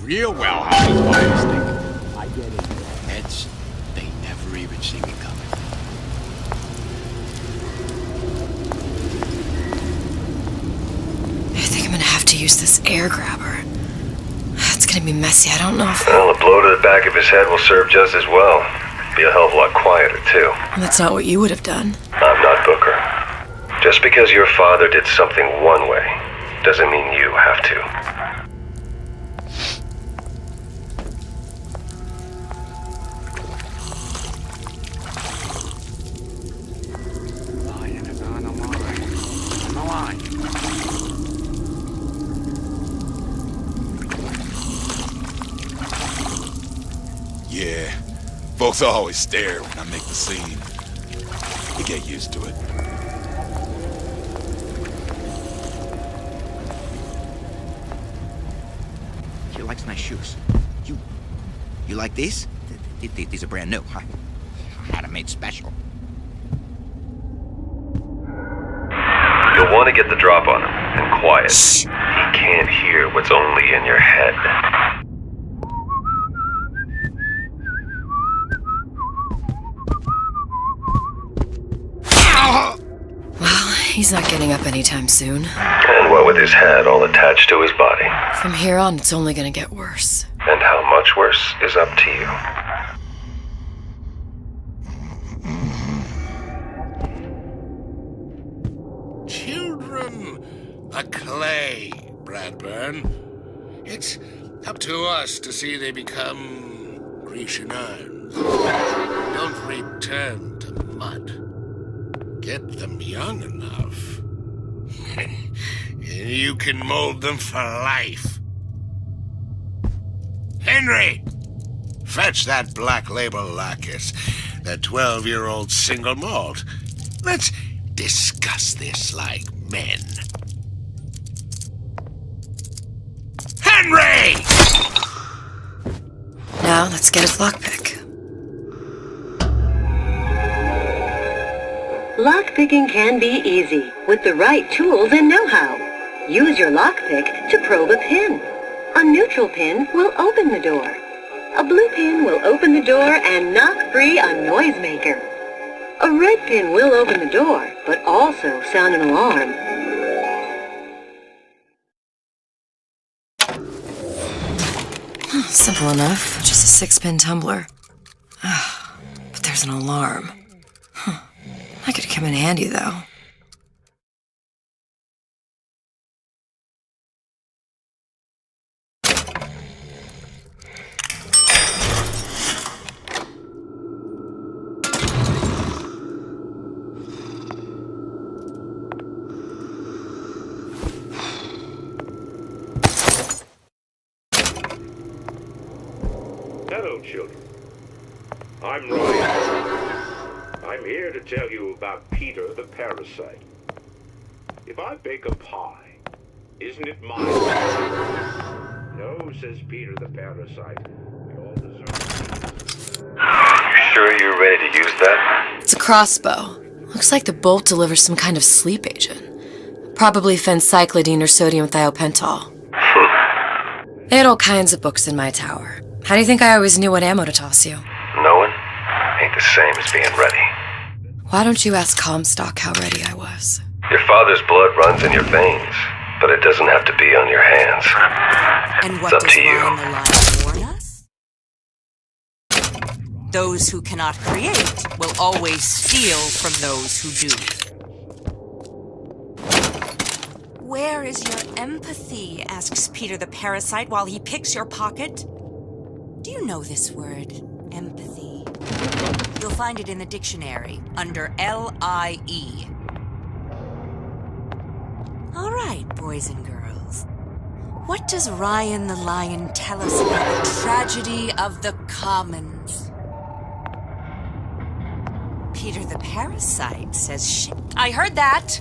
Real well how these wires think. I get in their heads, they never even see me coming. I think I'm gonna have to use this air grabber. It's gonna be messy, I don't know if... Well, a blow to the back of his head will serve just as well. Be a hell of a lot quieter, too. That's not what you would have done. I'm not Booker. Just because your father did something one way, doesn't mean you have to. Yeah, folks always stare when I make the scene. You get used to it. She likes nice shoes. You like these? These are brand new. I had them made special. You'll want to get the drop on him, and quiet. He can't hear what's only in your head. Well, he's not getting up anytime soon. And what with his head all attached to his body. From here on, it's only gonna get worse. And how much worse is up to you. Children are clay, Bradburn. It's up to us to see they become Grecian urns. Don't return to mud. Get them young enough. And you can mold them for life. Henry! Fetch that black label lacquers, that 12-year-old single malt. Let's discuss this like men. Henry! Now, let's get his lockpick. Lockpicking can be easy with the right tools and know-how. Use your lockpick to probe a pin. A neutral pin will open the door. A blue pin will open the door and knock free a noisemaker. A red pin will open the door, but also sound an alarm. Simple enough. Just a 6-pin tumbler. But there's an alarm. That could come in handy, though. Hello, children. I'm Ryan. I'm here to tell you about Peter the Parasite. If I bake a pie, isn't it mine? No, says Peter the Parasite. We all deserve it. You sure you're ready to use that? It's a crossbow. Looks like the bolt delivers some kind of sleep agent. Probably phencyclidine or sodium thiopental. They had all kinds of books in my tower. How do you think I always knew what ammo to toss you? Knowing ain't the same as being ready. Why don't you ask Comstock how ready I was? Your father's blood runs in your veins, but it doesn't have to be on your hands. And what It's up does to you. Ryan the Lion warn us? Those who cannot create will always steal from those who do. Where is your empathy? Asks Peter the Parasite while he picks your pocket. Do you know this word, empathy? You'll find it in the dictionary under L-I-E. All right, boys and girls. What does Ryan the Lion tell us about the tragedy of the commons? Peter the Parasite says shit. I heard that!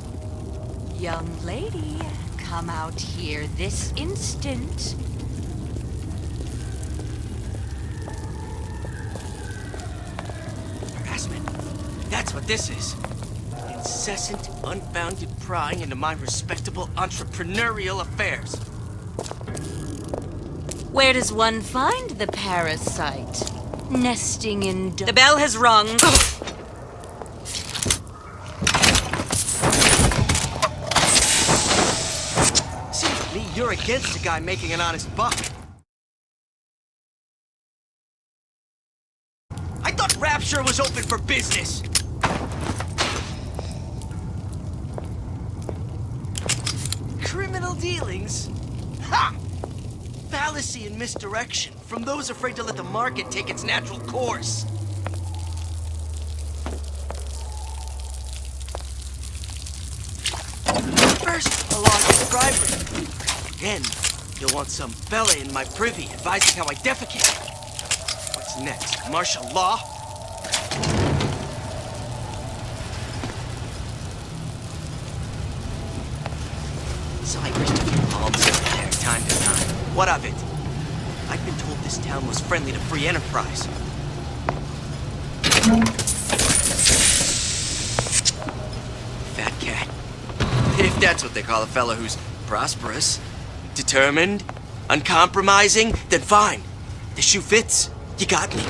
Young lady, come out here this instant. Harassment. That's what this is. Incessant, unbounded prying into my respectable entrepreneurial affairs. Where does one find the parasite? Nesting in... The bell has rung. Seems to me you're against a guy making an honest buck. I thought Rapture was open for business. Criminal dealings? Ha! Fallacy and misdirection from those afraid to let the market take its natural course. First, a law against bribery. Then, you'll want some fella in my privy advising how I defecate. What's next? Martial law? So I risked a few palms here and there, time to time. What of it? I've been told this town was friendly to free enterprise. Fat cat. If that's what they call a fella who's prosperous, determined, uncompromising, then fine. The shoe fits. You got me.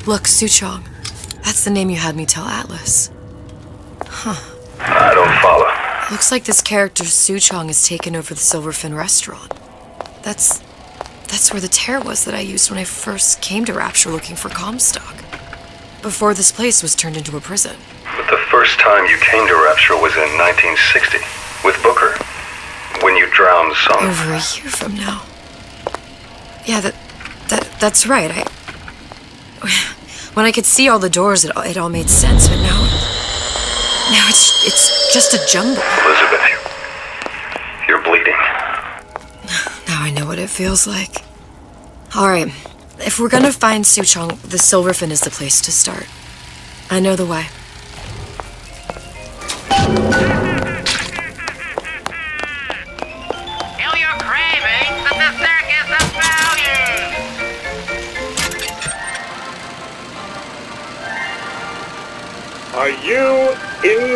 Look, Suchong. That's the name you had me tell Atlas. Huh. I don't follow. Looks like this character Suchong has taken over the Silverfin restaurant. That's where the tear was that I used when I first came to Rapture looking for Comstock. Before this place was turned into a prison. But the first time you came to Rapture was in 1960, with Booker. When you drowned Son. Over a year from now. Yeah, that's right. When I could see all the doors, it all made sense, but now it's just a jumble. Elizabeth, you're bleeding. Now I know what it feels like. All right, if we're gonna find Suchong, the Silverfin is the place to start. I know the way. Kill your cravings at the Circus of Values!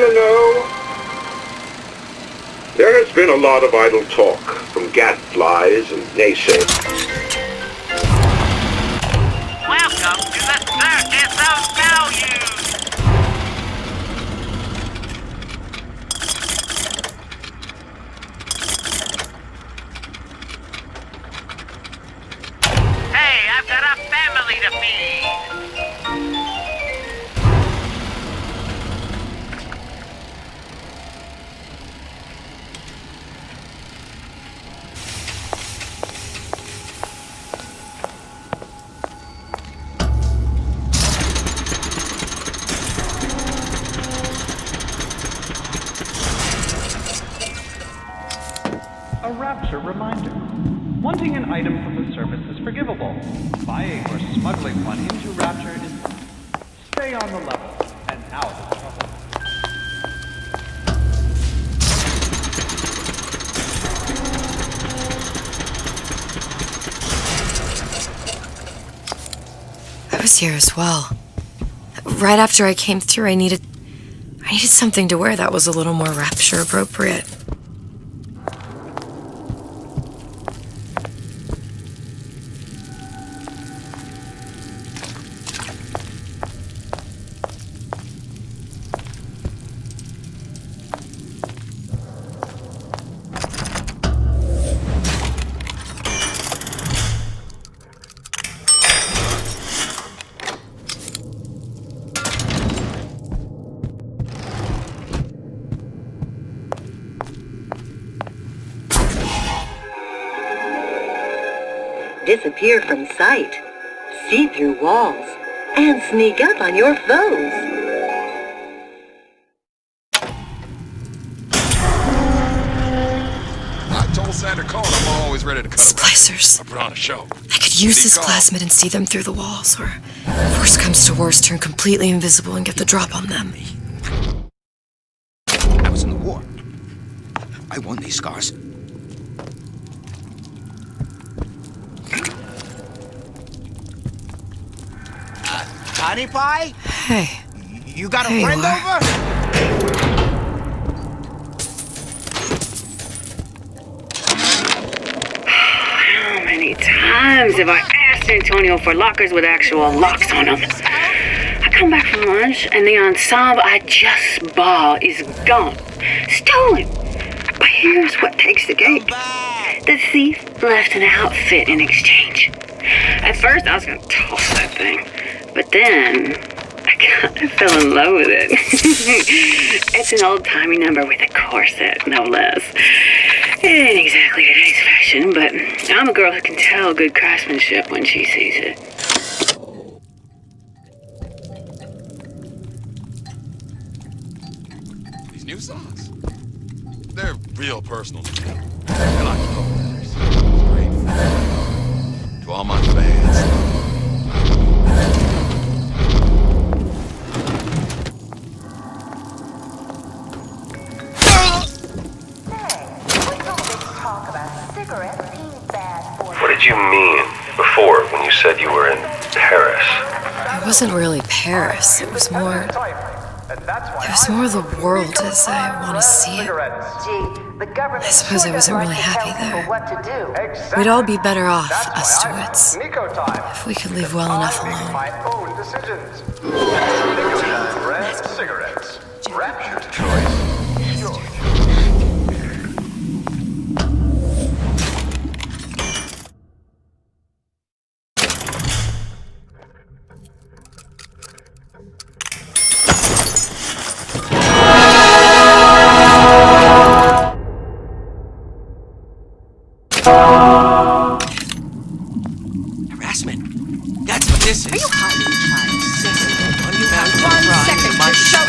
to know? There has been a lot of idle talk from gadflies and naysayers. Welcome to the Circus of Value! Hey, I've got a family to feed! A rapture reminder. Wanting an item from the service is forgivable. Buying or smuggling one into rapture is... Stay on the level and out of trouble. I was here as well. Right after I came through, I needed something to wear that was a little more rapture appropriate. Disappear from sight, see through walls, and sneak up on your foes. I told Santa Claus I'm always ready to cut Splicers. I put on a show. I could use this plasmid and see them through the walls, or if worst comes to worst, turn completely invisible and get the drop on them. I was in the war. I won these scars. Honey Pie? Hey. You got a Hey, friend what? over? How many times have I asked Antonio for lockers with actual locks on them? I come back from lunch and the ensemble I just bought is gone. Stolen. But here's what takes the cake. The thief left an outfit in exchange. At first I was gonna toss that thing, but then I kind of fell in love with it. It's an old-timey number with a corset, no less. It ain't exactly today's fashion, but I'm a girl who can tell good craftsmanship when she sees it. These new songs, they're real personal to me. They're like love letters. Great fun. To all my fans. What did you mean before when you said you were in Paris? It wasn't really Paris. It was more the world as I want to see it. I suppose I wasn't really happy there. We'd all be better off, us Stewarts, if we could leave well enough alone. Cigarettes. Rapture's choice. Harassment. That's what this is. Are you hiding, child? You have 1 second to show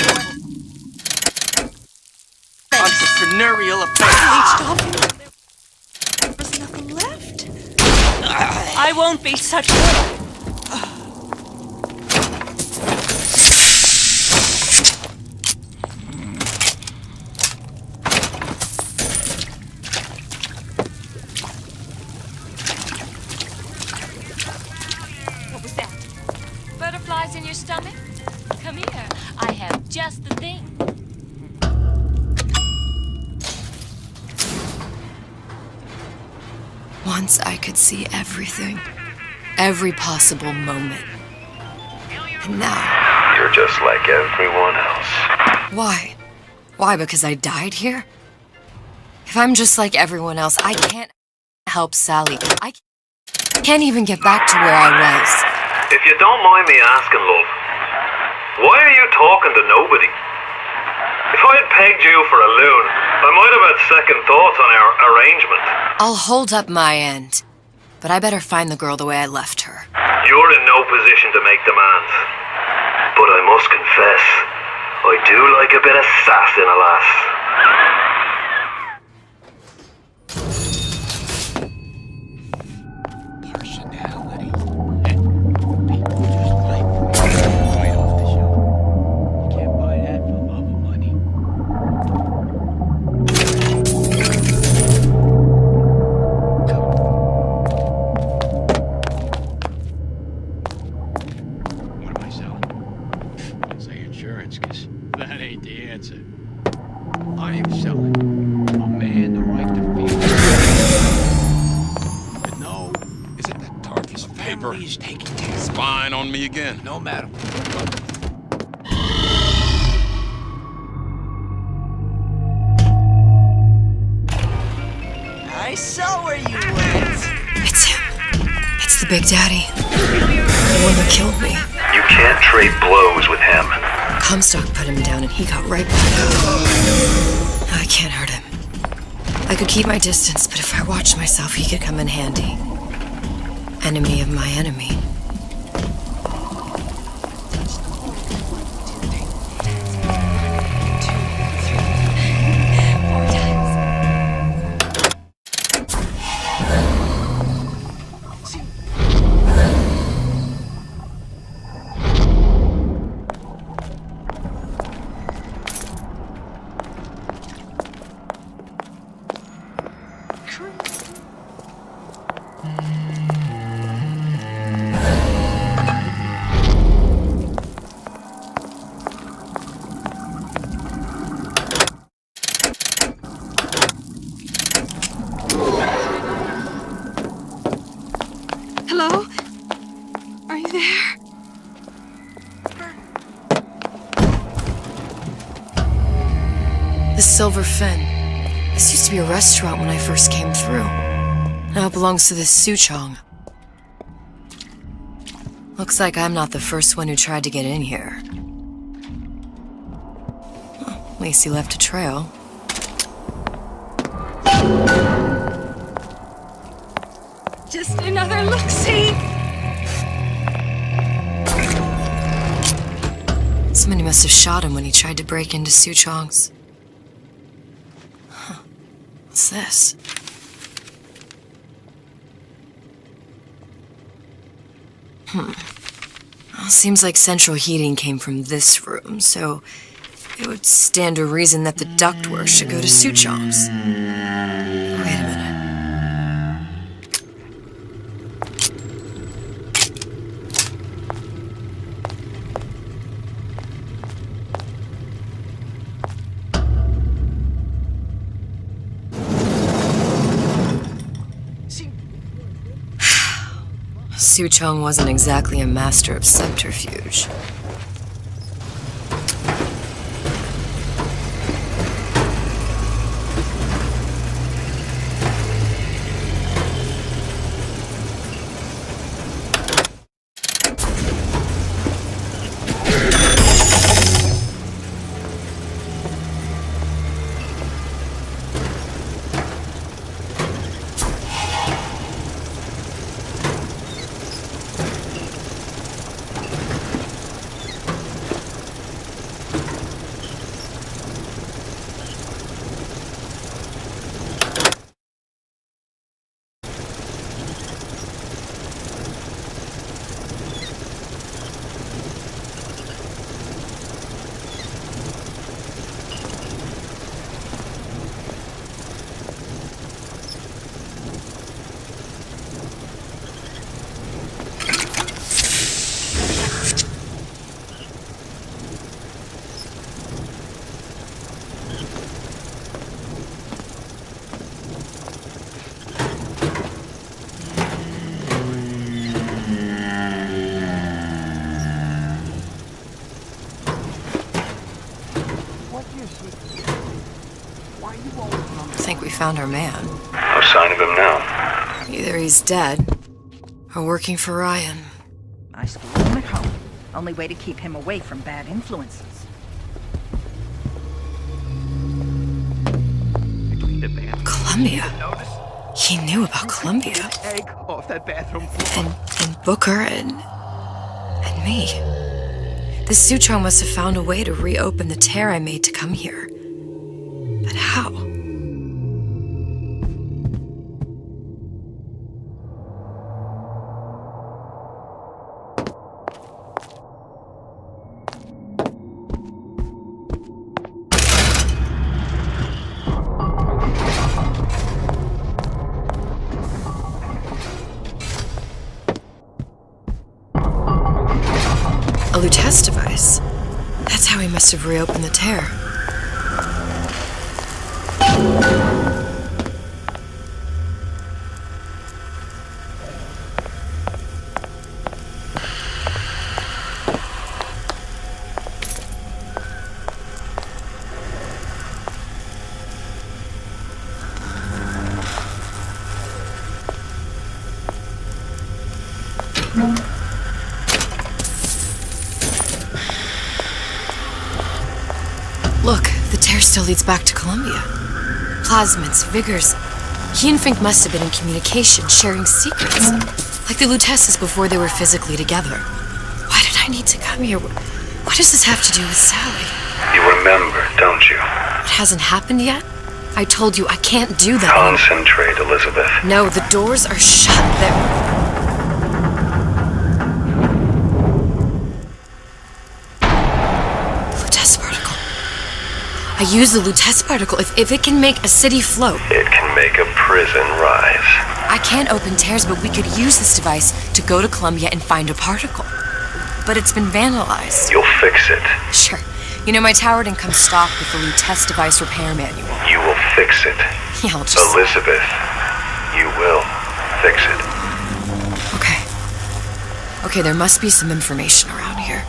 entrepreneurial approach. There was nothing left. I won't be such What was that? Butterflies in your stomach? Come here. I have just the thing. Once I could see everything. Every possible moment. And now... You're just like everyone else. Why? Why, because I died here? If I'm just like everyone else, I can't help Sally. I can't even get back to where I was. If you don't mind me asking, love, why are you talking to nobody? If I had pegged you for a loon, I might have had second thoughts on our arrangement. I'll hold up my end, but I better find the girl the way I left her. You're in no position to make demands. But I must confess, I do like a bit of sass in a lass. Spying on me again. No, madam. I saw where you went. It's him. It's the Big Daddy. The one that killed me. You can't trade blows with him. Comstock put him down and he got right back up. I can't hurt him. I could keep my distance, but if I watched myself, he could come in handy. Enemy of my enemy. Hello? Are you there? The Silver Fin. This used to be a restaurant when I first came through. Now it belongs to this Suchong. Looks like I'm not the first one who tried to get in here. Well, at least he left a trail. Just another look-see. Somebody must have shot him when he tried to break into Suchong's. Huh. What's this? Well, seems like central heating came from this room, so it would stand to reason that the ductwork should go to Suchong's. Wait a minute. Suchong wasn't exactly a master of subterfuge. I think we found our man. No sign of him now. Either he's dead, or working for Ryan. I schooled him at home. Only way to keep him away from bad influences. Columbia. He knew about Columbia. Egg off that bathroom floor. And Booker and me. This Suchong must have found a way to reopen the tear I made to come here. But how? A Lutece device. That's how he must have reopened the tear. Look, the tear still leads back to Columbia. Plasmids, Vigors. He and Fink must have been in communication, sharing secrets. Like the Luteces before they were physically together. Why did I need to come here? What does this have to do with Sally? You remember, don't you? It hasn't happened yet? I told you I can't do that. Concentrate, Elizabeth. No, the doors are shut. They're... I use the Lutece particle. If it can make a city float. It can make a prison rise. I can't open tears, but we could use this device to go to Columbia and find a particle. But it's been vandalized. You'll fix it. Sure. You know, my tower didn't come stocked with the Lutece device repair manual. You will fix it. Yeah, I'll just... Elizabeth, you will fix it. Okay, there must be some information around here.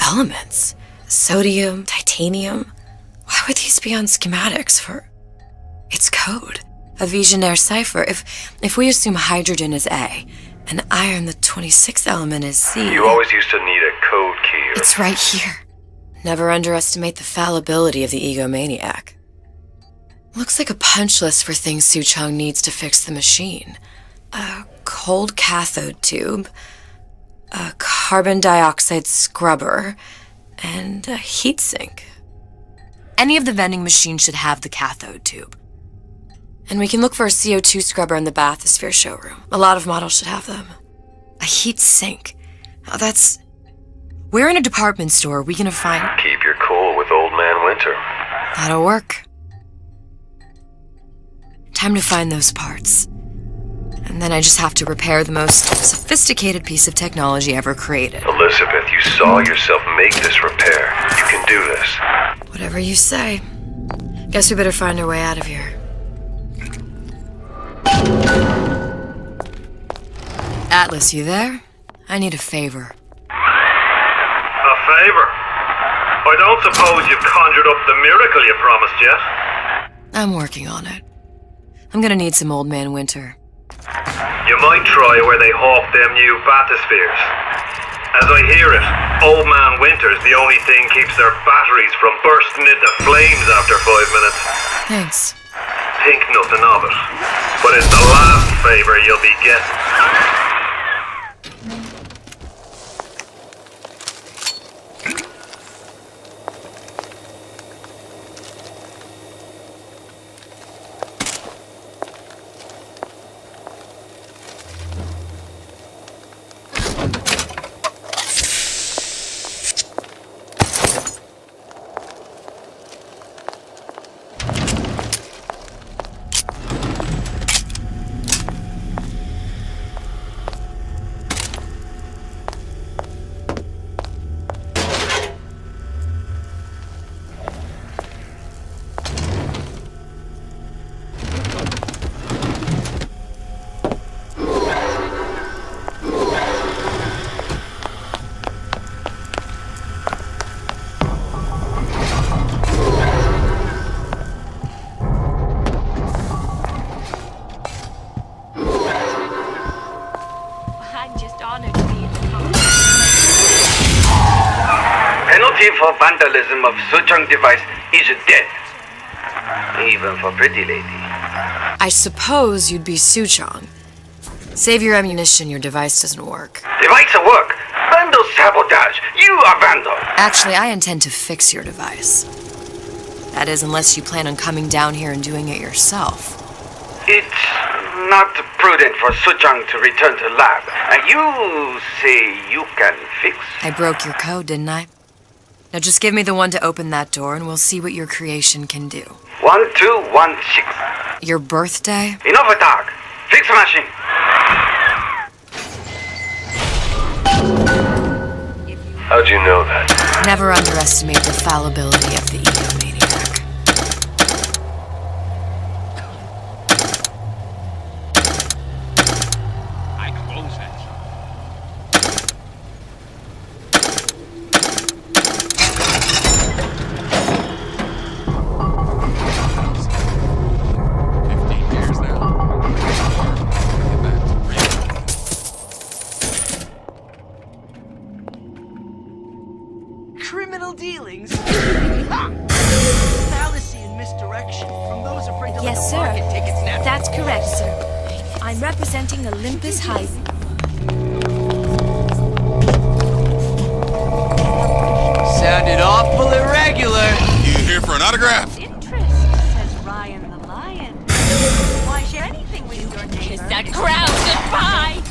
Elements. Sodium, titanium. Why would these be on schematics for... It's code. A Visionaire cipher. If we assume hydrogen is A, and iron, the 26th element, is C... You always used to need a code key. It's right here. Never underestimate the fallibility of the egomaniac. Looks like a punch list for things Suchong needs to fix the machine. A cold cathode tube, a carbon dioxide scrubber, and a heatsink. Any of the vending machines should have the cathode tube. And we can look for a CO2 scrubber in the bathysphere showroom. A lot of models should have them. A heatsink. Oh, that's... Where in a department store are we gonna find... Keep your cool with Old Man Winter. That'll work. Time to find those parts. And then I just have to repair the most sophisticated piece of technology ever created. Elizabeth, you saw yourself make this repair. You can do this. Whatever you say. Guess we better find our way out of here. Atlas, you there? I need a favor. A favor? I don't suppose you've conjured up the miracle you promised yet? I'm working on it. I'm gonna need some Old Man Winter. You might try where they hawk them new bathyspheres. As I hear it, Old Man Winter's the only thing keeps their batteries from bursting into flames after 5 minutes. Thanks. Think nothing of it, but it's the last favor you'll be getting. penalty for vandalism of Suchong device is death. Even for pretty lady. I suppose you'd be Suchong. Save your ammunition, your device doesn't work. Device work. Vandal sabotage. You are vandal. Actually, I intend to fix your device. That is, unless you plan on coming down here and doing it yourself. It's not prudent for Suchong to return to lab. And you say you can fix? I broke your code, didn't I? Now just give me the one to open that door and we'll see what your creation can do. 1216. Your birthday? Enough talk. Fix machine. How'd you know that? Never underestimate the fallibility of the egomaniac. I close that. Criminal dealings. Fallacy and misdirection from those afraid to Yes, let the sir. market take its natural That's correct, sir. I'm representing Olympus High. Sounded awful irregular. You here for an autograph? Interest, says Ryan the Lion. Why share anything with your neighbor? Kiss that crowd goodbye!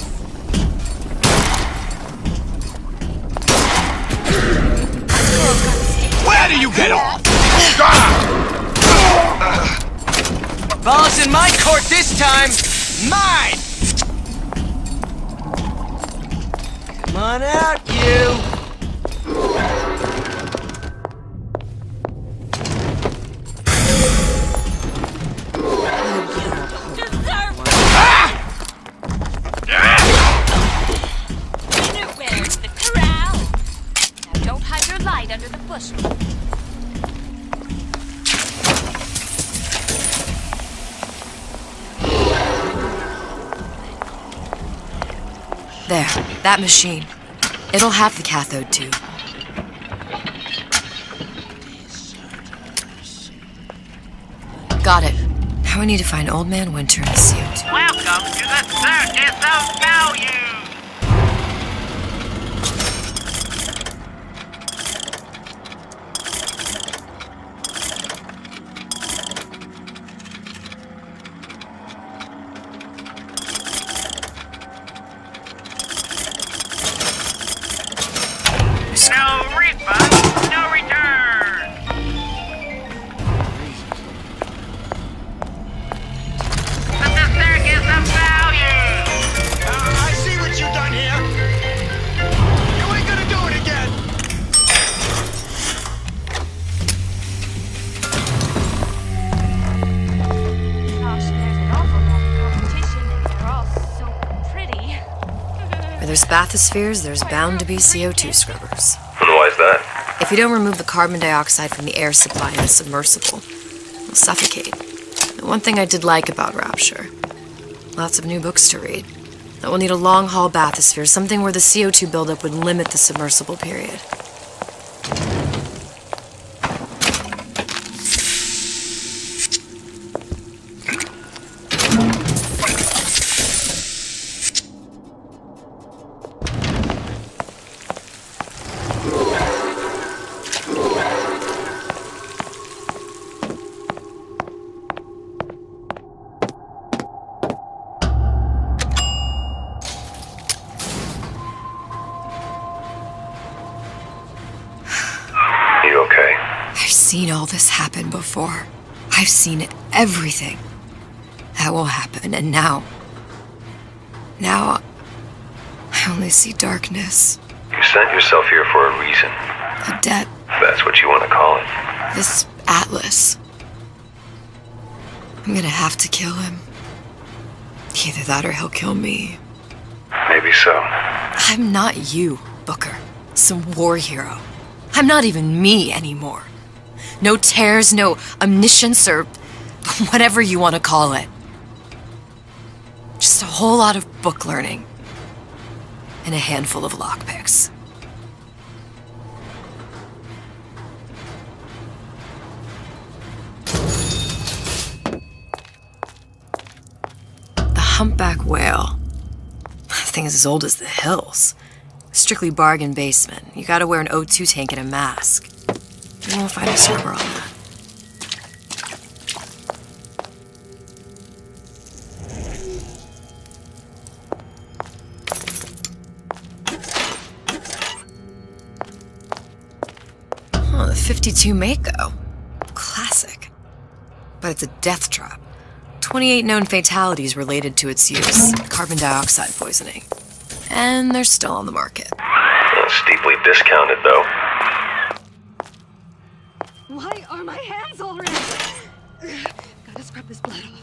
Where do you get off? Ball's in my court this time. Mine! Come on out, you. Where's the corral? Now don't hide your light under the bushel. There, that machine. It'll have the cathode tube. Got it. Now we need to find Old Man Winter and CO2. Welcome to the Circus of Value! No refund, no return! The Circus of Value! I see what you've done here. You ain't gonna do it again. Gosh, there's an awful lot of competition, and they're all so pretty. Where there's bathyspheres, there's bound to be CO2 scrubbers. And why is that? If you don't remove the carbon dioxide from the air supply in a submersible, you'll suffocate. The one thing I did like about Rapture, lots of new books to read. That will need a long-haul bathysphere, something where the CO2 buildup would limit the submersible period. You okay? I've seen all this happen before. I've seen everything. That will happen, and now... Now... I only see darkness. You sent yourself here for a reason. A debt. If that's what you want to call it. This Atlas. I'm gonna have to kill him. Either that or he'll kill me. Maybe so. I'm not you, Booker. Some war hero. I'm not even me anymore. No tears, no omniscience, or whatever you want to call it. Just a whole lot of book learning. And a handful of lockpicks. humpback whale. That thing is as old as the hills. Strictly bargain basement. You gotta wear an O2 tank and a mask. You won't find a server on that. Oh, the 52 Mako. Classic. But it's a death trap. 28 known fatalities related to its use. Carbon dioxide poisoning. And they're still on the market. Steeply discounted, though. Why are my hands all red? Gotta scrub this blood off.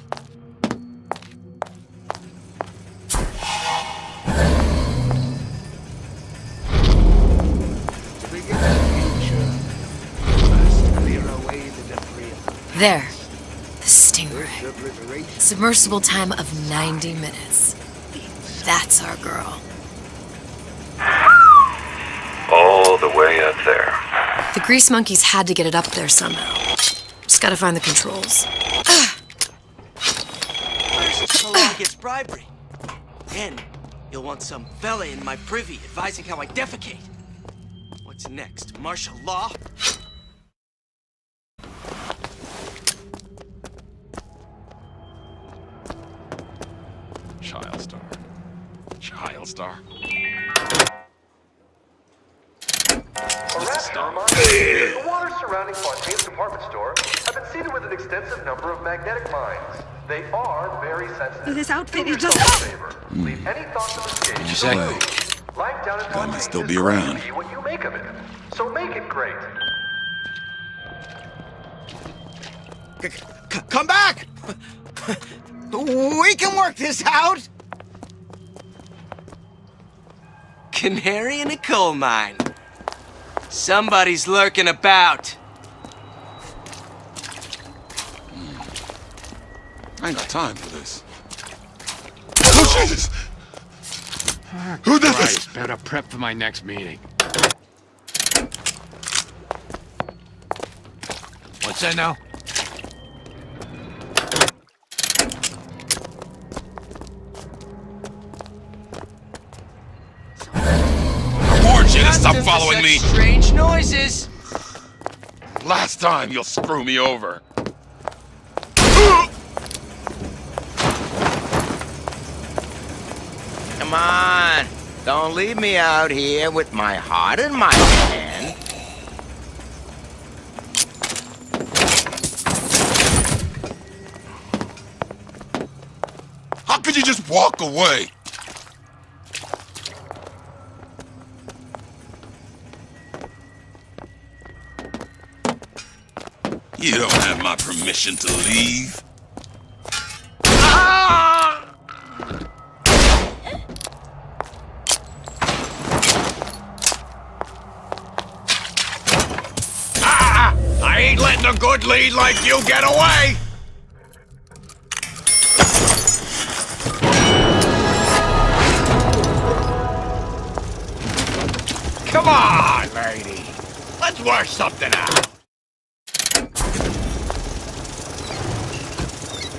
There. The Stingray. Submersible time of 90 minutes. That's our girl. All the way up there. The grease monkeys had to get it up there somehow. Just gotta find the controls. First, how long gets bribery. Then, you'll want some fella in my privy advising how I defecate. What's next? Martial law? Child star. The waters surrounding Fontaine's department store have been seeded with an extensive number of magnetic mines. They are very sensitive. This outfit Do is just... yourself a favor. Leave any thoughts of escape. What'd you say? Life down at Guy might Fontaine's still is be going to around. be what you make of it. So make it great. Come back! We can work this out! Canary in a coal mine. Somebody's lurking about. I ain't got time for this. Oh, Jesus! Who did this? Better prep for my next meeting. What's that now? I warned you to stop following me! Strange noises. Last time you'll screw me over. Come on! Don't leave me out here with my heart in my hand. How could you just walk away? You don't have my permission to leave. I ain't letting a good lead like you get away! Come on, lady. Let's work something out.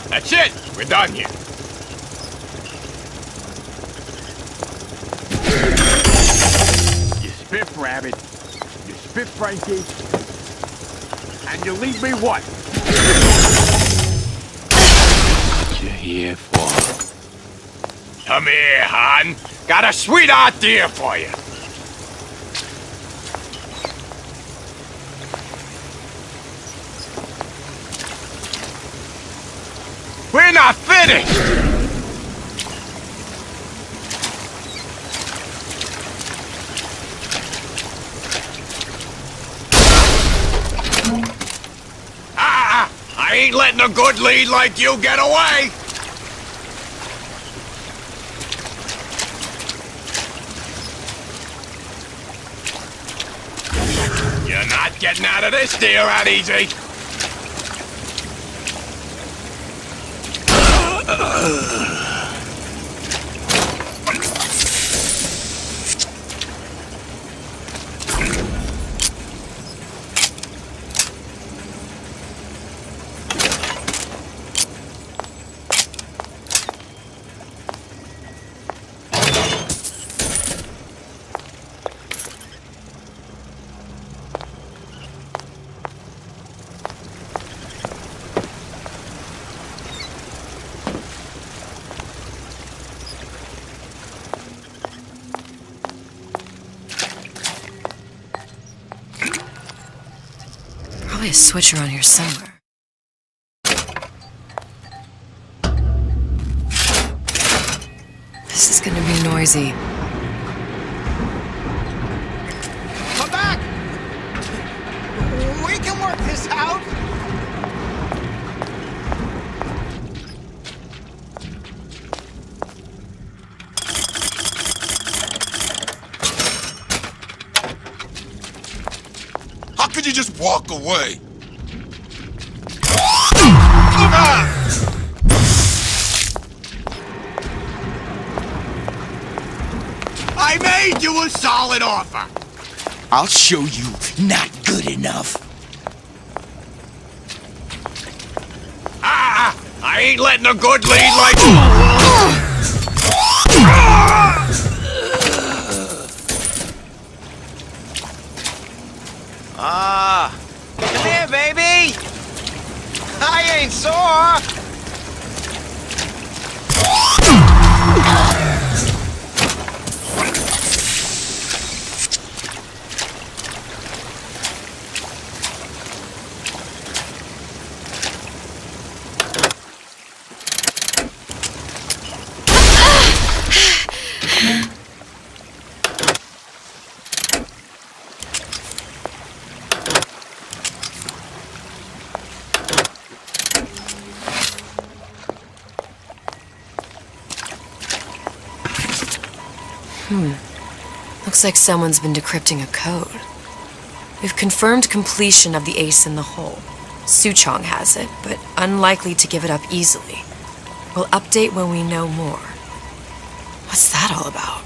That's it. We're done here. You spiff, Rabbit. You spiff, Frankie. And you leave me what? What you here for? Come here, hon. Got a sweet idea for you. We're not finished! I ain't letting a good lead like you get away! You're not getting out of this deal that easy! probably a switch around here somewhere. This is gonna be noisy. Come back! We can work this out! How could you just walk away? I made you a solid offer! I'll show you not good enough. I ain't letting a good lead like... Come here, baby! I ain't sore! Looks like someone's been decrypting a code. We've confirmed completion of the ace in the hole. Suchong has it, but unlikely to give it up easily. We'll update when we know more. What's that all about?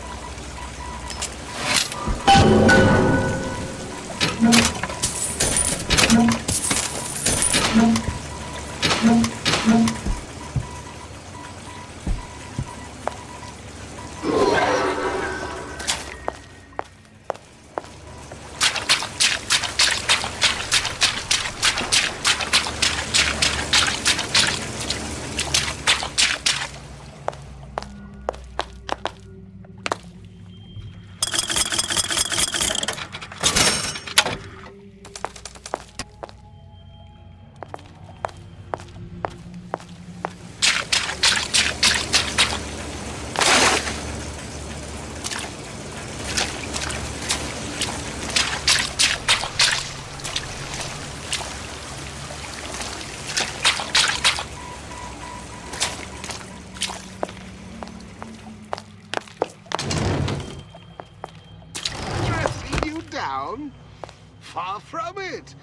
Far from it.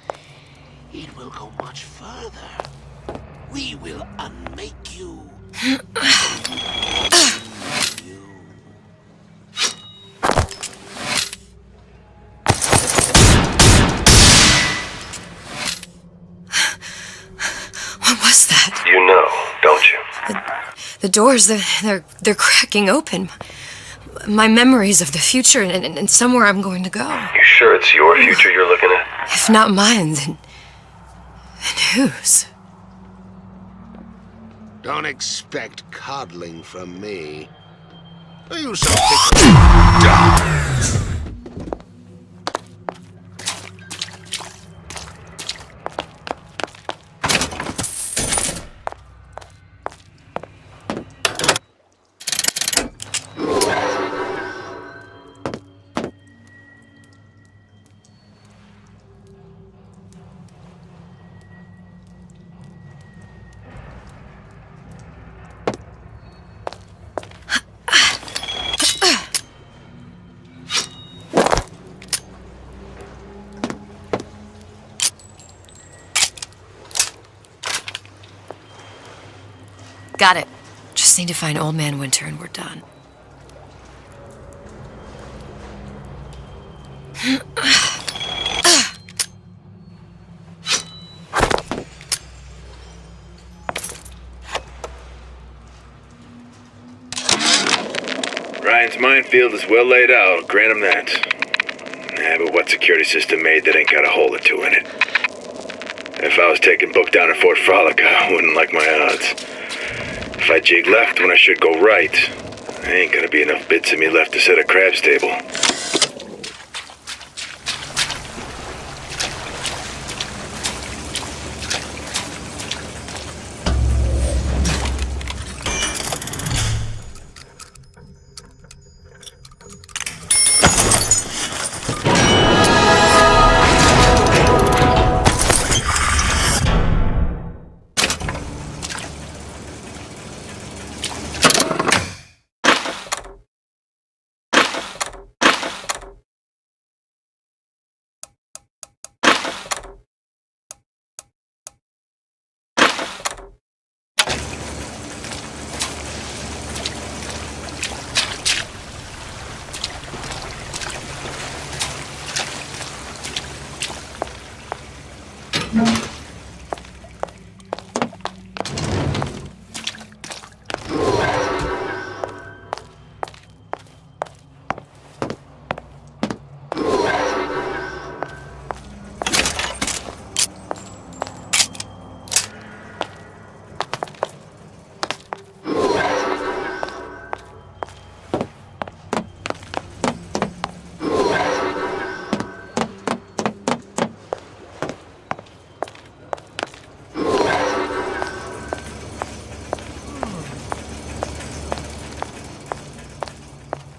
It will go much further. We will unmake you. What was that? You know, don't you? The doors, they're cracking open. My memories of the future and somewhere I'm going to go. You sure it's your future you're looking at? If not mine, then whose? Don't expect coddling from me. Are you so picky? Got it. Just need to find Old Man Winter and we're done. Ryan's minefield is well laid out, I'll grant him that. But what security system made that ain't got a hole or two in it? If I was taking book down at Fort Frolic, I wouldn't like my odds. If I jig left when I should go right, there ain't gonna be enough bits of me left to set a crab stable.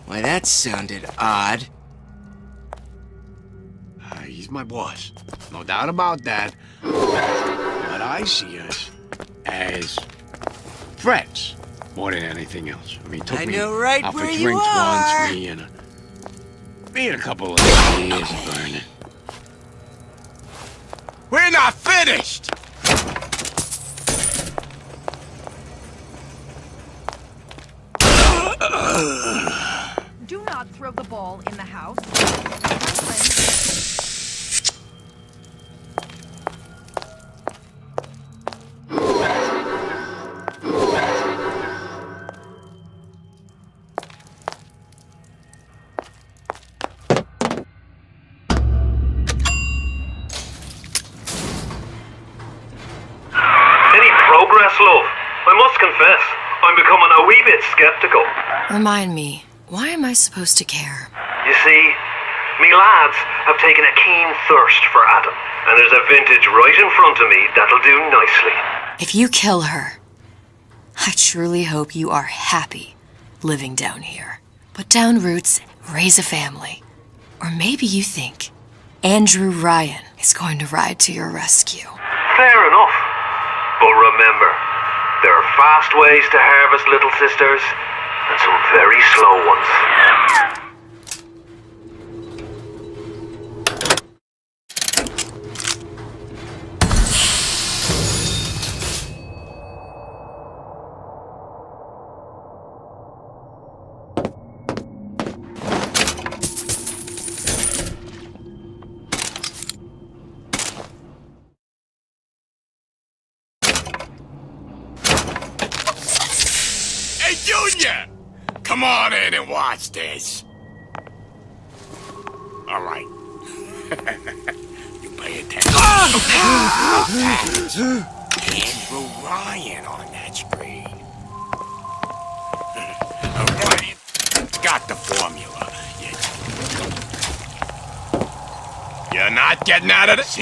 Why, that sounded odd. He's my boss. No doubt about that. But I see us as friends more than anything else. I mean, took I me know right out for where drinks you are. once, me and a couple of years burning. We're not finished! Do not throw the ball in the house. Any progress, love? I must confess, I'm becoming a wee bit skeptical. Remind me, why am I supposed to care? You see, me lads have taken a keen thirst for Adam, and there's a vintage right in front of me that'll do nicely. If you kill her, I truly hope you are happy living down here. Put down roots, raise a family. Or maybe you think Andrew Ryan is going to ride to your rescue. Fair enough. But remember, there are fast ways to harvest little sisters, and some very slow ones. Hey, Junior! Come on in and watch this. All right. You pay attention. Andrew Ryan on that screen. Ryan got the formula. You're not getting out of this.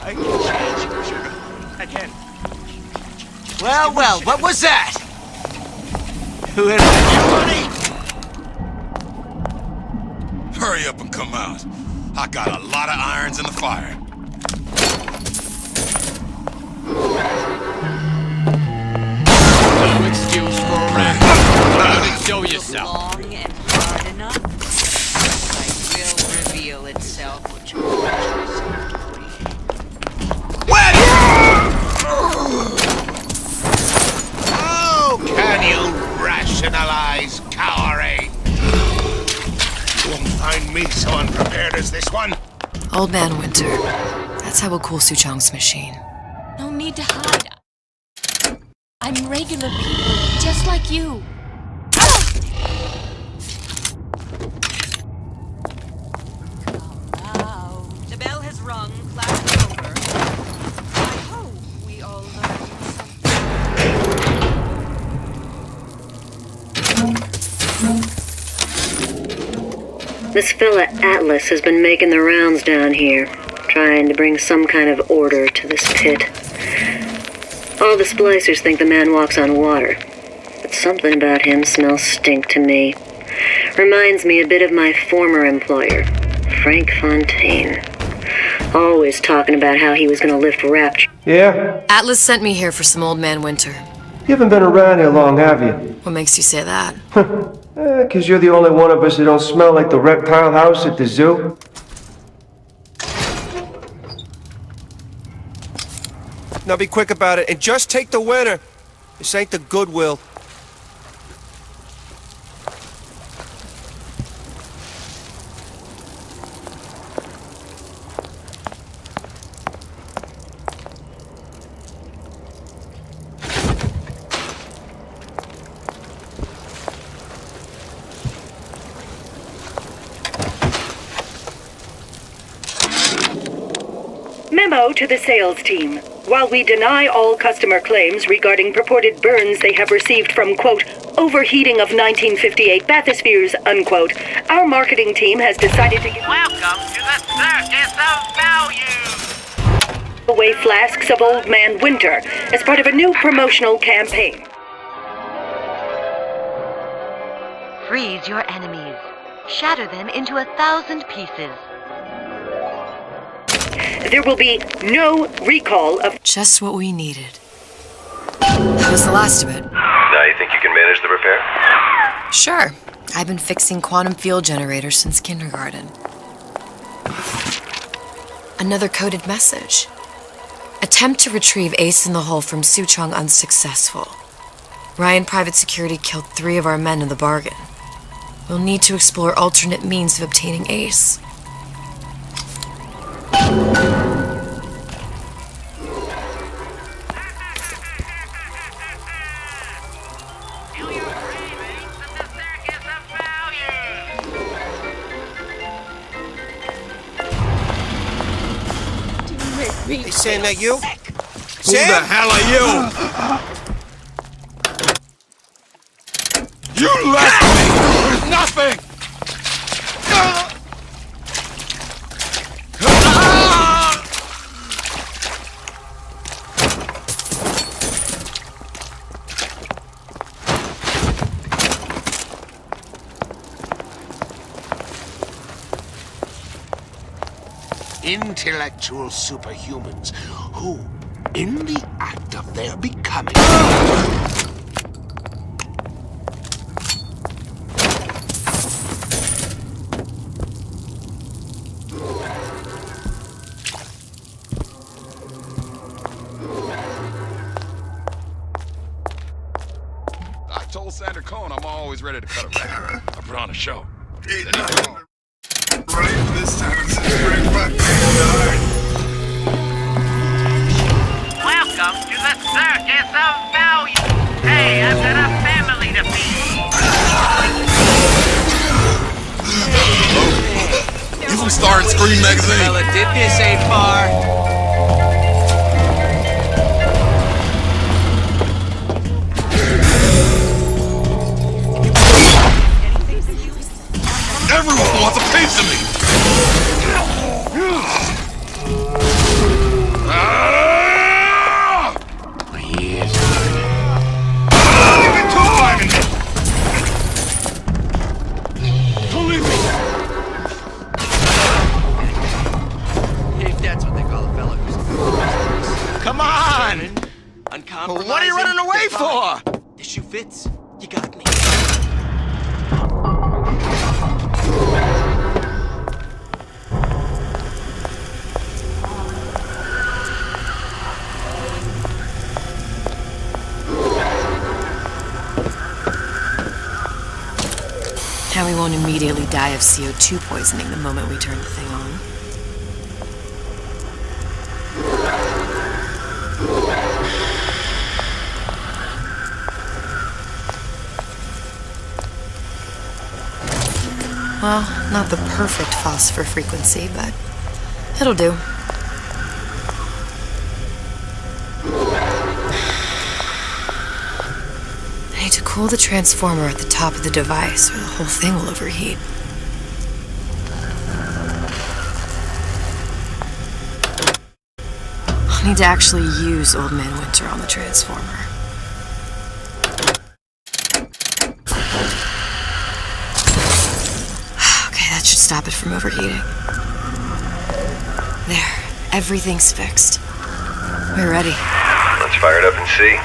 I can change, sugar. I can. Well, well, what was that? Who had money? Hurry up and come out. I got a lot of irons in the fire. No excuse for a rat. Show yourself. Long and hard enough, it will reveal itself which Oh, can you rationalize cowering? You won't find me so unprepared as this one. Old Man Winter. That's how we'll cool Suchong's machine. No need to hide. I'm regular people, just like you. Now, the bell has rung, class is over. I hope we all learned This fella Atlas has been making the rounds down here, trying to bring some kind of order to this pit. All the splicers think the man walks on water, but something about him smells stink to me. Reminds me a bit of my former employer, Frank Fontaine. Always talking about how he was going to lift Rapture. Atlas sent me here for some Old Man Winter. You haven't been around here long, have you? What makes you say that? 'Cause you're the only one of us that don't smell like the reptile house at the zoo. Now be quick about it and just take the winner. This ain't the Goodwill. Memo to the sales team. While we deny all customer claims regarding purported burns they have received from, quote, overheating of 1958 bathyspheres, unquote, our marketing team has decided to give Welcome to the Circus of Value! away flasks of Old Man Winter as part of a new promotional campaign. Freeze your enemies. Shatter them into 1,000 pieces. There will be no recall of... Just what we needed. That was the last of it. Now you think you can manage the repair? Sure. I've been fixing quantum field generators since kindergarten. Another coded message. Attempt to retrieve Ace in the Hole from Suchong unsuccessful. Ryan Private Security killed 3 of our men in the bargain. We'll need to explore alternate means of obtaining Ace. Hey, Sam, that you? Who the hell are you? You left me with nothing! Intellectual superhumans who, in the act of their becoming... I told Sander Cohen I'm always ready to cut a record. I put on a show. Right this time, it's very fucking hard. Welcome to the Circus of Value! Hey, I've got a family to feed! You from Star and Screen magazine? Well, it did this ain't far. Everyone wants a piece of me! If that's what they call a fella who's... Come on! Uncompromising. What are you running away for? The shoe fits. You got me. Now we won't immediately die of CO2 poisoning the moment we turn the thing on. Well, not the perfect phosphor frequency, but it'll do. I need to cool the transformer at the top of the device, or the whole thing will overheat. I'll need to actually use Old Man Winter on the transformer. Okay, that should stop it from overheating. There, everything's fixed. We're ready. Let's fire it up and see.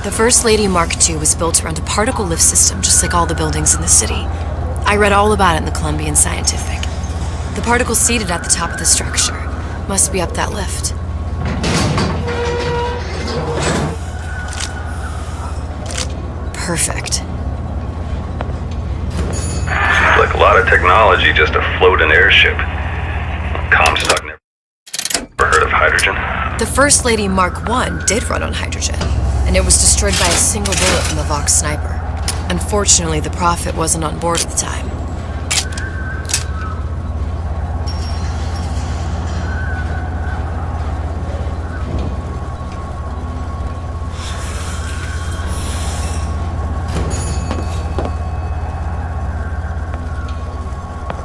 The First Lady Mark II was built around a particle lift system just like all the buildings in the city. I read all about it in the Columbian Scientific. The particles seated at the top of the structure must be up that lift. Perfect. Seems like a lot of technology just to float an airship. Comstock never heard of hydrogen. The First Lady Mark I did run on hydrogen, and it was destroyed by a single bullet from a Vox sniper. Unfortunately, the Prophet wasn't on board at the time.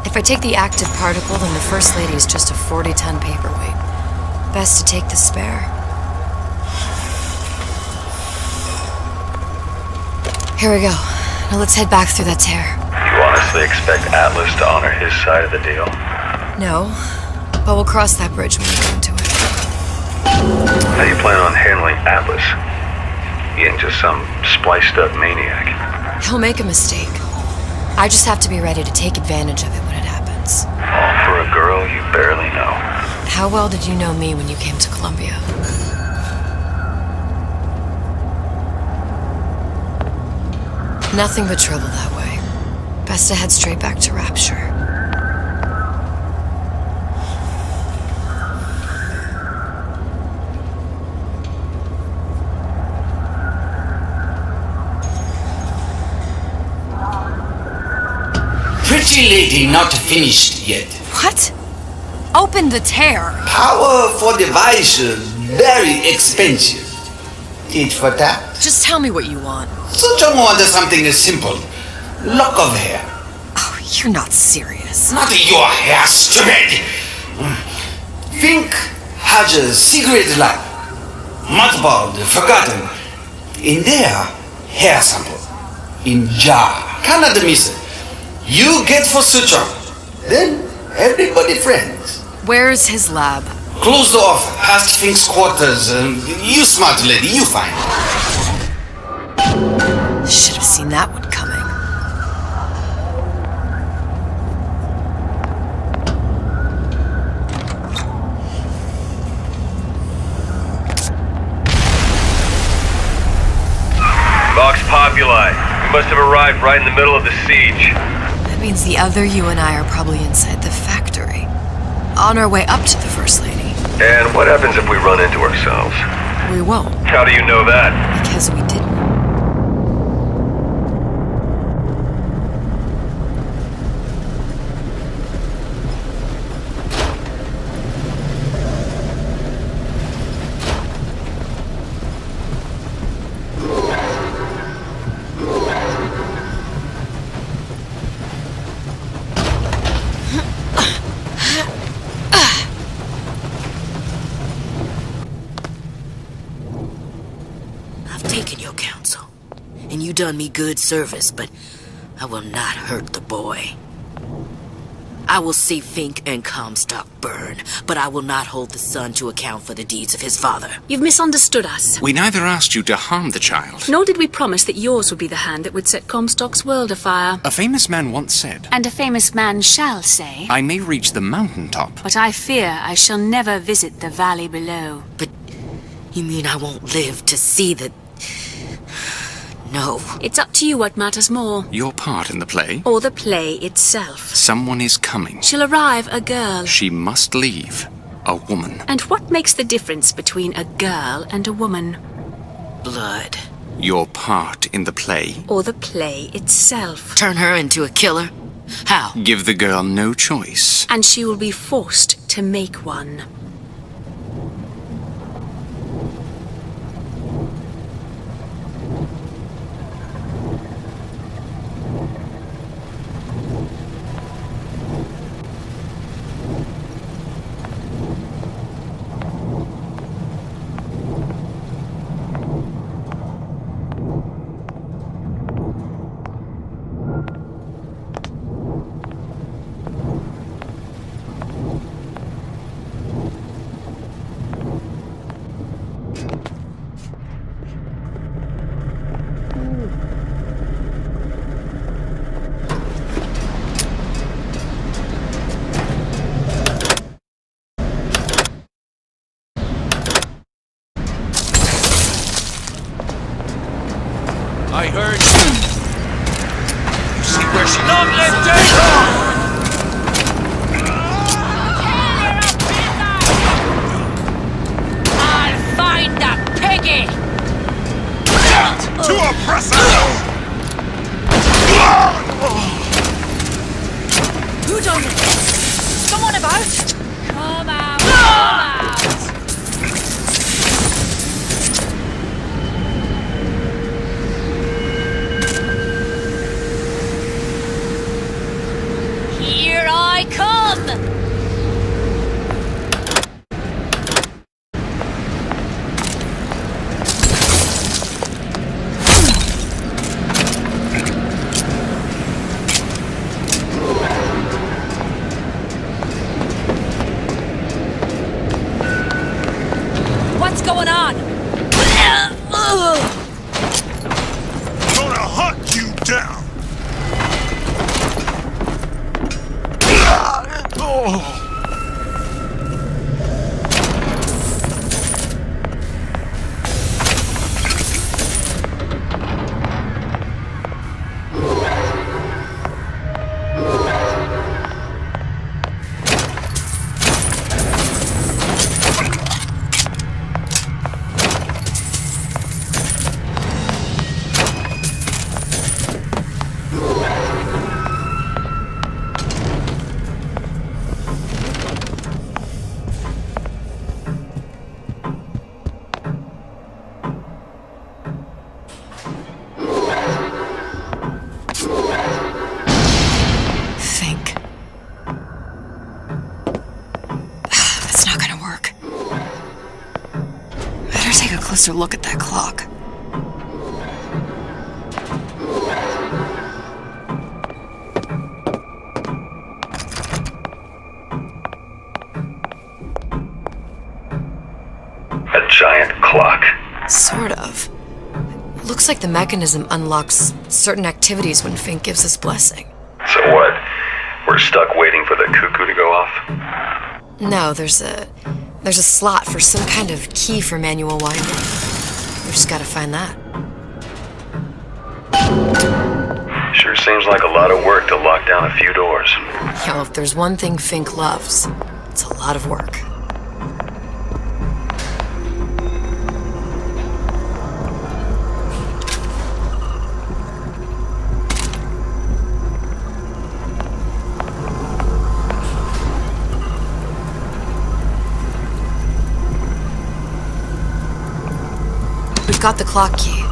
If I take the active particle, then the First Lady is just a 40-ton paperweight. Best to take the spare. Here we go. Now let's head back through that tear. You honestly expect Atlas to honor his side of the deal? No, but we'll cross that bridge when we get into it. How do you plan on handling Atlas? He ain't just some spliced-up maniac. He'll make a mistake. I just have to be ready to take advantage of it when it happens. All for a girl you barely know. How well did you know me when you came to Columbia? Nothing but trouble that way. Best to head straight back to Rapture. Pretty lady not finished yet. What? Open the tear. Powerful device, very expensive. Tit for tat. Just tell me what you want. Such a want something simple. Lock of hair. Oh, you're not serious. Not your hair, stupid. Fink has a secret lab. Mothballed, forgotten. In there, hair sample. In jar. Cannot miss it. You get for suture. Then everybody friends. Where's his lab? Closed off, past Fink's quarters. You smart lady, you find. Should have seen that one coming. Vox Populi. We must have arrived right in the middle of the siege. That means the other you and I are probably inside the factory. On our way up to the First Lady. And what happens if we run into ourselves? We won't. How do you know that? Because we didn't. Taken your counsel, and you done me good service, but I will not hurt the boy. I will see Fink and Comstock burn, but I will not hold the son to account for the deeds of his father. You've misunderstood us. We neither asked you to harm the child. Nor did we promise that yours would be the hand that would set Comstock's world afire. A famous man once said, And a famous man shall say, I may reach the mountaintop, but I fear I shall never visit the valley below. But you mean I won't live to see the... No. It's up to you what matters more. Your part in the play? Or the play itself. Someone is coming. She'll arrive a girl. She must leave. A woman. And what makes the difference between a girl and a woman? Blood. Your part in the play? Or the play itself. Turn her into a killer? How? Give the girl no choice. And she will be forced to make one. I heard you. You see where she not let down. I'll find that piggy! To oppressor! Who done this? Come on about! Come out! Come out! Here I come! What's going on? Gonna hunt you down! Think. That's not gonna work. Better take a closer look at that clock. A giant clock. Sort of. Looks like the mechanism unlocks certain activities when Fink gives his blessing. So what? We're stuck waiting for the cuckoo to go off? No, there's a slot for some kind of key for manual winding. We just gotta find that. Sure seems like a lot of work to lock down a few doors. Yeah, well, if there's one thing Fink loves, it's a lot of work. We've got the clock key.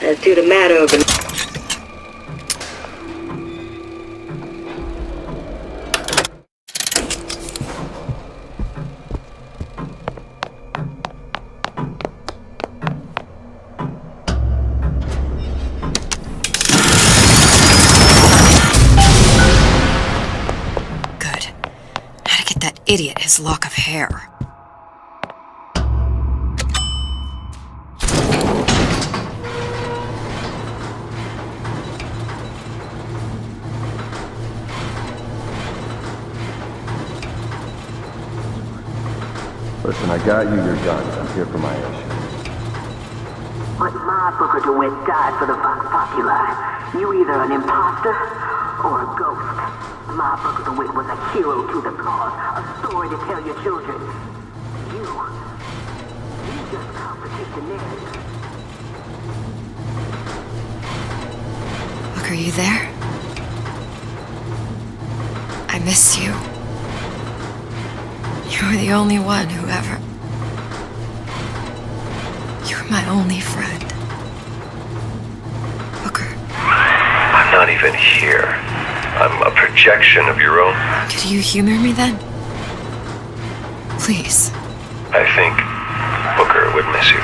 Let's do the mat over. idiot his lock of hair. Listen, I got you your guns. I'm here for my issue. But my Booker DeWitt died for the Vox Populi. You either an imposter or a ghost. My Booker DeWitt was a hero to the cause, a story to tell your children. You just complicate the narrative. Look, are you there? I miss you. You were the only one who ever... You were my only friend. Booker. I'm not even here. I'm a projection of your own. Could you humor me then? Please. I think Booker would miss you.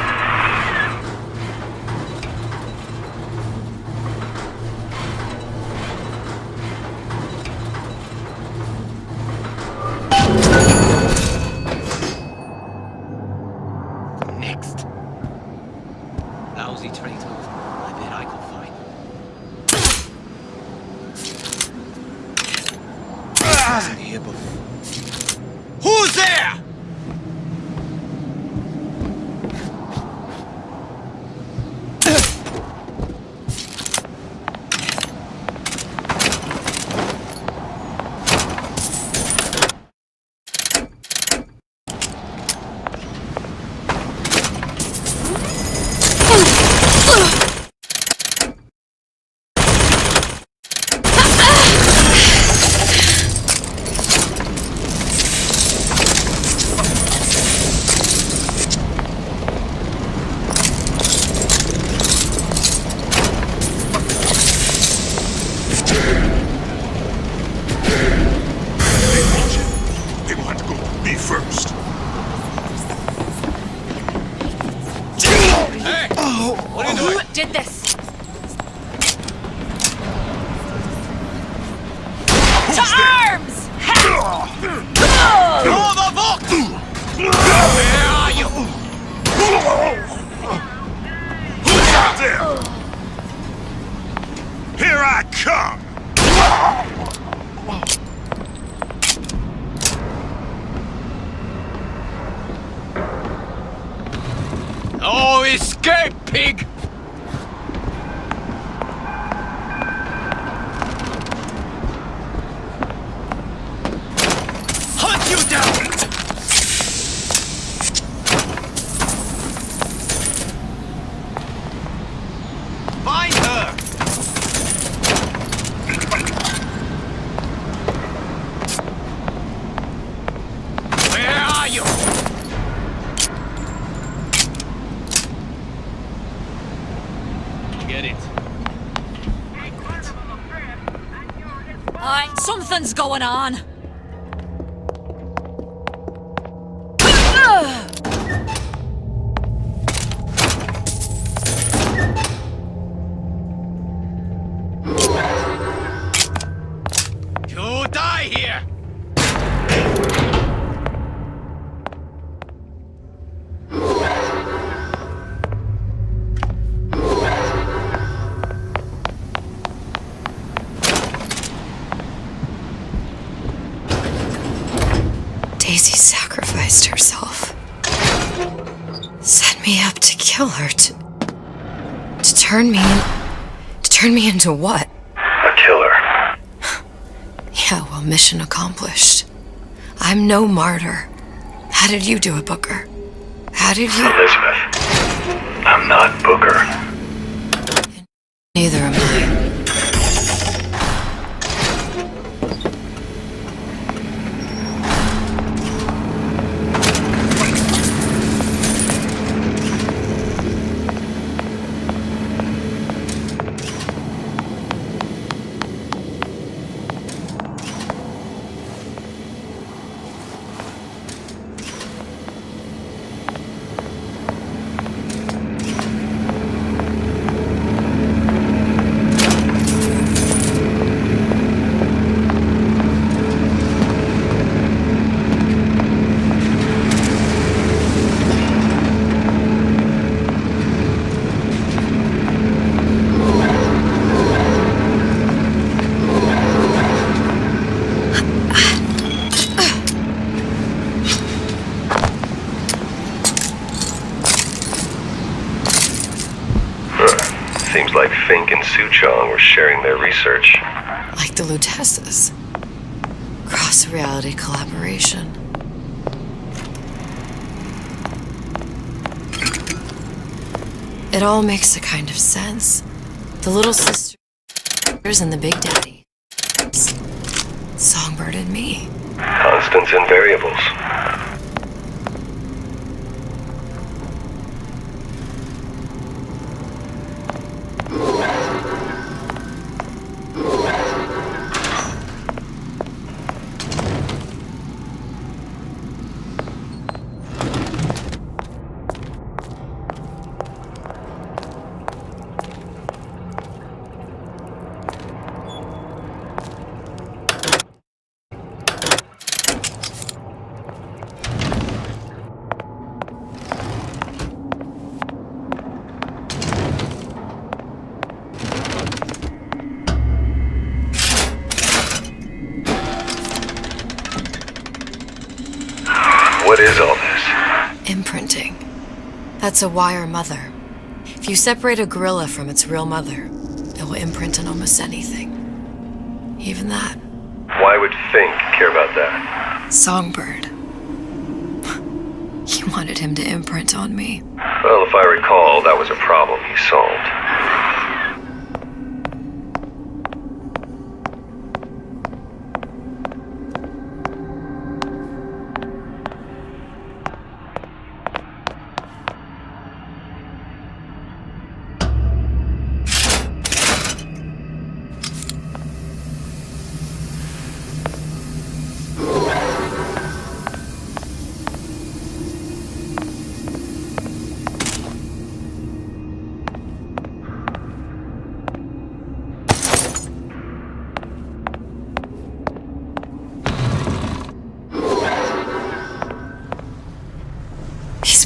Lousy 22. I bet I could find. Wasn't here before. Who's there? Did this? To arms! Draw the box! Where are you? Who's out there? Here I come! Oh, escape, pig! Hunt you down! Find her! Where are you? Get it. Alright, something's going on. You die here! Daisy sacrificed herself. Set me up to kill her, to turn me into what? A killer. Yeah, well, mission accomplished. I'm no martyr. How did you do it, Booker? How did you... Elizabeth, I'm not Booker. Neither am I. Seems like Fink and Suchong were sharing their research. Like the Lutesses. Cross-reality collaboration. It all makes a kind of sense. The little sisters and the big daddy. Songbird and me. Constants and variables. What is all this? Imprinting. That's a wire mother. If you separate a gorilla from its real mother, it will imprint on almost anything. Even that. Why would Fink care about that? Songbird. He wanted him to imprint on me. Well, if I recall, that was a problem he solved.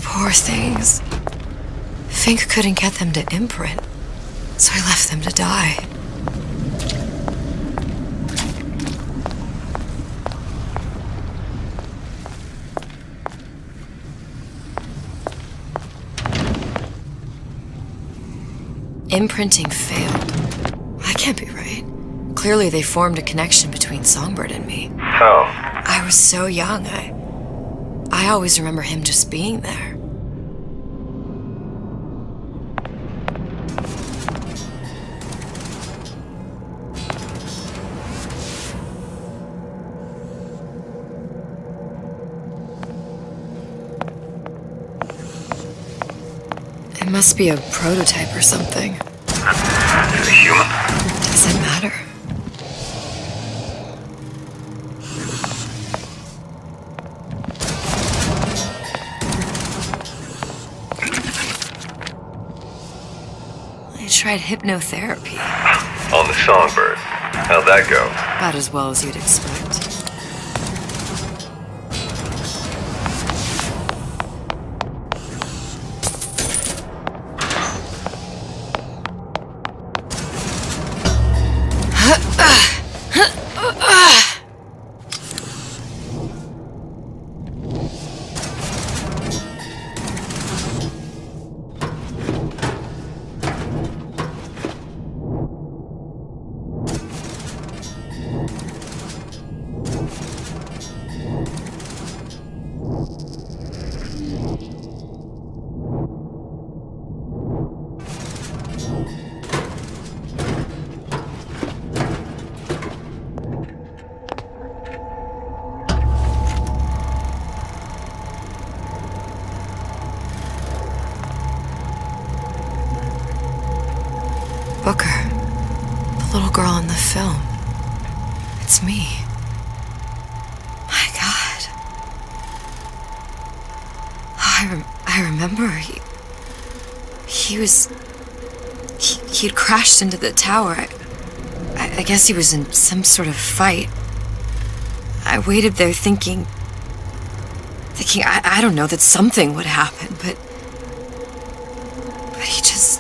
Poor things. Fink couldn't get them to imprint, so I left them to die. Imprinting failed. That can't be right. Clearly they formed a connection between Songbird and me. How? I was so young, I always remember him just being there. It must be a prototype or something. Is it human? Does it matter? I tried hypnotherapy. On the Songbird. How'd that go? About as well as you'd expect. Booker. The little girl in the film. It's me. My God. I remember he'd crashed into the tower. I guess he was in some sort of fight. I waited there thinking I don't know, that something would happen, but he just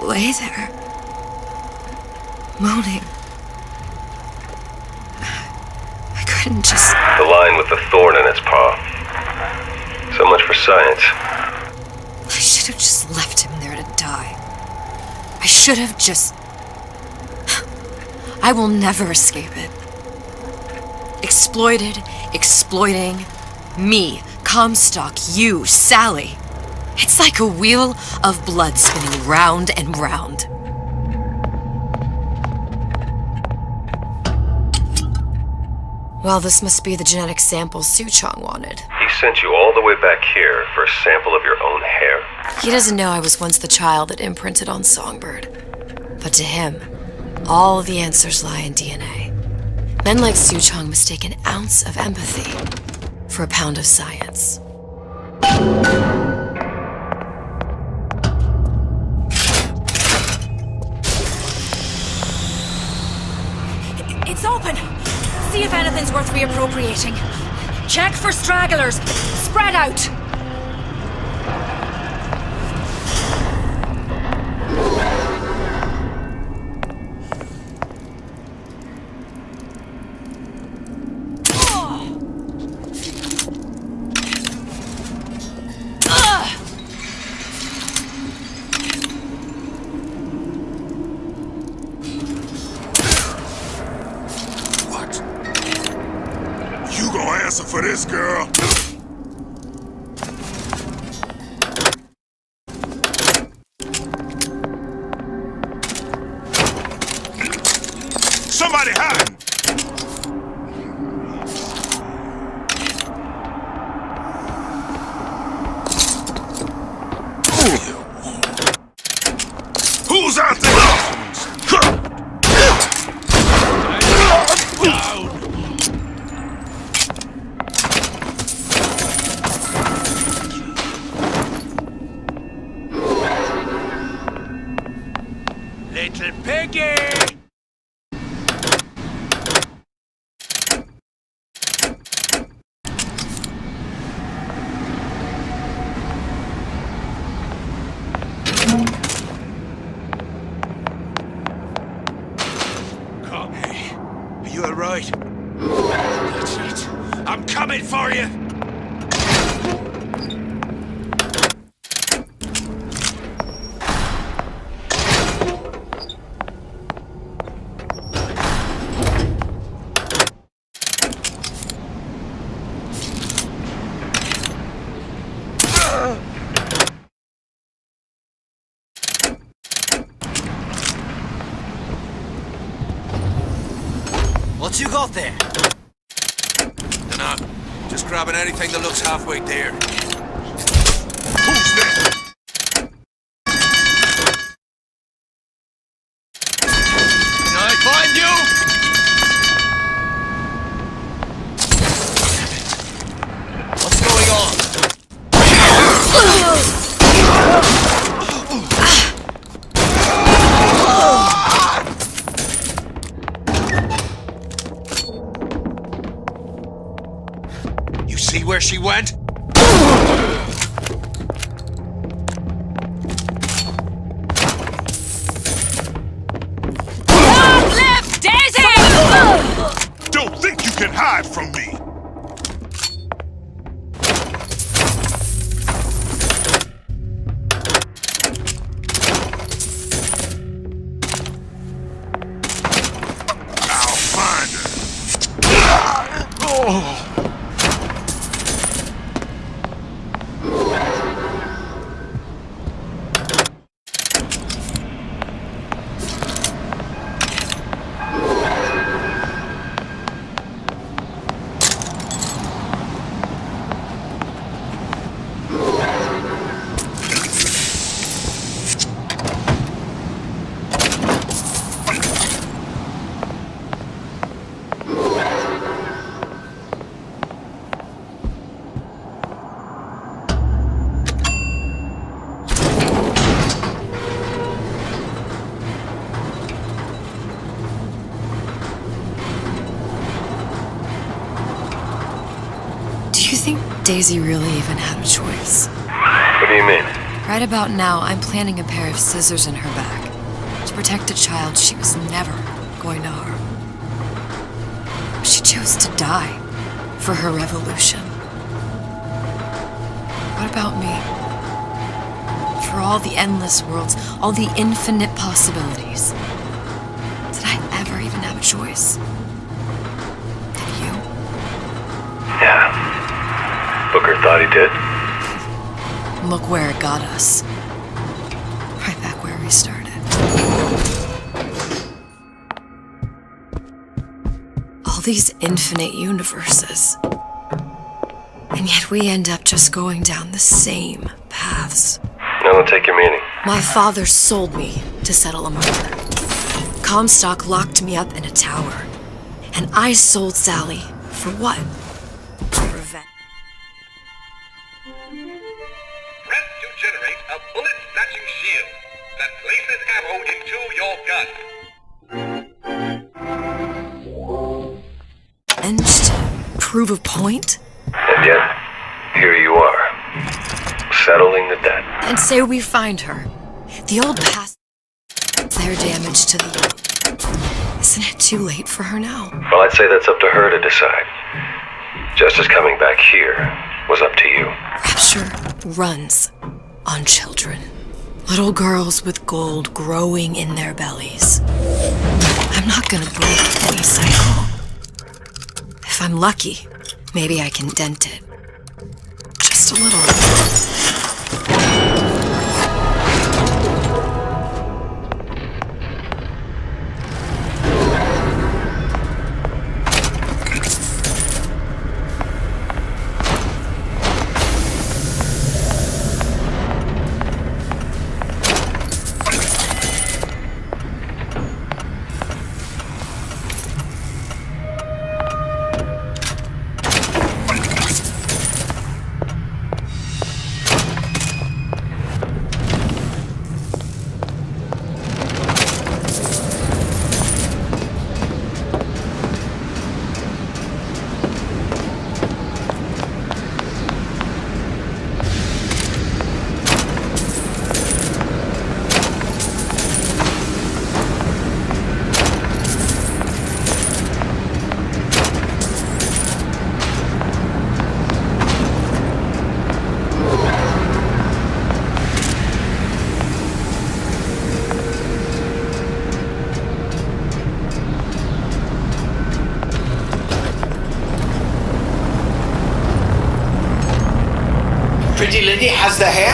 lay there. Moaning. I couldn't just... The line with the thorn in its paw. So much for science. I should have just left him there to die. I should have just... I will never escape it. Exploited, exploiting, me, Comstock, you, Sally. It's like a wheel of blood spinning round and round. Well, this must be the genetic sample Suchong wanted. He sent you all the way back here for a sample of your own hair? He doesn't know I was once the child that imprinted on Songbird. But to him, all the answers lie in DNA. Men like Suchong mistake an ounce of empathy for a pound of science. It's open! See if anything's worth reappropriating. Check for stragglers. Spread out! For this girl. Somebody hiding. Who's out there? Little piggy! Come, hey. Are you alright? That's it. I'm coming for you! What you got there? Dunno. Just grabbing anything that looks halfway there. Who's there? Can I find you? What's going on? See where she went? Long live Daisy! Don't think you can hide from me. I'll find her. Oh. Daisy really even had a choice. What do you mean? Right about now, I'm planting a pair of scissors in her back to protect a child she was never going to harm. She chose to die for her revolution. What about me? For for all the endless worlds, all the infinite possibilities. Did I ever even have a choice? Did you? Yeah. Booker thought he did. Look where it got us. Right back where we started. All these infinite universes. And yet we end up just going down the same paths. I don't take your meaning. My father sold me to settle a murder. Comstock locked me up in a tower. And I sold Sally for what? Revenge. Press to generate a bullet-snatching shield that places ammo into your gun. And to prove a point? And yet, here you are, settling the debt. And say we find her. The old past, their damage to the world. Isn't it too late for her now? Well, I'd say that's up to her to decide. Just as coming back here was up to you. Rapture runs on children. Little girls with gold growing in their bellies. I'm not gonna break any cycle. If I'm lucky, maybe I can dent it. Just a little. Pretty lady has the hair?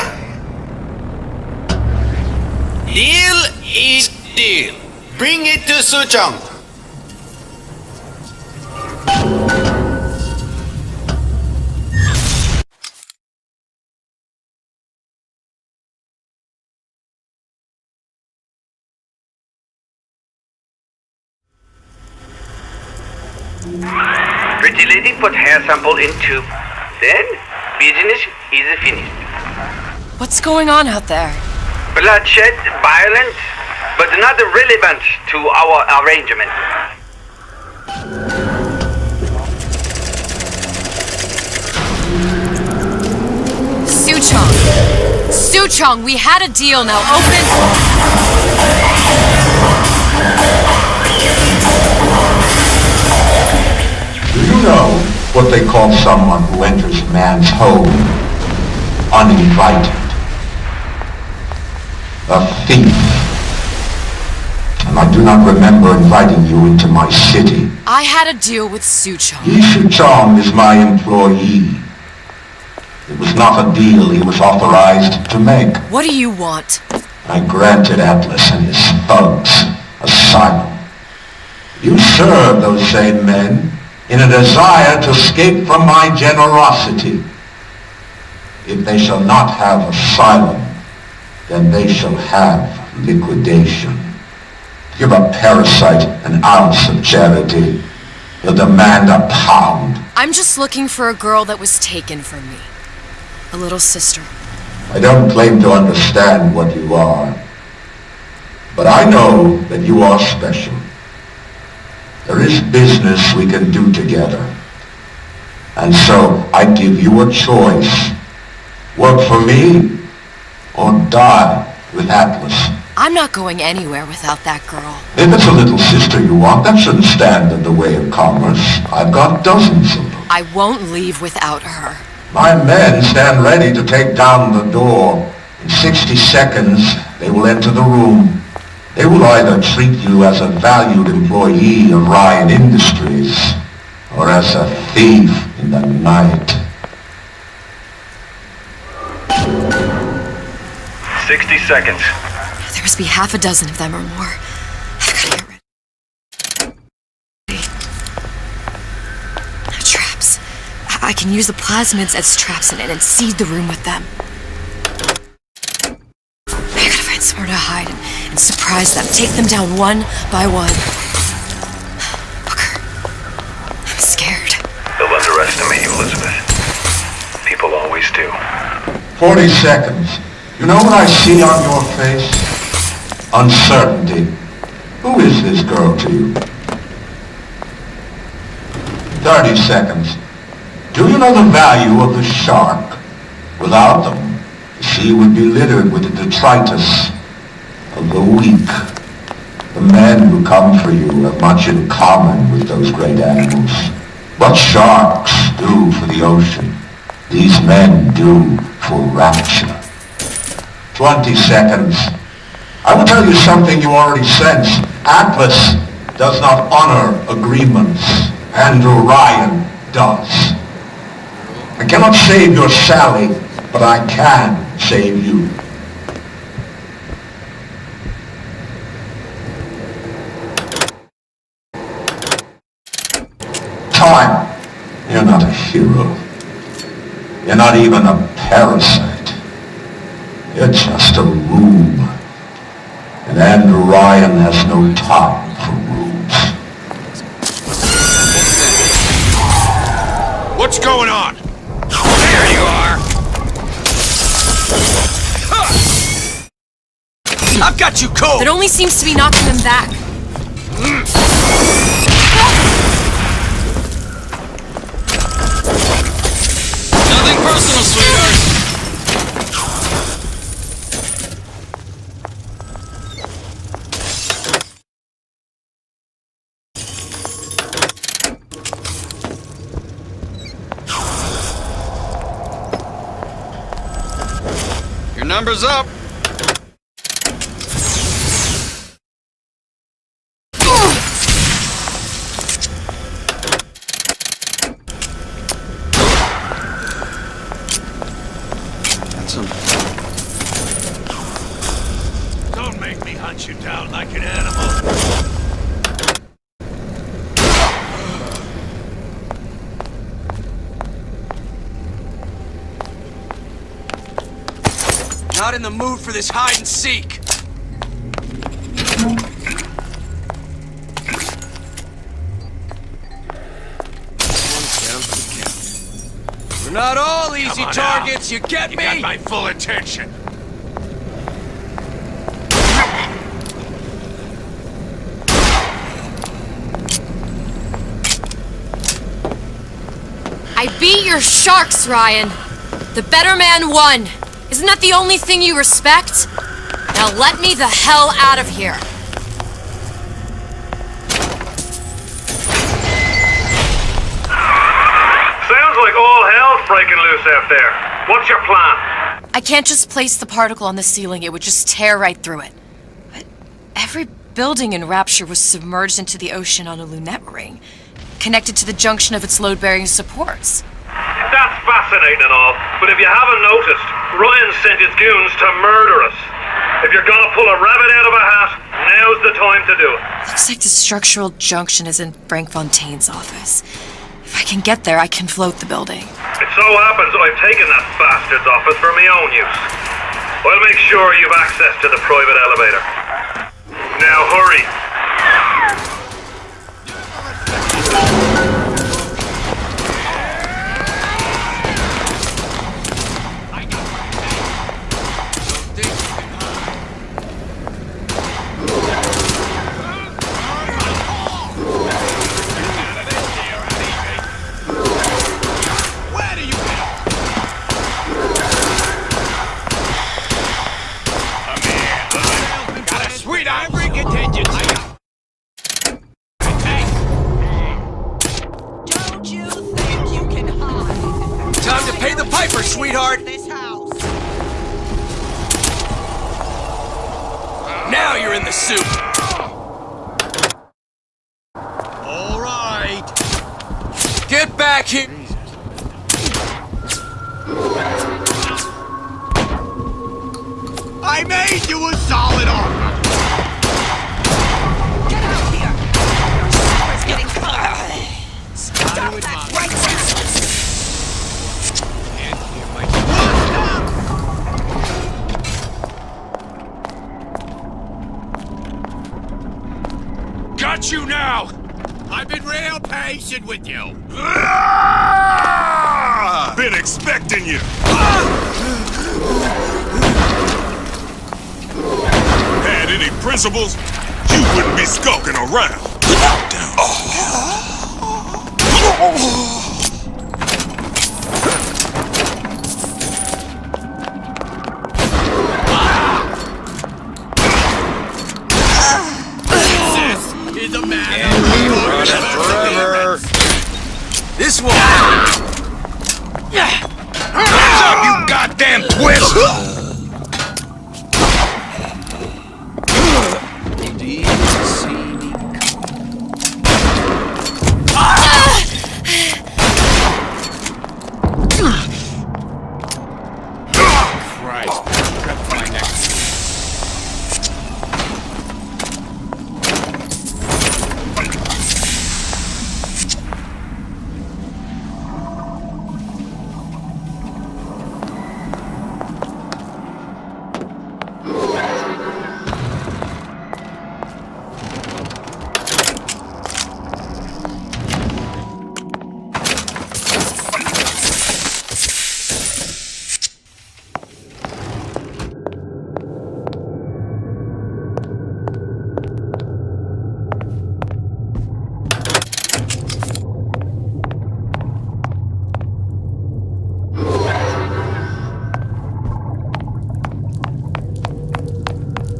Deal is deal. Bring it to Suchong. Pretty lady put hair sample in tube. Then, business is finished. What's going on out there? Bloodshed, violence, but not relevant to our arrangement. Suchong! Suchong, we had a deal, now open... Do you know what they call someone who enters a man's home uninvited? A thief. And I do not remember inviting you into my city. I had a deal with Suchong. Yi Suchong is my employee. It was not a deal he was authorized to make. What do you want? I granted Atlas and his thugs asylum. You serve those same men in a desire to escape from my generosity. If they shall not have asylum, then they shall have liquidation. Give a parasite an ounce of charity. He'll demand a pound. I'm just looking for a girl that was taken from me. A little sister. I don't claim to understand what you are, but I know that you are special. There is business we can do together. And so I give you a choice. Work for me or die with Atlas. I'm not going anywhere without that girl. If it's a little sister you want, that shouldn't stand in the way of commerce. I've got dozens of them. I won't leave without her. My men stand ready to take down the door In 60 seconds, they will enter the room. They will either treat you as a valued employee of Ryan Industries, or as a thief in the night. 60 seconds. There must be half a dozen of them or more. I've got to get ready. Traps. I can use the plasmids as traps in it and seed the room with them. I gotta find somewhere to hide and surprise them. Take them down one by one. Booker, I'm scared. They'll underestimate you, Elizabeth. People always do. 40 seconds. You know what I see on your face? Uncertainty. Who is this girl to you? 30 seconds. Do you know the value of the shark? Without them, the sea would be littered with the detritus of the weak. The men who come for you have much in common with those great animals. What sharks do for the ocean, these men do for rapture. 20 seconds. I will tell you something you already sense. Atlas does not honor agreements, and Orion does. I cannot save your Sally, but I can save you. Time. You're not a hero. You're not even a parasite. You're just a room. And Orion has no time for rooms. What's going on? There you are! I've got you cold! It only seems to be knocking them back. Nothing personal, sweetheart. Your number's up. Don't make me hunt you down like an animal. Not in the mood for this hide and seek. One's down for the count. We're not all easy Come on targets, now. you get You me? got my full attention. I beat your sharks, Ryan. The better man won. Isn't that the only thing you respect? Now let me the hell out of here. Sounds like all hell's breaking loose out there. What's your plan? I can't just place the particle on the ceiling. It would just tear right through it. But every building in Rapture was submerged into the ocean on a lunette ring, connected to the junction of its load-bearing supports. That's fascinating and all, but if you haven't noticed, Ryan sent his goons to murder us. If you're gonna pull a rabbit out of a hat, now's the time to do it. Looks like the structural junction is in Frank Fontaine's office. If I can get there, I can float the building. It so happens I've taken that bastard's office for my own use. I'll make sure you've access to the private elevator. Now hurry. Sweet ivory contingency. Don't you think you can hide? Time to pay the piper, sweetheart. This house. Now you're in the soup. All right. Get back here. I made you a solid offer. Get out here! Your sniper's getting caught! Stop that right now! Can't hear my... Got you now! I've been real patient with you. Been expecting you. Had any principles, you wouldn't be skulking around. This is a man running forever. This one. Hands up, you goddamn twist!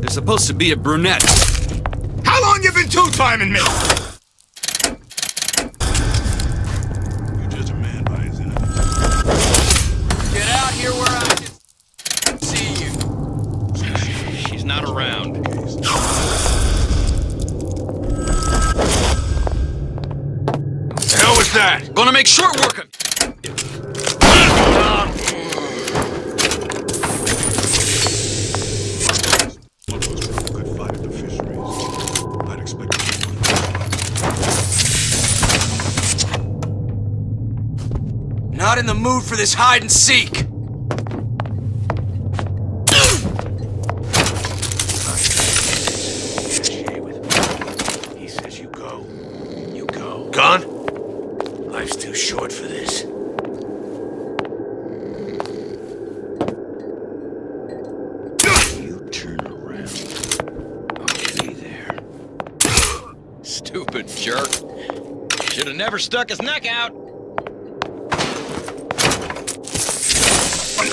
Supposed to be a brunette. How long you been two-timing me? You're just a man by his enemies. Get out here where I can see you. She's not around. What the hell was that? Gonna make short work of Not in the mood for this hide and seek. He says you go. You go. Gone? Life's too short for this. You turn around. I'll be there. Stupid jerk. Should have never stuck his neck out.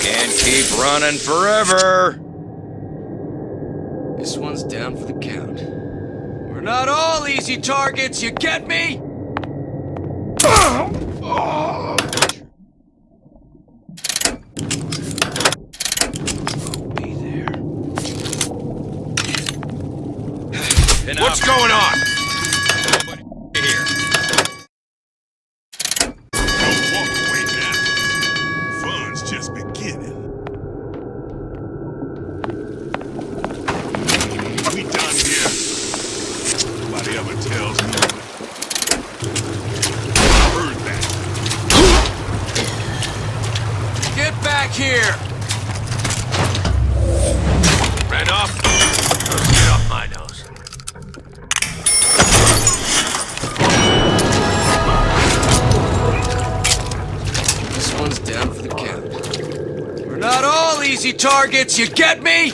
Can't keep running forever. This one's down for the count. We're not all easy targets, you get me? I'll be there. What's going on? Here. Don't walk away now. Fun's just beginning. We done here. Nobody ever tells me. I heard that. Get back here! Ran off? Let's get off my nose. This one's down for the count. We're not all easy targets, you get me?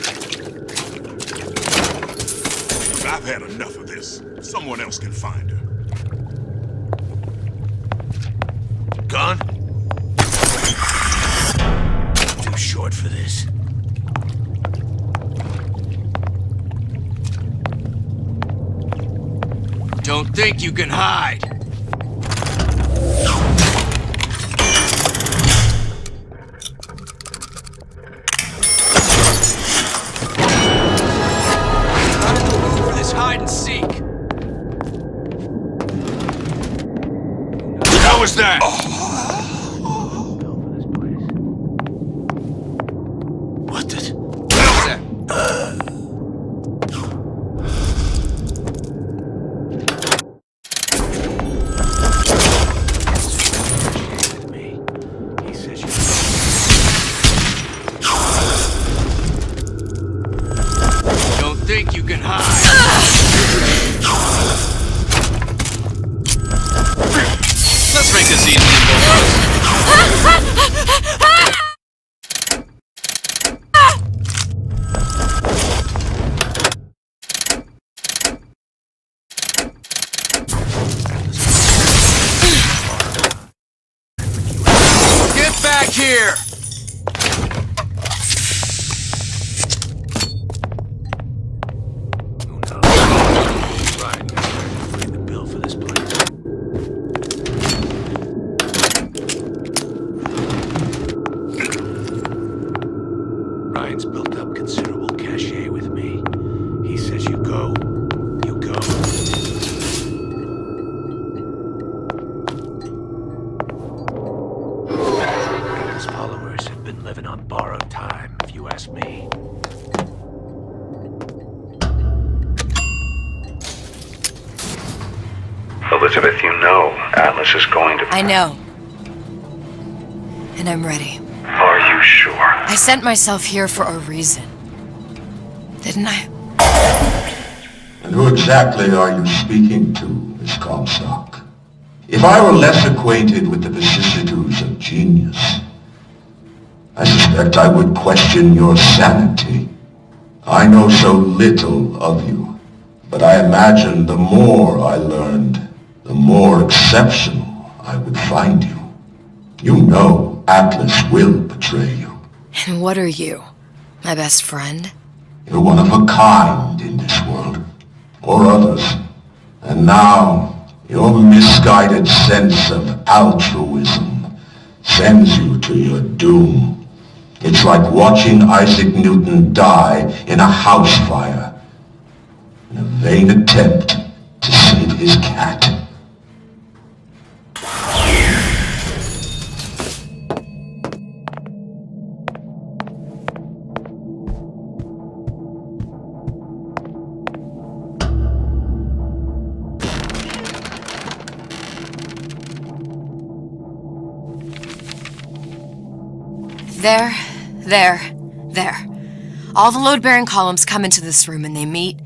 I've had enough of this. Someone else can find her. Gone? Too short for this. Don't think you can hide. Not in hide and seek. How was that? What did? What was that? Don't think you can hide. Let's make this easy for Get back here! Ryan's built up considerable cachet with me. He says you go. You go. His followers have been living on borrowed time, if you ask me. Elizabeth, you know Atlas is going to... I know. And I'm ready. Are you sure? I sent myself here for a reason. Didn't I? And who exactly are you speaking to, Miss Comstock? If I were less acquainted with the vicissitudes of genius, I suspect I would question your sanity. I know so little of you, but I imagine the more I learned, the more exceptional I would find you. You know Atlas will betray you. And what are you? My best friend? You're one of a kind in this world, or others. And now, your misguided sense of altruism sends you to your doom. It's like watching Isaac Newton die in a house fire, in a vain attempt to save his cat. There. All the load-bearing columns come into this room and they meet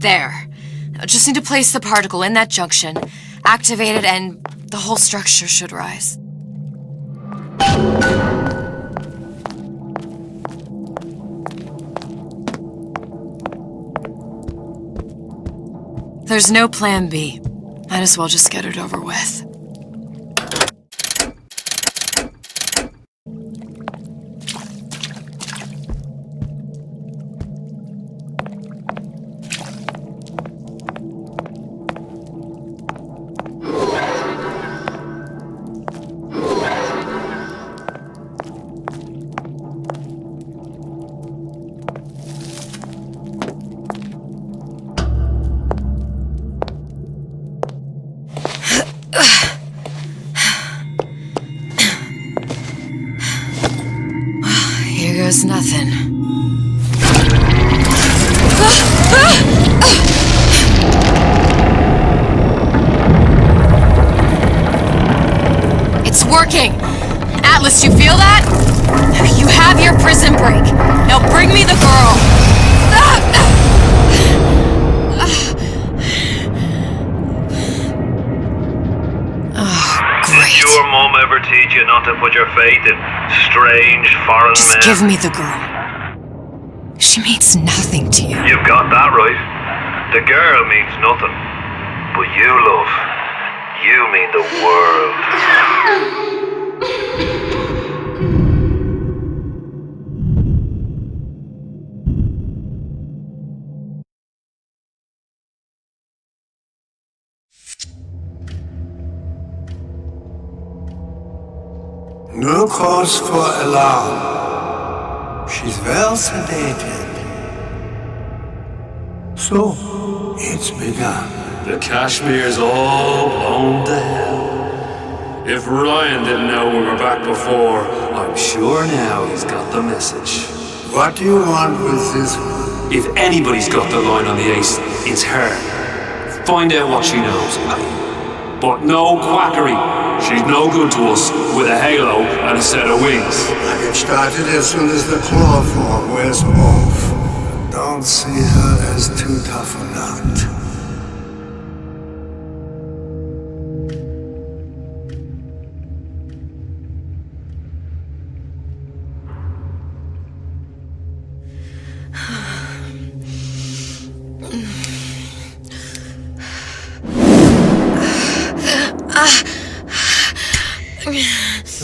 there. I just need to place the particle in that junction, activate it, and the whole structure should rise. There's no plan B. Might as well just get it over with. Here goes nothing. It's working! Atlas, you feel that? You have your prison break. Now bring me the girl. Did your mom ever teach you not to put your faith in strange foreign men? Just give me the girl. She means nothing to you. You've got that right. The girl means nothing. But you, love, you mean the world. No cause for alarm. She's well sedated. So, it's begun. The Kashmir's all blown to hell. If Ryan didn't know we were back before, I'm sure now he's got the message. What do you want with this? If anybody's got the line on the ace, it's her. Find out what she knows. But no quackery. She's no good to us with a halo and a set of wings. I get started as soon as the claw form wears off. Don't see her as too tough a nut.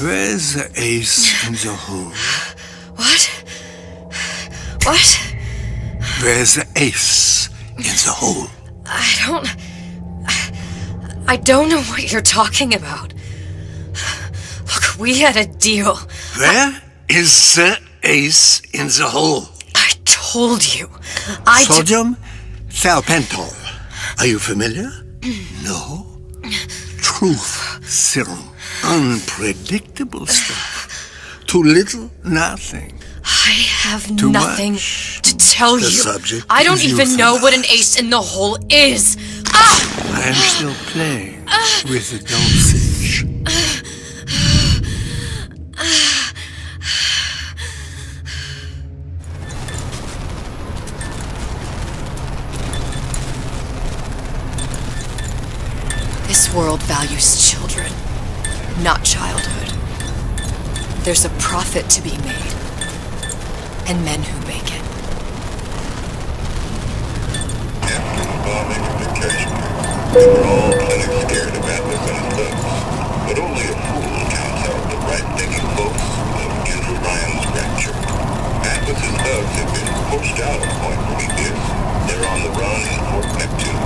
Where's the ace in the hole? What? What? Where's the ace in the hole? I don't know what you're talking about. Look, we had a deal. Where is the ace in the hole? I told you. Sodium thiopental. Are you familiar? No. Truth serum. Unpredictable stuff. Too little, nothing. I have Too nothing much. to tell The you. subject I don't is even know euthanized. what an ace in the hole is. Ah! I am still playing with the dosage. This world values children, not childhood. There's a profit to be made, and men who make it. After the bombing of the Kashmir, we were all plenty scared of Atlas and his thugs. But only a fool counts out the right-thinking folks of Andrew Ryan's rapture. Atlas and thugs have been pushed out of Point Prometheus. They're on the run in Fort Neptune.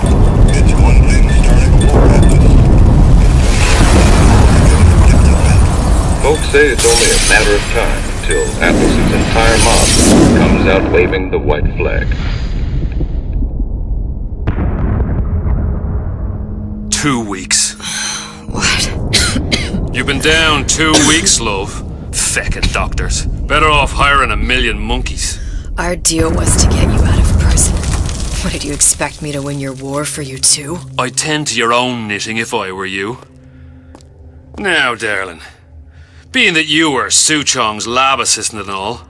It's one thing starting a war, Atlas. Folks say it's only a matter of time until Atlas's entire mob comes out waving the white flag. 2 weeks. What? You've been down 2 weeks, love. Feckin' doctors. Better off hiring a million monkeys. Our deal was to get you out of prison. What, did you expect me to win your war for you too? I'd tend to your own knitting if I were you. Now, darling, being that you were Su Chong's lab assistant and all,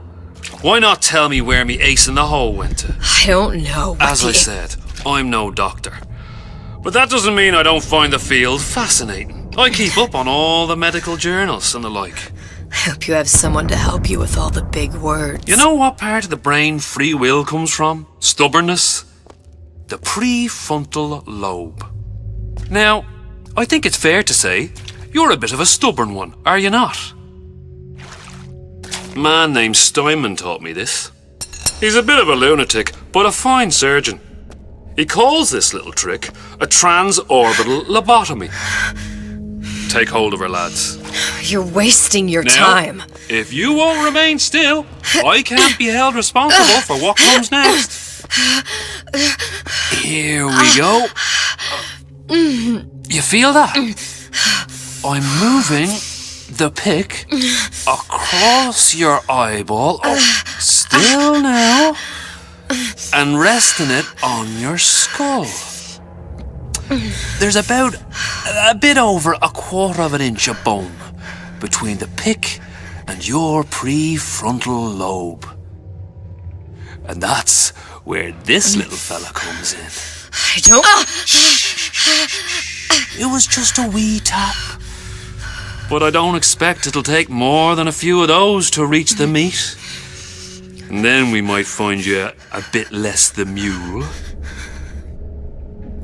why not tell me where me ace in the hole went to? I don't know. As I said, I'm no doctor. But that doesn't mean I don't find the field fascinating. I keep up on all the medical journals and the like. I hope you have someone to help you with all the big words. You know what part of the brain free will comes from? Stubbornness? The prefrontal lobe. Now, I think it's fair to say you're a bit of a stubborn one, are you not? A man named Steinman taught me this. He's a bit of a lunatic, but a fine surgeon. He calls this little trick a transorbital lobotomy. Take hold of her, lads. You're wasting your Now, time. If you won't remain still, I can't be held responsible for what comes next. Here we go. You feel that? I'm moving the pick across your eyeball. Oh, still now. And resting it on your skull. There's about a bit over a quarter of an inch of bone between the pick and your prefrontal lobe. And that's where this little fella comes in. I don't... It was just a wee tap. But I don't expect it'll take more than a few of those to reach the meat. And then we might find you a bit less the mule.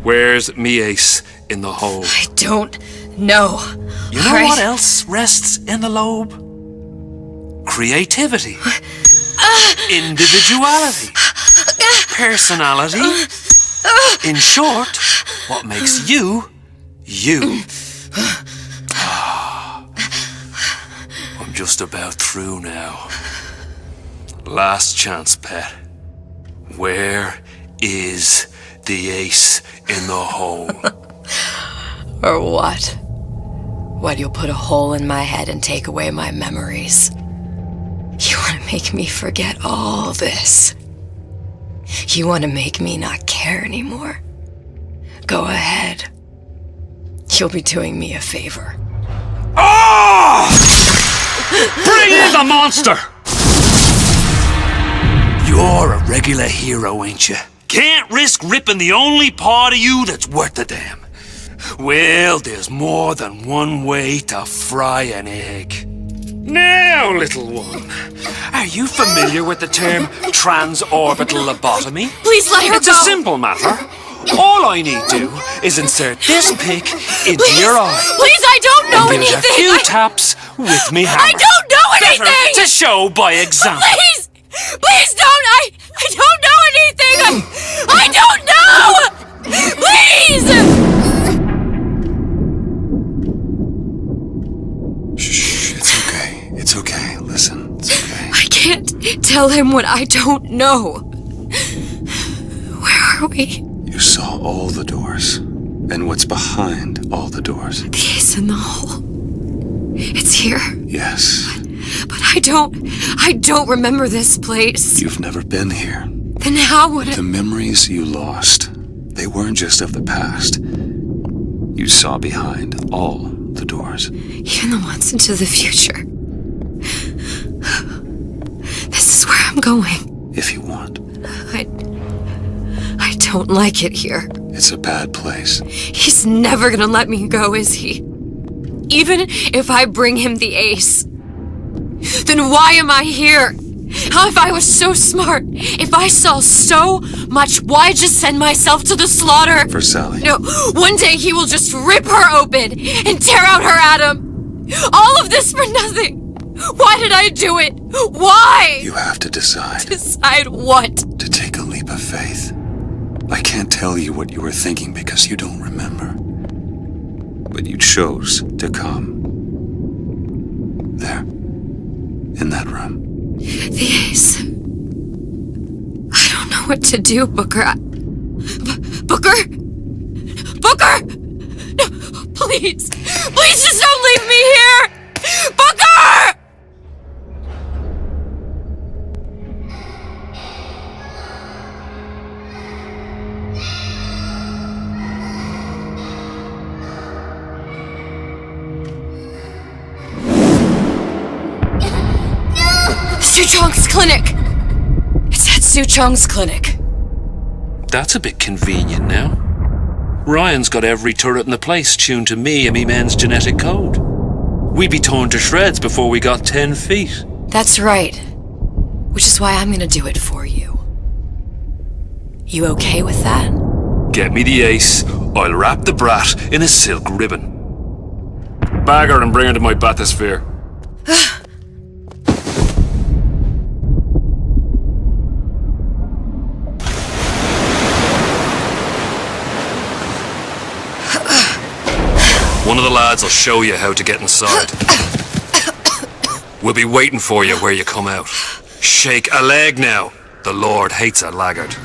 Where's me ace in the hole? I don't know. You know what else rests in the lobe? Creativity. Individuality. Personality. In short, what makes you, you. I'm just about through now. Last chance, pet. Where is the ace in the hole. Or what? What, you'll put a hole in my head and take away my memories? You want to make me forget all this? You want to make me not care anymore? Go ahead. You'll be doing me a favor. Ah! Bring in the monster! You're a regular hero, ain't you? Can't risk ripping the only part of you that's worth a damn. Well, there's more than one way to fry an egg. Now, little one, are you familiar with the term transorbital lobotomy? Please let her It's go! a simple matter. All I need do is insert this pick into your eye. Please, I don't know and give it anything! a few taps with me hammer. I don't know anything! Better to show by example. Please! Please don't! I don't know anything! I don't know! Please! Shh, it's okay. It's okay. Listen, it's okay. I can't tell him what I don't know. Where are we? You saw all the doors. And what's behind all the doors. The ace in the hole. It's here. Yes. But I don't remember this place. You've never been here. Then how would The memories you lost, they weren't just of the past. You saw behind all the doors. Even the ones into the future. This is where I'm going. If you want. I don't like it here. It's a bad place. He's never gonna let me go, is he? Even if I bring him the ace. Then why am I here? How if I was so smart? If I saw so much, why just send myself to the slaughter? For Sally. No, one day he will just rip her open and tear out her atom. All of this for nothing. Why did I do it? Why? You have to decide. Decide what? To take a leap of faith. I can't tell you what you were thinking because you don't remember. But you chose to come. There. In that room. The ace. I don't know what to do, Booker. Booker? Booker! No, please. Please just don't leave me here! Booker! Suchong's clinic! It's at Suchong's clinic. That's a bit convenient now. Ryan's got every turret in the place tuned to me and me men's genetic code. We'd be torn to shreds before we got 10 feet. That's right. Which is why I'm gonna do it for you. You okay with that? Get me the ace, I'll wrap the brat in a silk ribbon. Bag her and bring her to my bathysphere. One of the lads will show you how to get inside. We'll be waiting for you where you come out. Shake a leg now. The Lord hates a laggard.